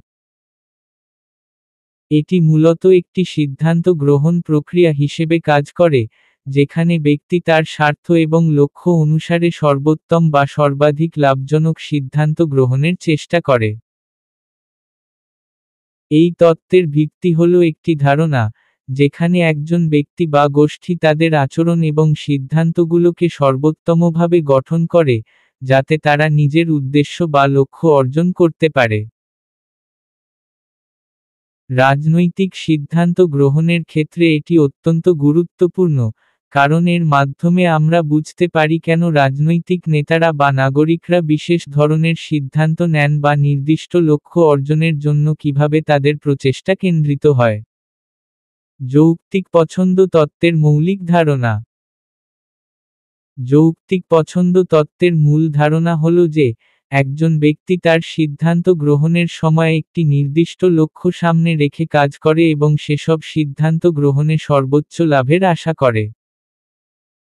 এটি মূলত একটি সিদ্ধান্ত গ্রহণ প্রক্রিয়া হিসেবে কাজ করে, যেখানে ব্যক্তি তার স্বার্থ এবং লক্ষ্য অনুসারে সর্বোত্তম বা সর্বাধিক লাভজনক সিদ্ধান্ত গ্রহণের চেষ্টা করে। এই তত্ত্বের ভিত্তি হল একটি ধারণা, যেখানে একজন ব্যক্তি বা গোষ্ঠী তাদের আচরণ এবং সিদ্ধান্তগুলোকে সর্বোত্তমভাবে গঠন করে, যাতে তারা নিজের উদ্দেশ্য বা লক্ষ্য অর্জন করতে পারে। রাজনৈতিক সিদ্ধান্ত গ্রহণের ক্ষেত্রে এটি অত্যন্ত গুরুত্বপূর্ণ, কারণ এর মাধ্যমে আমরা বুঝতে পারি কেন রাজনৈতিক নেতারা বা নাগরিকরা বিশেষ ধরনের সিদ্ধান্ত নেন বা নির্দিষ্ট লক্ষ্য অর্জনের জন্য কিভাবে তাদের প্রচেষ্টা কেন্দ্রিত হয়। যৌক্তিক পছন্দ তত্ত্বের মৌলিক ধারণা। যৌক্তিক পছন্দ তত্ত্বের মূল ধারণা হল যে, একজন ব্যক্তি তার সিদ্ধান্ত গ্রহণের সময় একটি নির্দিষ্ট লক্ষ্য সামনে রেখে কাজ করে এবং সেসব সিদ্ধান্ত গ্রহণে সর্বোচ্চ লাভের আশা করে।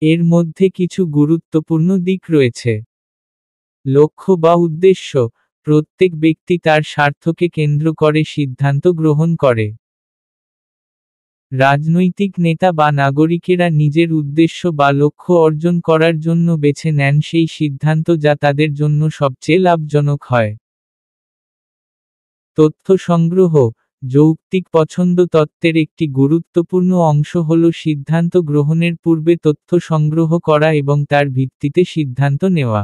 এর মধ্যে কিছু গুরুত্বপূর্ণ দিক রয়েছে। লক্ষ্য বা উদ্দেশ্য। প্রত্যেক ব্যক্তি তার স্বার্থকে কেন্দ্র করে সিদ্ধান্ত গ্রহণ করে। রাজনৈতিক নেতা বা নাগরিকেরা নিজের উদ্দেশ্য বা লক্ষ্য অর্জন করার জন্য বেছে নেন সেই সিদ্ধান্ত যা তাদের জন্য সবচেয়ে লাভজনক হয়। তথ্য সংগ্রহ। যৌক্তিক পছন্দ তত্ত্বের একটি গুরুত্বপূর্ণ অংশ হল সিদ্ধান্ত গ্রহণের পূর্বে তথ্য সংগ্রহ করা এবং তার ভিত্তিতে সিদ্ধান্ত নেওয়া।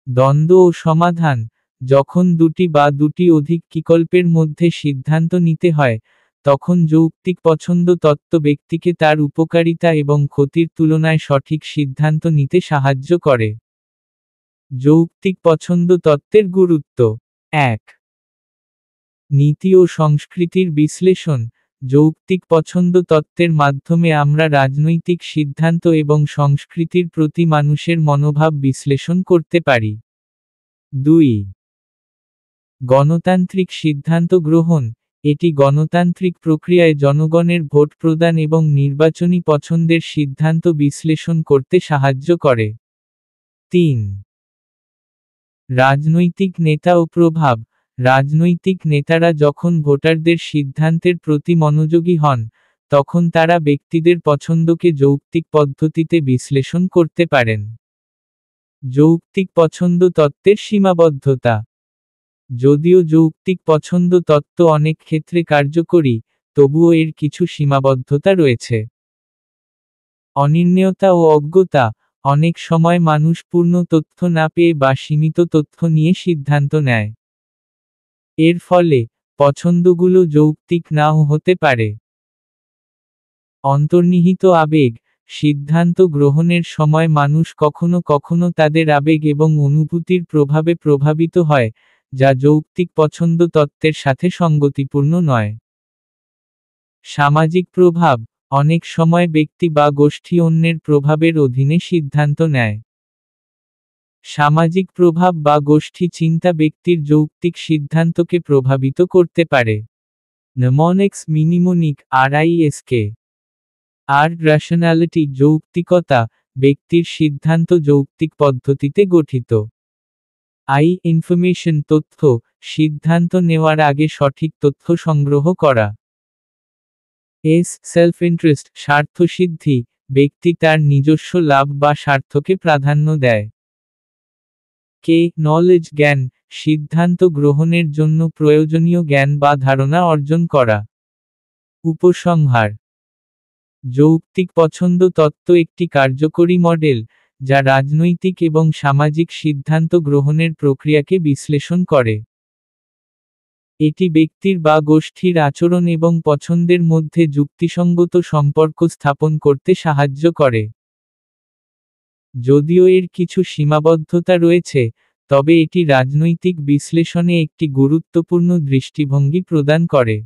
দ্বন্দ্ব ও সমাধান। যখন দুটি বা দুটি অধিক বিকল্পের মধ্যে সিদ্ধান্ত নিতে হয়, তখন যৌক্তিক পছন্দ তত্ত্ব ব্যক্তিকে তার উপকারিতা এবং ক্ষতির তুলনায় সঠিক সিদ্ধান্ত নিতে সাহায্য করে। যৌক্তিক পছন্দ তত্ত্বের গুরুত্ব। 1. নীতি ও সংস্কৃতির বিশ্লেষণ। যৌক্তিক পছন্দ তত্ত্বের মাধ্যমে আমরা রাজনৈতিক সিদ্ধান্ত এবং সংস্কৃতির প্রতি মানুষের মনোভাব বিশ্লেষণ করতে পারি। 2. গণতান্ত্রিক সিদ্ধান্ত গ্রহণ। এটি গণতান্ত্রিক প্রক্রিয়ায় জনগণের ভোট প্রদান এবং নির্বাচনী পছন্দের সিদ্ধান্ত বিশ্লেষণ করতে সাহায্য করে। 3. রাজনৈতিক নেতা ও প্রভাব। রাজনৈতিক নেতারা যখন ভোটারদের সিদ্ধান্তের প্রতি মনোযোগী হন, তখন তারা ব্যক্তিদের পছন্দকে যৌক্তিক পদ্ধতিতে বিশ্লেষণ করতে পারেন। যৌক্তিক পছন্দ তত্ত্বের সীমাবদ্ধতা। যদিও যৌক্তিক পছন্দ তত্ত্ব অনেক ক্ষেত্রে কার্যকরী, তবুও এর কিছু সীমাবদ্ধতা রয়েছে। অনির্ণয়তা ও অজ্ঞতা। অনেক সময় মানুষ পূর্ণ তথ্য না পেয়ে বা সীমিত তথ্য নিয়ে সিদ্ধান্ত নেয়। এর ফলে পছন্দগুলো যৌক্তিক নাও হতে পারে। অন্তর্নিহিত আবেগ। সিদ্ধান্ত গ্রহণের সময় মানুষ কখনো কখনো তাদের আবেগ এবং অনুভূতির প্রভাবে প্রভাবিত হয়, যা যৌক্তিক পছন্দ তত্ত্বের সাথে সঙ্গতিপূর্ণ নয়। সামাজিক প্রভাব। অনেক সময় ব্যক্তি বা গোষ্ঠী অন্যের প্রভাবের অধীনে সিদ্ধান্ত নেয়। সামাজিক প্রভাব বা গোষ্ঠী চিন্তা ব্যক্তির যৌক্তিক সিদ্ধান্তকে প্রভাবিত করতে পারে। নেমনিক্স মিনিমোনিক আরআইএসকে। আর রেশনালিটি যৌক্তিকতা, ব্যক্তির সিদ্ধান্ত যৌক্তিক পদ্ধতিতে গঠিত। ইনফরমেশন তথ্য, সিদ্ধান্ত নেওয়ার আগে সঠিক তথ্য সংগ্রহ করা। সেলফ ইন্টারেস্ট স্বার্থসিদ্ধি, ব্যক্তি তার নিজস্ব লাভ বা স্বার্থকে প্রাধান্য দেয়। নলেজ জ্ঞান, সিদ্ধান্ত গ্রহণের জন্য প্রয়োজনীয় জ্ঞান বা ধারণা অর্জন করা। উপসংহার। যৌক্তিক পছন্দ তত্ত্ব একটি কার্যকরী মডেল, যা রাজনৈতিক এবং সামাজিক সিদ্ধান্ত গ্রহণের প্রক্রিয়াকে বিশ্লেষণ করে। এটি ব্যক্তির বা গোষ্ঠীর আচরণ এবং পছন্দের মধ্যে যুক্তিসঙ্গত সম্পর্ক স্থাপন করতে সাহায্য করে। যদিও এর কিছু সীমাবদ্ধতা রয়েছে, তবে এটি রাজনৈতিক বিশ্লেষণে একটি গুরুত্বপূর্ণ দৃষ্টিভঙ্গি প্রদান করে।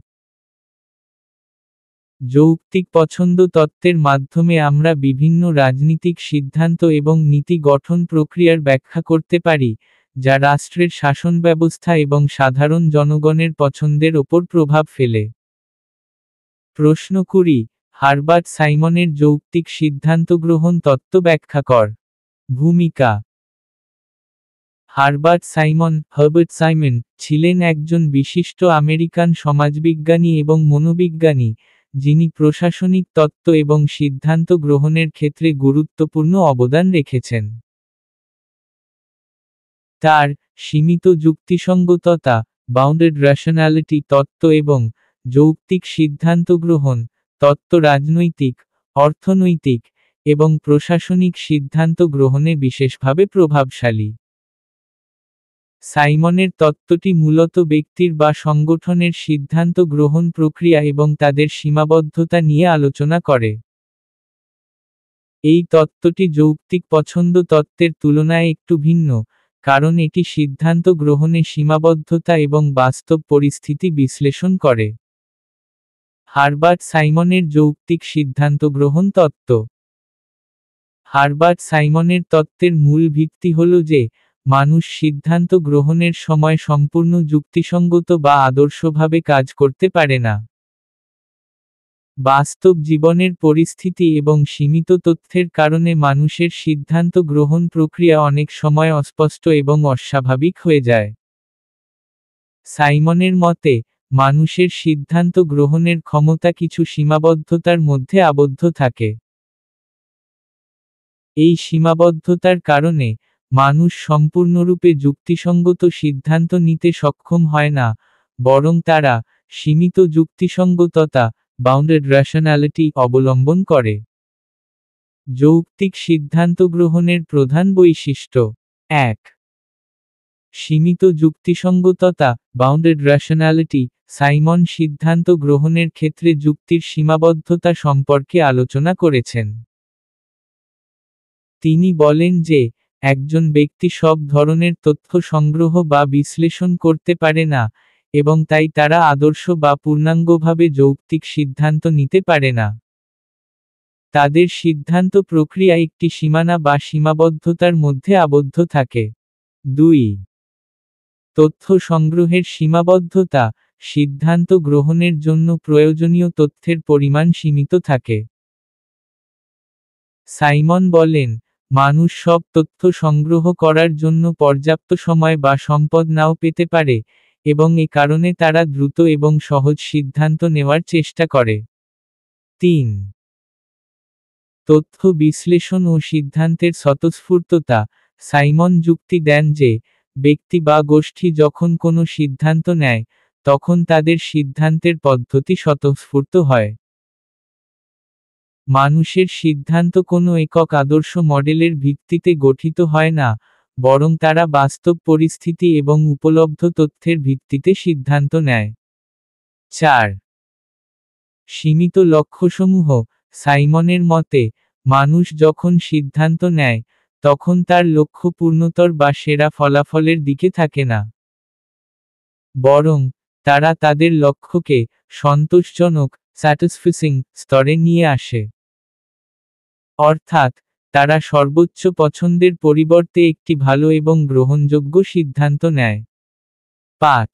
যৌক্তিক পছন্দ তত্ত্বের মাধ্যমে আমরা বিভিন্ন রাজনীতিক সিদ্ধান্ত এবং নীতি গঠন প্রক্রিয়ার ব্যাখ্যা করতে পারি, যা রাষ্ট্রের শাসন ব্যবস্থা এবং সাধারণ জনগণের পছন্দের ওপর প্রভাব ফেলে। প্রশ্ন 20। হারবার্ট সাইমনের যৌক্তিক সিদ্ধান্ত গ্রহণ তত্ত্ব ব্যাখ্যা কর। ভূমিকা। হারবার্ট সাইমন ছিলেন একজন বিশিষ্ট আমেরিকান সমাজবিজ্ঞানী এবং মনোবিজ্ঞানী, যিনি প্রশাসনিক তত্ত্ব এবং সিদ্ধান্ত গ্রহণের ক্ষেত্রে গুরুত্বপূর্ণ অবদান রেখেছেন। তার সীমিত যুক্তিসঙ্গততা, বাউন্ডেড রেশনালিটি তত্ত্ব এবং যৌক্তিক সিদ্ধান্ত গ্রহণ তত্ত্ব রাজনৈতিক, অর্থনৈতিক, এবং প্রশাসনিক সিদ্ধান্ত গ্রহণে বিশেষভাবে প্রভাবশালী। সাইমনের তত্ত্বটি মূলত ব্যক্তির বা সংগঠনের সিদ্ধান্ত গ্রহণ প্রক্রিয়া এবং তাদের সীমাবদ্ধতা নিয়ে আলোচনা করে। এই তত্ত্বটি যৌক্তিক পছন্দ তত্ত্বের তুলনায় একটু ভিন্ন, কারণ এটি সিদ্ধান্ত গ্রহণে সীমাবদ্ধতা এবং বাস্তব পরিস্থিতি বিশ্লেষণ করে। হারবার্ট সাইমনের যৌক্তিক সিদ্ধান্ত গ্রহণ তত্ত্ব। হারবার্ট সাইমনের তত্ত্বের মূল ভিত্তি হল যে, মানুষ সিদ্ধান্ত গ্রহণের সময় সম্পূর্ণ যুক্তিসঙ্গত বা আদর্শভাবে কাজ করতে পারে না। বাস্তব জীবনের পরিস্থিতি এবং সীমিত তথ্যের কারণে মানুষের সিদ্ধান্ত গ্রহণ প্রক্রিয়া অনেক সময় অস্পষ্ট এবং অস্বাভাবিক হয়ে যায়। সাইমনের মতে, মানুষের সিদ্ধান্ত গ্রহণের ক্ষমতা কিছু সীমাবদ্ধতার মধ্যে আবদ্ধ থাকে। এই সীমাবদ্ধতার কারণে, মানুষ সম্পূর্ণরূপে যুক্তিসঙ্গত সিদ্ধান্ত নিতে সক্ষম হয় না, বরং তারা সীমিত যুক্তিসঙ্গততা বাউন্ডেড রেশনালিটি অবলম্বন করে। যৌক্তিক সিদ্ধান্ত গ্রহণের প্রধান বৈশিষ্ট্য: ১. সীমিত যুক্তিসঙ্গততা বাউন্ডেড রেশনালিটি। সাইমন সিদ্ধান্ত গ্রহণের ক্ষেত্রে যুক্তির সীমাবদ্ধতা সম্পর্কে আলোচনা করেছেন। তিনি বলেন যে, একজন ব্যক্তি সব ধরনের তথ্য সংগ্রহ বা বিশ্লেষণ করতে পারে না, এবং তাই তারা আদর্শ বা পূর্ণাঙ্গভাবে যৌক্তিক সিদ্ধান্ত নিতে পারে না। তাদের সিদ্ধান্ত প্রক্রিয়া একটি সীমানা বা সীমাবদ্ধতার মধ্যে আবদ্ধ থাকে। ২. তথ্য সংগ্রহের সীমাবদ্ধতা। সিদ্ধান্ত গ্রহণের জন্য প্রয়োজনীয় তথ্যের পরিমাণ সীমিত থাকে। সাইমন বলেন, মানুষ সব তথ্য সংগ্রহ করার জন্য পর্যাপ্ত সময় বা সম্পদ নাও পেতে পারে, এবং এ কারণে তারা দ্রুত এবং সহজ সিদ্ধান্ত নেওয়ার চেষ্টা করে। ৩. তথ্য বিশ্লেষণ ও সিদ্ধান্তের স্বতঃস্ফূর্ততা। সাইমন যুক্তি দেন যে, ব্যক্তি বা গোষ্ঠী যখন কোনো সিদ্ধান্ত নেয়, তখন তাদের সিদ্ধান্তের পদ্ধতি স্বতঃস্ফূর্ত হয়। মানুষের সিদ্ধান্ত কোনো একক আদর্শ মডেলের ভিত্তিতে গঠিত হয় না, বরং তারা বাস্তব পরিস্থিতি এবং উপলব্ধ তথ্যের ভিত্তিতে সিদ্ধান্ত নেয়। ৪. সীমিত লক্ষ্যসমূহ। সাইমনের মতে, মানুষ যখন সিদ্ধান্ত নেয়, তখন তার লক্ষ্য পূর্ণতর বা সেরা ফলাফলের দিকে থাকে না, বরং তারা তাদের লক্ষ্যকে সন্তোষজনক স্যাটিসফাইং স্তরে নিয়ে আসে। অর্থাৎ, তারা সর্বোচ্চ পছন্দের পরিবর্তে একটি ভালো এবং গ্রহণযোগ্য সিদ্ধান্ত নেয়। ৫.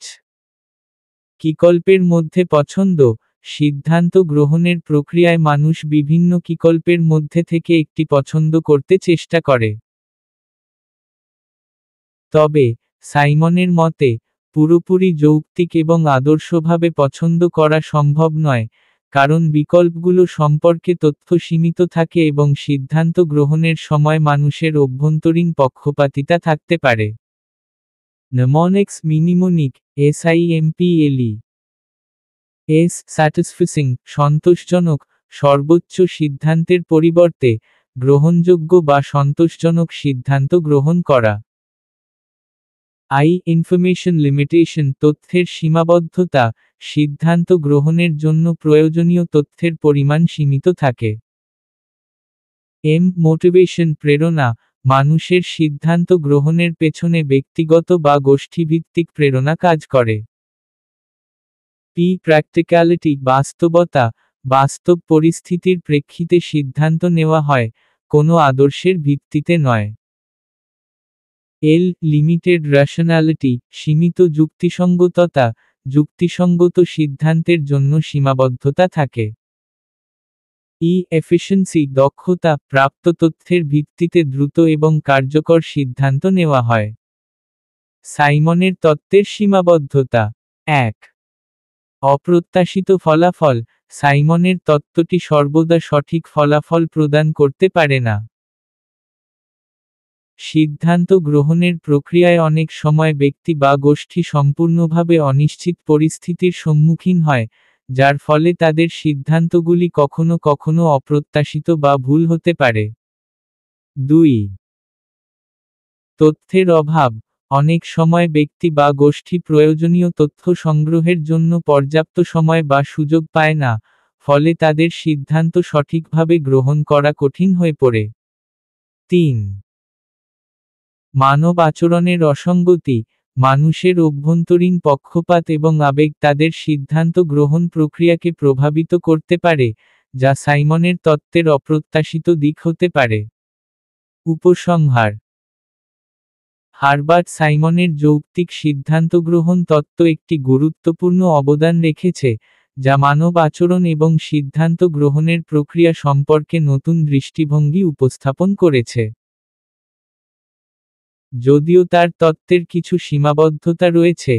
বিকল্পের মধ্যে পছন্দ। সিদ্ধান্ত গ্রহণের প্রক্রিয়ায় মানুষ বিভিন্ন বিকল্পের মধ্যে থেকে একটি পছন্দ করতে চেষ্টা করে। তবে, সাইমনের মতে, পুরোপুরি যৌক্তিক এবং আদর্শভাবে পছন্দ করা সম্ভব নয়, কারণ বিকল্পগুলো সম্পর্কে তথ্য সীমিত থাকে এবং সিদ্ধান্ত গ্রহণের সময় মানুষের অভ্যন্তরীণ পক্ষপাতিতা থাকতে পারে। নেমনিক্স মিনিমোনিক SIMPLE এস স্যাটিসফাইং সন্তোষজনক সর্বোচ্চ সিদ্ধান্তের পরিবর্তে গ্রহণযোগ্য বা সন্তোষজনক সিদ্ধান্ত গ্রহণ করা। ইনফরমেশন লিমিটেশন তথ্যের সীমাবদ্ধতা। সিদ্ধান্ত গ্রহণের জন্য প্রয়োজনীয় তথ্যের পরিমাণ সীমিত থাকে। মোটিভেশন প্রেরণা। মানুষের সিদ্ধান্ত গ্রহণের পেছনে ব্যক্তিগত বা গোষ্ঠীভিত্তিক প্রেরণা কাজ করে। প্র্যাকটিক্যালিটি বাস্তবতা। বাস্তব পরিস্থিতির প্রেক্ষিতে সিদ্ধান্ত নেওয়া হয়, কোনো আদর্শের ভিত্তিতে নয়। লিমিটেড রেশনালিটি সীমিত যুক্তিসঙ্গততা। যুক্তিসঙ্গত সিদ্ধান্তের জন্য সীমাবদ্ধতা থাকে। এফিশিয়েন্সি দক্ষতা। প্রাপ্ত তথ্যের ভিত্তিতে দ্রুত এবং কার্যকর সিদ্ধান্ত নেওয়া হয়। সাইমনের তত্ত্বের সীমাবদ্ধতা। ১. অপ্রত্যাশিত ফলাফল। সাইমনের তত্ত্বটি সর্বদা সঠিক ফলাফল প্রদান করতে পারে না। সিদ্ধান্ত গ্রহণের প্রক্রিয়ায় অনেক সময় ব্যক্তি বা গোষ্ঠী সম্পূর্ণভাবে অনিশ্চিত পরিস্থিতির সম্মুখীন হয়, যার ফলে তাদের সিদ্ধান্তগুলি কখনো কখনো অপ্রত্যাশিত বা ভুল হতে পারে। ২. তথ্যের অভাব। অনেক সময় ব্যক্তি বা গোষ্ঠী প্রয়োজনীয় তথ্য সংগ্রহের জন্য পর্যাপ্ত সময় বা সুযোগ পায় না, ফলে তাদের সিদ্ধান্ত সঠিকভাবে গ্রহণ করা কঠিন হয়ে পড়ে। ৩. মানব আচরণের অসঙ্গতি। মানুষের অভ্যন্তরীণ পক্ষপাত এবং আবেগ তাদের সিদ্ধান্ত গ্রহণ প্রক্রিয়াকে প্রভাবিত করতে পারে, যা সাইমনের তত্ত্বের অপ্রত্যাশিত দিক হতে পারে। উপসংহার। হারবার্ট সাইমনের যৌক্তিক সিদ্ধান্ত গ্রহণ তত্ত্ব একটি গুরুত্বপূর্ণ অবদান রেখেছে, যা মানব আচরণ এবং সিদ্ধান্ত গ্রহণের প্রক্রিয়া সম্পর্কে নতুন দৃষ্টিভঙ্গি উপস্থাপন করেছে। যদিও তার তত্ত্বের কিছু সীমাবদ্ধতা রয়েছে,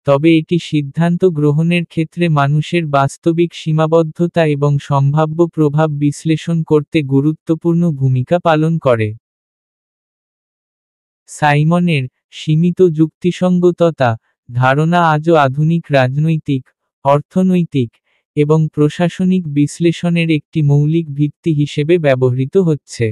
তবে এটি সিদ্ধান্ত গ্রহণের ক্ষেত্রে মানুষের বাস্তবিক সীমাবদ্ধতা এবং সম্ভাব্য প্রভাব বিশ্লেষণ করতে গুরুত্বপূর্ণ ভূমিকা পালন করে। সাইমনের সীমিত যুক্তিসঙ্গততা ধারণা আজও আধুনিক রাজনৈতিক, অর্থনৈতিক এবং প্রশাসনিক বিশ্লেষণের একটি মৌলিক ভিত্তি হিসেবে ব্যবহৃত হচ্ছে।